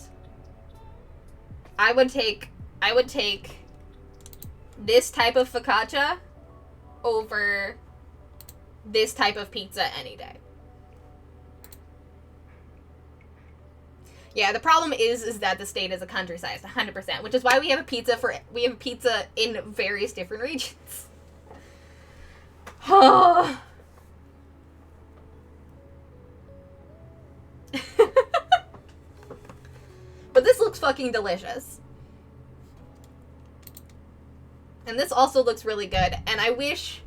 I would take this type of focaccia over this type of pizza any day. Yeah, the problem is that the state is a country size, 100%, which is why we have a pizza in various different regions. But this looks fucking delicious. And this also looks really good, and I wish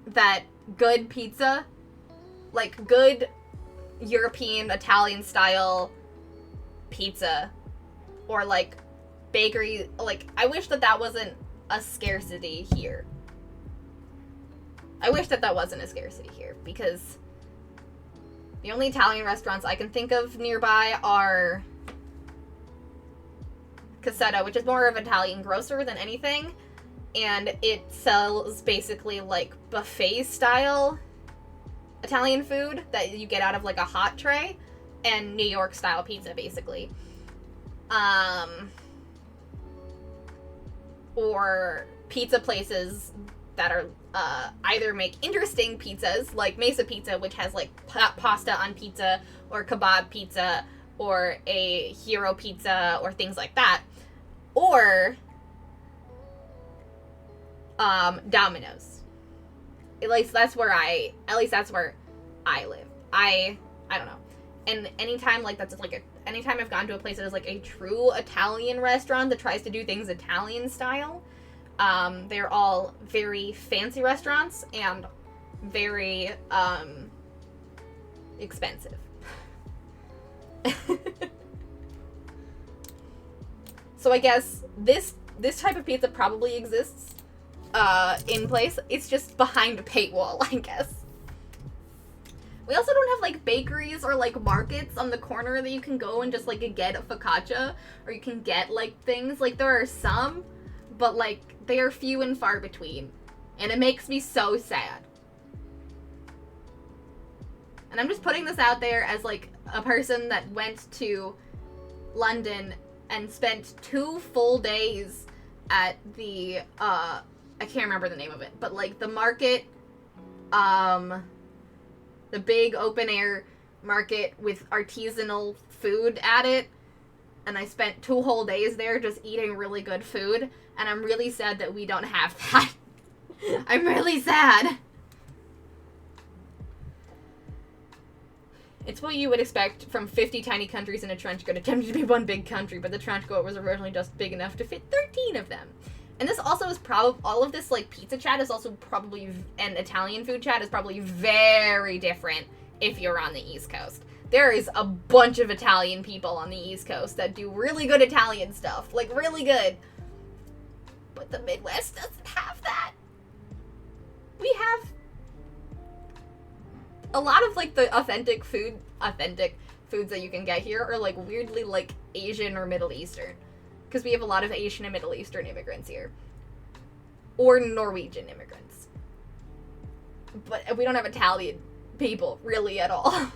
that good pizza, like good European, Italian style pizza, or like bakery, like I wish that wasn't a scarcity here. Because the only Italian restaurants I can think of nearby are Cassetto, which is more of an Italian grocer than anything, and it sells basically like buffet style Italian food that you get out of like a hot tray, and New York style pizza basically. Or pizza places that are either make interesting pizzas like Mesa Pizza, which has like pasta on pizza, or kebab pizza, or a hero pizza, or things like that, or Domino's. At least that's where I live. I don't know. And anytime like that's like anytime I've gone to a place that is like a true Italian restaurant that tries to do things Italian style, they're all very fancy restaurants and very expensive. So I guess this type of pizza probably exists in place. It's just behind a paywall, I guess. We also don't have like bakeries or like markets on the corner that you can go and just like get a focaccia, or you can get like things. Like there are some, but like they are few and far between, and it makes me so sad. And I'm just putting this out there as like a person that went to London and spent 2 full days at the I can't remember the name of it, but like the market, the big open air market with artisanal food at it, and I spent 2 whole days there just eating really good food, and I'm really sad that we don't have that. I'm really sad. It's what you would expect from 50 tiny countries in a trench coat attempting to be one big country, but the trench coat was originally just big enough to fit 13 of them. And this also is probably, all of this, like, pizza chat is also probably, and Italian food chat is probably very different if you're on the East Coast. There is a bunch of Italian people on the East Coast that do really good Italian stuff. Like, really good. But the Midwest doesn't have that. We have a lot of, like, the authentic foods that you can get here are, like, weirdly, like, Asian or Middle Eastern. Because we have a lot of Asian and Middle Eastern immigrants here. Or Norwegian immigrants. But we don't have Italian people, really, at all.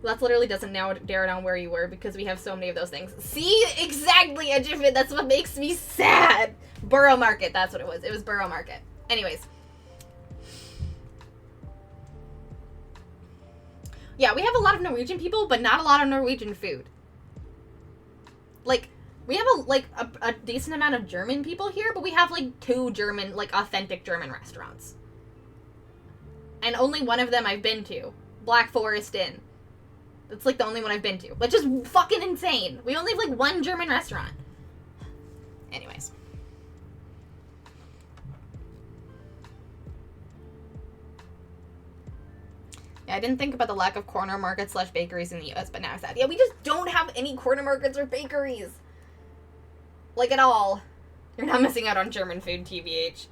That literally doesn't narrow down where you were, because we have so many of those things. See? Exactly, Edgefit, that's what makes me sad! Borough Market, that's what it was. It was Borough Market. Anyways. Yeah, we have a lot of Norwegian people, but not a lot of Norwegian food. Like, we have a decent amount of German people here, but we have, like, 2 German, like, authentic German restaurants. And only one of them I've been to. Black Forest Inn. That's, like, the only one I've been to. Which is fucking insane. We only have, like, 1 German restaurant. Anyways. Yeah, I didn't think about the lack of corner markets / bakeries in the US, but now I'm sad. Yeah, we just don't have any corner markets or bakeries. Like, at all. You're not missing out on German food, TBH.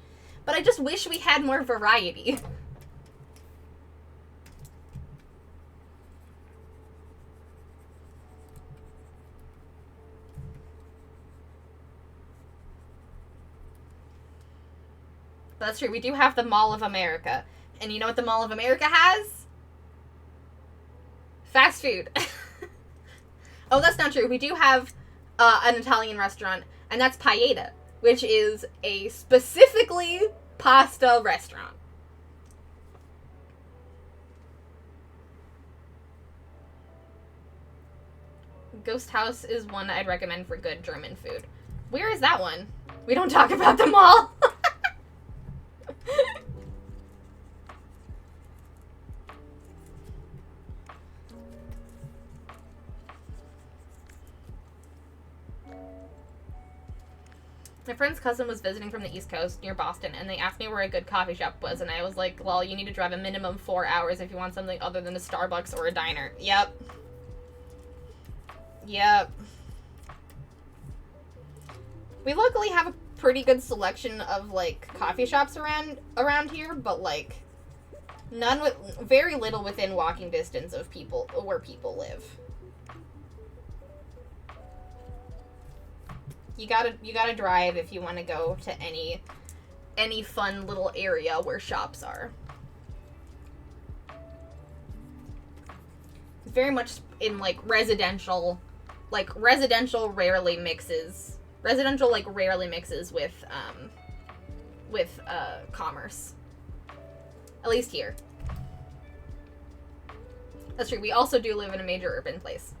But I just wish we had more variety. That's true. We do have the Mall of America. And you know what the Mall of America has? Fast food. Oh, that's not true. We do have an Italian restaurant, and that's Paella, which is a specifically pasta restaurant. Ghost House is one I'd recommend for good German food. Where is that one? We don't talk about the mall. My friend's cousin was visiting from the East Coast near Boston, and they asked me where a good coffee shop was, and I was like, well, you need to drive a minimum 4 hours if you want something other than a Starbucks or a diner. Yep. Yep. We luckily have a pretty good selection of, like, coffee shops around here, but, like, none with, very little within walking distance of people, where people live. You gotta drive if you want to go to any fun little area where shops are. It's very much in, like, residential, rarely mixes with commerce. At least here. That's true. We also do live in a major urban place.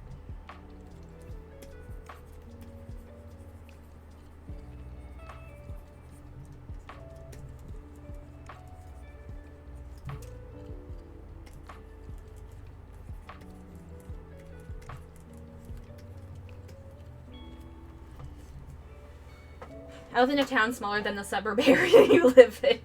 I live in a town smaller than the suburb area you live in.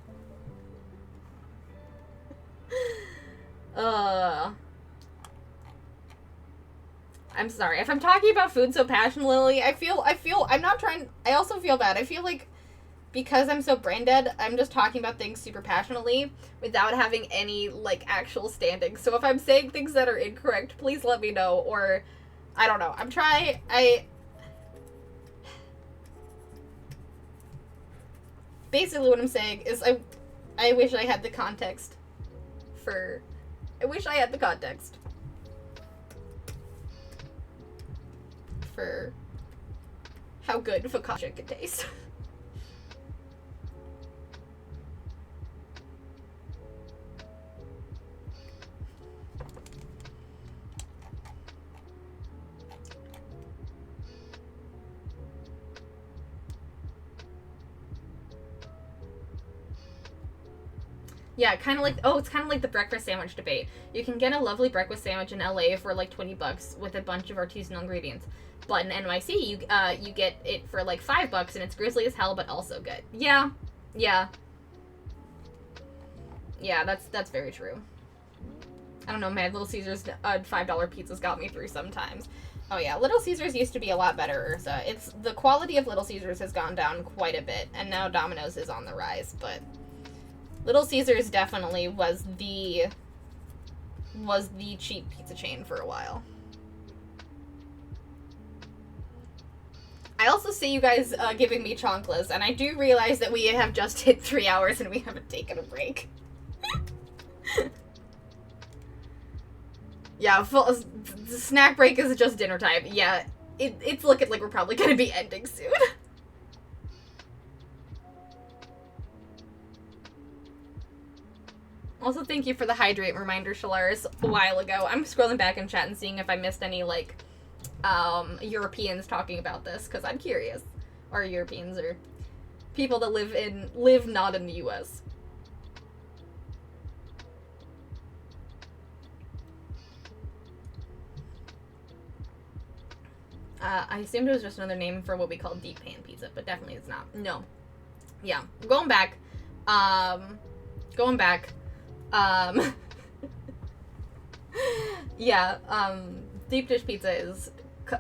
I'm sorry. If I'm talking about food so passionately, I also feel bad. I feel like because I'm so brain dead, I'm just talking about things super passionately without having any, like, actual standing. So if I'm saying things that are incorrect, please let me know, or, I don't know. Basically what I'm saying is I wish I had the context for how good focaccia can taste. Yeah, kind of like, it's kind of like the breakfast sandwich debate. You can get a lovely breakfast sandwich in LA for like $20 with a bunch of artisanal ingredients. But in NYC, you get it for like $5 and it's grisly as hell, but also good. Yeah, that's very true. I don't know, man, Little Caesars $5 pizzas got me through sometimes. Oh yeah, Little Caesars used to be a lot better, Ursa. The quality of Little Caesars has gone down quite a bit, and now Domino's is on the rise, but Little Caesars definitely was the cheap pizza chain for a while. I also see you guys giving me chanclas, and I do realize that we have just hit 3 hours and we haven't taken a break. Yeah, the snack break is just dinner time. Yeah, it's looking like we're probably gonna be ending soon. Also, thank you for the hydrate reminder, Shalaris, a while ago. I'm scrolling back in chat and seeing if I missed any, like, Europeans talking about this, because I'm curious. Or Europeans, or people that live not in the US. I assumed it was just another name for what we call deep pan pizza, but definitely it's not. No. Yeah. Going back. Yeah, deep dish pizza is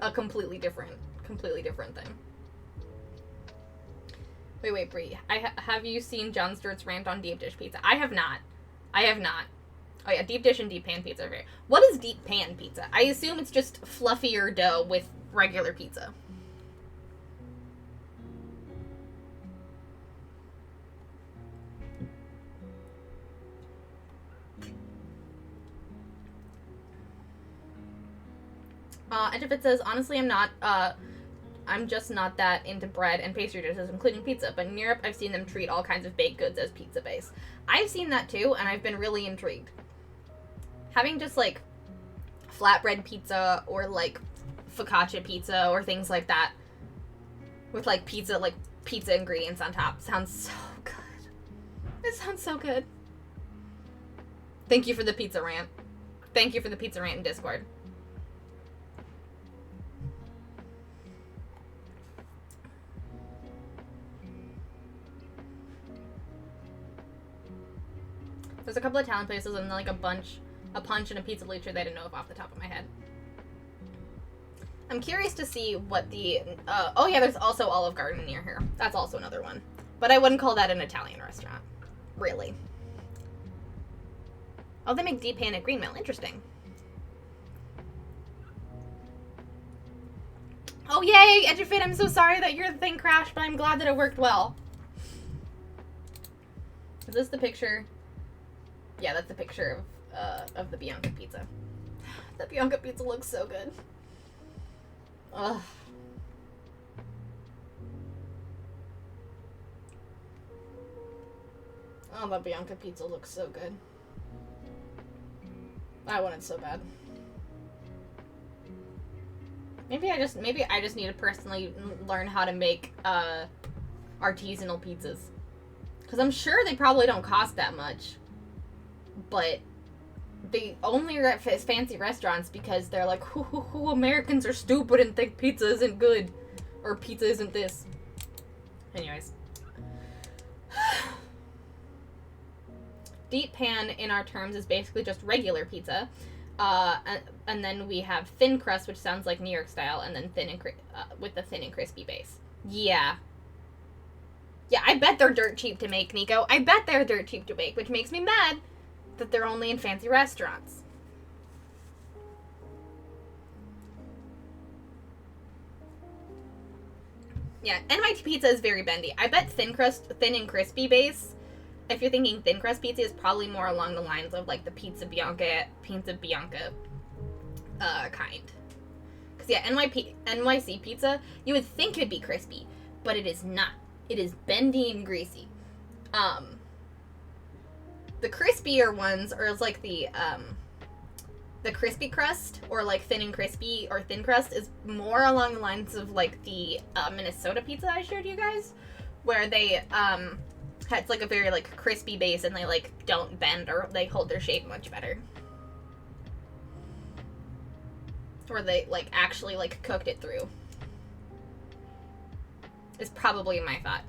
a completely different thing. Wait, Brie. Have you seen Jon Stewart's rant on deep dish pizza? I have not. Oh yeah, deep dish and deep pan pizza are very... What is deep pan pizza? I assume it's just fluffier dough with regular pizza. And if it says, honestly, I'm just not that into bread and pastry dishes, including pizza, but in Europe, I've seen them treat all kinds of baked goods as pizza base. I've seen that too, and I've been really intrigued. Having just, like, flatbread pizza, or, like, focaccia pizza, or things like that, with, like, pizza ingredients on top, sounds so good. It sounds so good. Thank you for the pizza rant. Thank you for the pizza rant in Discord. There's a couple of Italian places and like a punch and a pizza lucha that I didn't know of off the top of my head. I'm curious to see what the... oh yeah, there's also Olive Garden near here. That's also another one. But I wouldn't call that an Italian restaurant. Really. Oh, they make deep pan at Green Mill. Interesting. Oh, yay! Edufit, I'm so sorry that your thing crashed, but I'm glad that it worked well. Is this the picture? Yeah, that's a picture of the Bianca pizza. The Bianca pizza looks so good. Ugh. Oh, the Bianca pizza looks so good. I want it so bad. Maybe I just need to personally learn how to make artisanal pizzas. Because I'm sure they probably don't cost that much. But they only are at fancy restaurants because they're like, Americans are stupid and think pizza isn't good. Or pizza isn't this. Anyways. Deep pan in our terms is basically just regular pizza. And then we have thin crust, which sounds like New York style, and then with the thin and crispy base. Yeah. Yeah, I bet they're dirt cheap to make, Nico. I bet they're dirt cheap to make, which makes me mad that they're only in fancy restaurants. Yeah, NYT pizza is very bendy. I bet thin and crispy base, if you're thinking thin crust pizza, is probably more along the lines of like the pizza bianca kind. Because yeah, NYC pizza, you would think it would be crispy, but it is not. It is bendy and greasy. The crispier ones are like the crispy crust, or like thin and crispy, or thin crust, is more along the lines of like the Minnesota pizza I showed you guys, where they it's like a very like crispy base and they like don't bend, or they hold their shape much better, or they like actually like cooked it through, is probably my thought.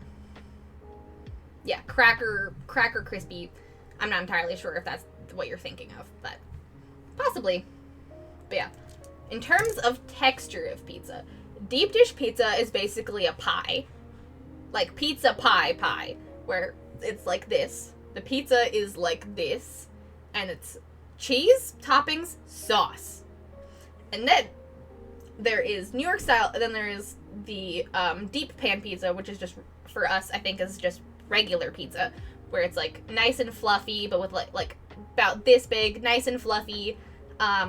Yeah, cracker crispy. I'm not entirely sure if that's what you're thinking of, but possibly. But yeah, in terms of texture of pizza, deep dish pizza is basically a pie. Like pizza pie, where it's like this. The pizza is like this, and it's cheese, toppings, sauce. And then there is New York style, and then there is the deep pan pizza, which is just, for us, I think is just regular pizza, where it's like nice and fluffy, but with like about this big, nice and fluffy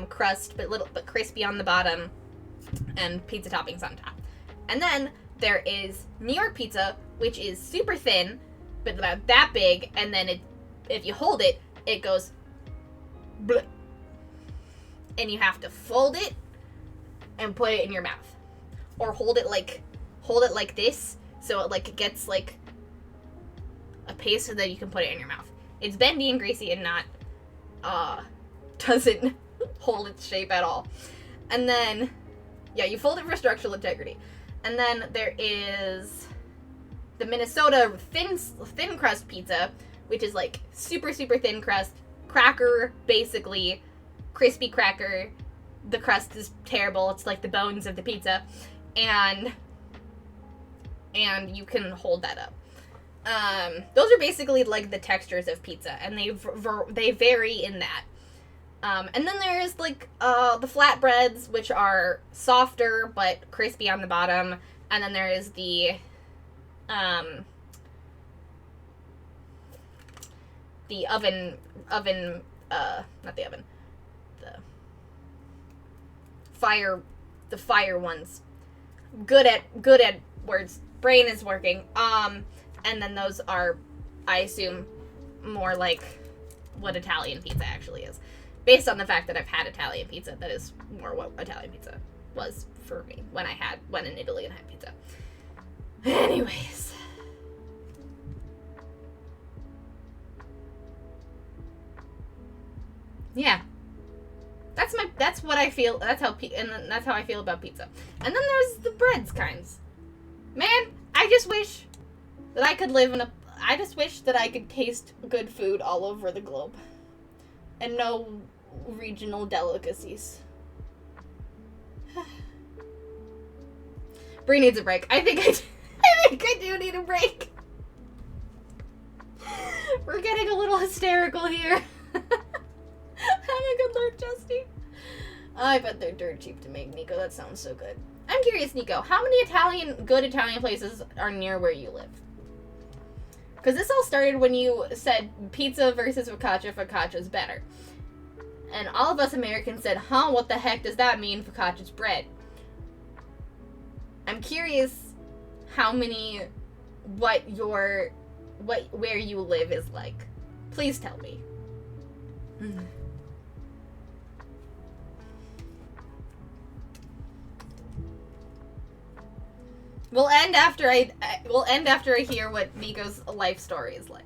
crust, but crispy on the bottom, and pizza toppings on top. And then there is New York pizza, which is super thin, but about that big, and then if you hold it, it goes bleh. And you have to fold it and put it in your mouth, or hold it like this, so it like gets like a paste so that you can put it in your mouth. It's bendy and greasy and not doesn't hold its shape at all. And then yeah, you fold it for structural integrity. And then there is the Minnesota thin crust pizza, which is like super thin crust, cracker, basically crispy cracker. The crust is terrible. It's like the bones of the pizza, and you can hold that up. Those are basically like the textures of pizza, and they vary in that. And then there's like the flatbreads, which are softer but crispy on the bottom, and then there is the oven not the oven, the fire ones. Good at words. Brain is working. And then those are, I assume, more like what Italian pizza actually is. Based on the fact that I've had Italian pizza, that is more what Italian pizza was for me when I went in Italy and had pizza. Anyways. Yeah. That's what I feel. That's how I feel about pizza. And then there's the breads kinds. Man, I just wish that I could I just wish that I could taste good food all over the globe, and no regional delicacies. Brie needs a break. I think I do need a break. We're getting a little hysterical here. Have a good lurk, Justy. I bet they're dirt cheap to make, Nico. That sounds so good. I'm curious, Nico, how many good Italian places are near where you live? Because this all started when you said pizza versus focaccia. Focaccia's better. And all of us Americans said, huh, what the heck does that mean? Focaccia's bread. I'm curious where you live is like. Please tell me. We'll end after I hear what Nico's life story is like.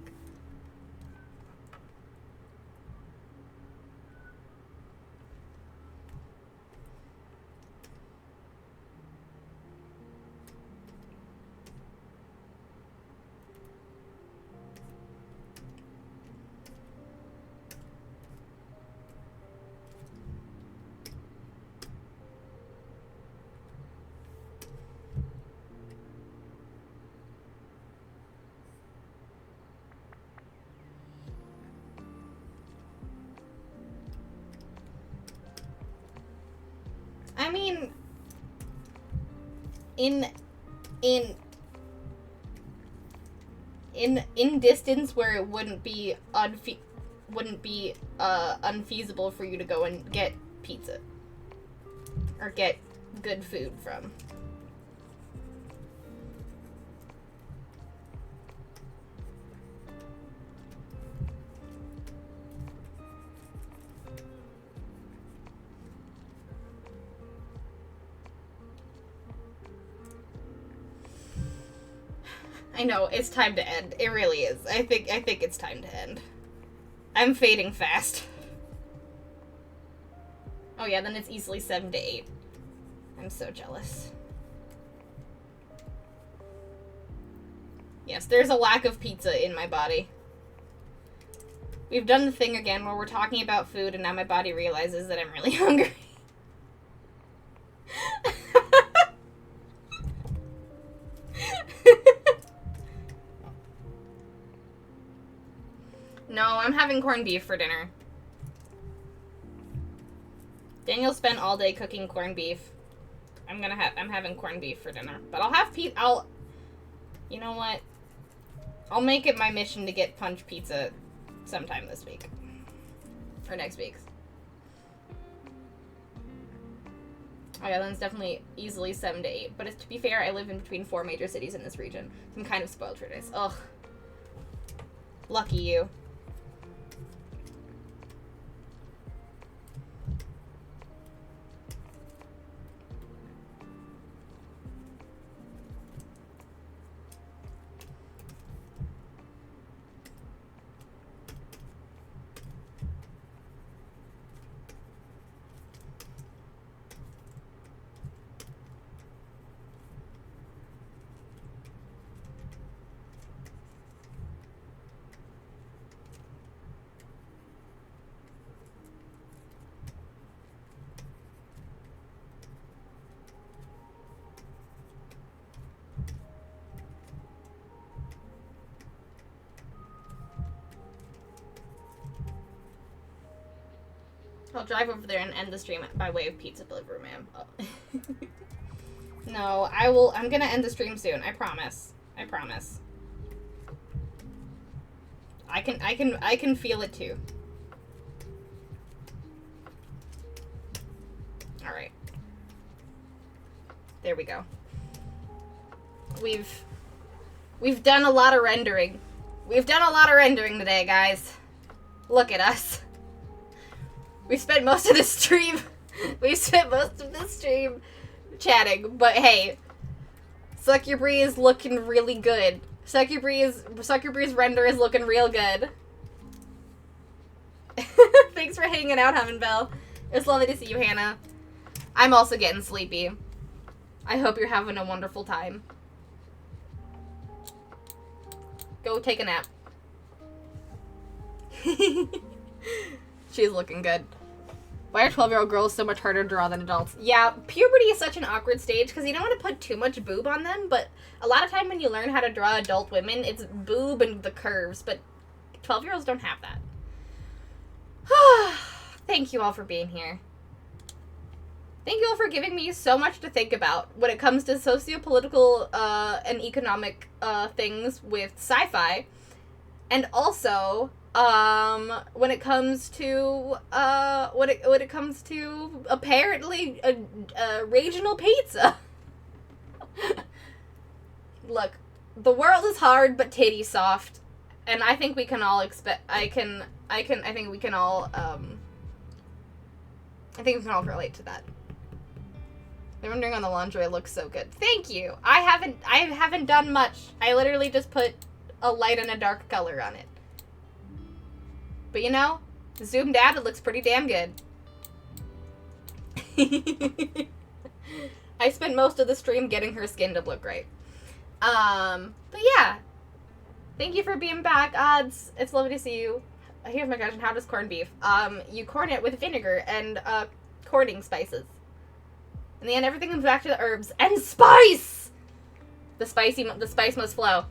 in distance where it wouldn't be unfeasible for you to go and get pizza or get good food from. I know, it's time to end. It really is. I think it's time to end. I'm fading fast. Oh yeah, then it's easily 7 to 8. I'm so jealous. Yes, there's a lack of pizza in my body. We've done the thing again where we're talking about food and now my body realizes that I'm really hungry. No, I'm having corned beef for dinner. Daniel spent all day cooking corned beef. I'm having corned beef for dinner. But I'll have you know what? I'll make it my mission to get punch pizza sometime this week. Or next week. Oh yeah, then it's definitely easily 7 to 8. But to be fair, I live in between 4 major cities in this region. So I'm kind of spoiled for this. Ugh. Lucky you. I'll drive over there and end the stream by way of pizza delivery, ma'am. Oh. No, I'm gonna end the stream soon. I promise. I promise. I can feel it too. Alright. There we go. We've done a lot of rendering. We've done a lot of rendering today, guys. Look at us. We've spent most of this stream chatting, but hey, Suck Your Brie is looking really good. Suck Your Brie's render is looking real good. Thanks for hanging out, Bell. It's lovely to see you, Hannah. I'm also getting sleepy. I hope you're having a wonderful time. Go take a nap. She's looking good. Why are 12-year-old girls so much harder to draw than adults? Yeah, puberty is such an awkward stage because you don't want to put too much boob on them, but a lot of time when you learn how to draw adult women, it's boob and the curves, but 12-year-olds don't have that. Thank you all for being here. Thank you all for giving me so much to think about when it comes to socio-political and economic things with sci-fi, and also when it comes to apparently a regional pizza. Look, the world is hard but titty soft, and I think we can all I think we can all relate to that. The rendering on the lingerie looks so good. Thank you. I haven't done much. I literally just put a light and a dark color on it. But you know, zoomed out, it looks pretty damn good. I spent most of the stream getting her skin to look right. But yeah. Thank you for being back, Odds. It's lovely to see you. Here's my question. How does corned beef? You corn it with vinegar and corning spices. In the end, everything comes back to the herbs and spice! The spice must flow.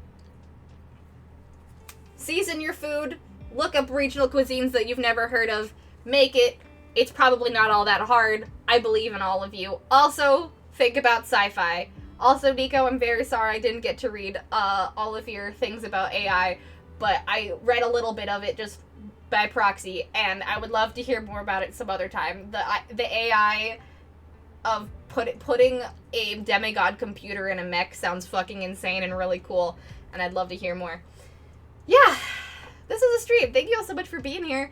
Season your food. Look up regional cuisines that you've never heard of. Make it. It's probably not all that hard. I believe in all of you. Also, think about sci-fi. Also, Nico, I'm very sorry I didn't get to read all of your things about AI, but I read a little bit of it just by proxy, and I would love to hear more about it some other time. The AI of putting a demigod computer in a mech sounds fucking insane and really cool, and I'd love to hear more. Yeah, this is a stream. Thank you all so much for being here.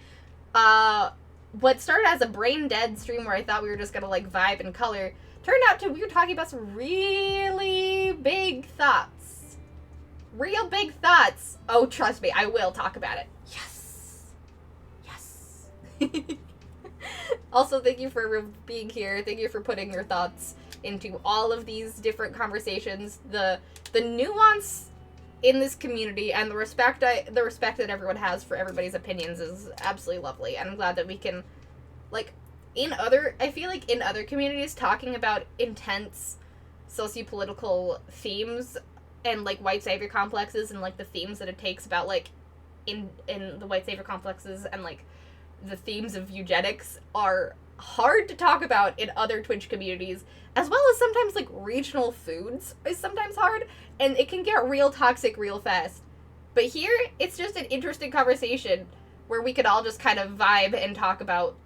What started as a brain dead stream where I thought we were just gonna like vibe and color turned out to we were talking about some really big thoughts. Real big thoughts. Oh, trust me, I will talk about it. Yes. Yes. Also, thank you for being here. Thank you for putting your thoughts into all of these different conversations. The nuance in this community and the respect that everyone has for everybody's opinions is absolutely lovely. And I'm glad that we can, like, I feel like in other communities, talking about intense sociopolitical themes and, like, white savior complexes and, like, the themes that it takes about, like, in the white savior complexes and, like, the themes of eugenics are hard to talk about in other Twitch communities, as well as sometimes, like, regional foods is sometimes hard, and it can get real toxic real fast. But here, it's just an interesting conversation where we could all just kind of vibe and talk about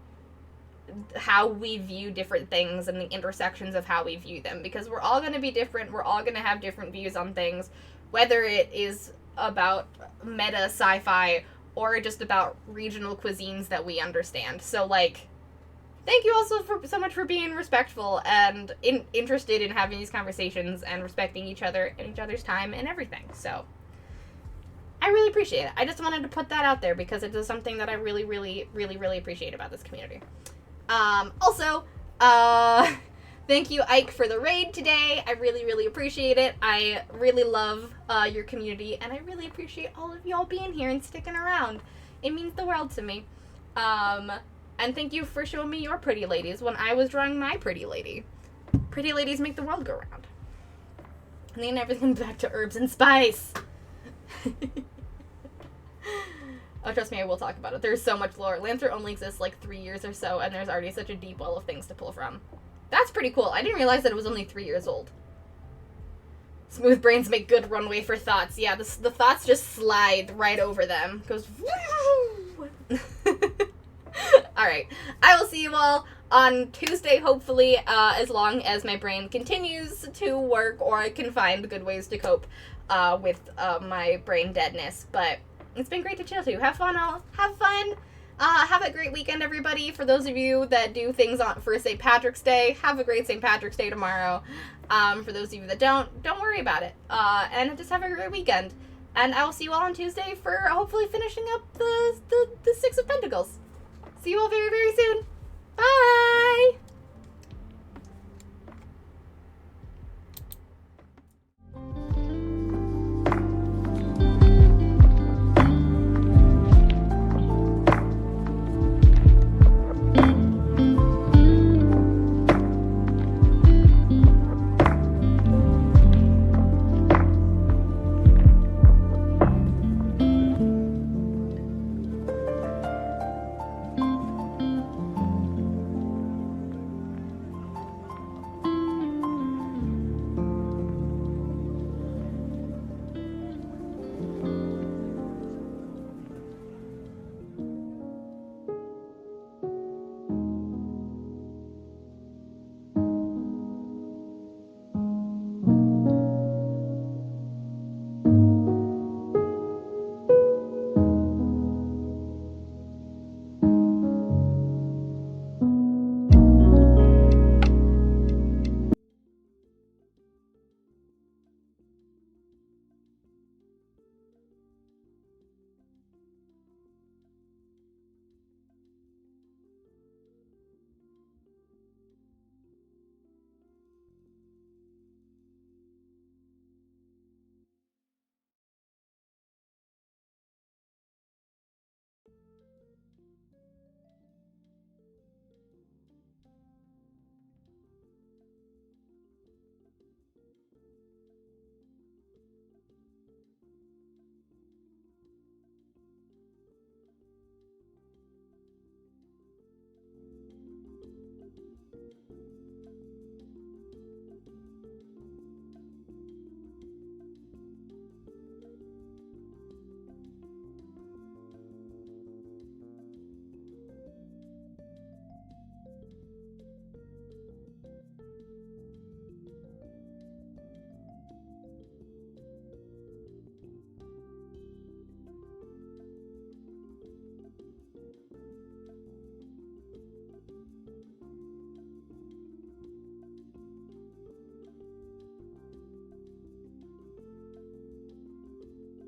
how we view different things and the intersections of how we view them, because we're all going to be different, we're all going to have different views on things, whether it is about meta sci-fi or just about regional cuisines that we understand. So, like, thank you also so much for being respectful and interested in having these conversations and respecting each other and each other's time and everything. So, I really appreciate it. I just wanted to put that out there because it is something that I really, really, really, really appreciate about this community. Also, thank you, Ike, for the raid today. I really, really appreciate it. I really love your community, and I really appreciate all of y'all being here and sticking around. It means the world to me. And thank you for showing me your pretty ladies when I was drawing my pretty lady. Pretty ladies make the world go round. And then everything back to herbs and spice. Oh, trust me, I will talk about it. There's so much lore. Lancer only exists like 3 years or so, and there's already such a deep well of things to pull from. That's pretty cool. I didn't realize that it was only 3 years old. Smooth brains make good runway for thoughts. Yeah, the thoughts just slide right over them. Goes woo! Alright, I will see you all on Tuesday, hopefully, as long as my brain continues to work or I can find good ways to cope with my brain deadness. But it's been great to chill too. Have fun, all. Have fun. Have a great weekend, everybody. For those of you that do things for St. Patrick's Day, have a great St. Patrick's Day tomorrow. For those of you that don't worry about it. And just have a great weekend. And I will see you all on Tuesday for hopefully finishing up the Six of Pentacles. See you all very, very soon. Bye!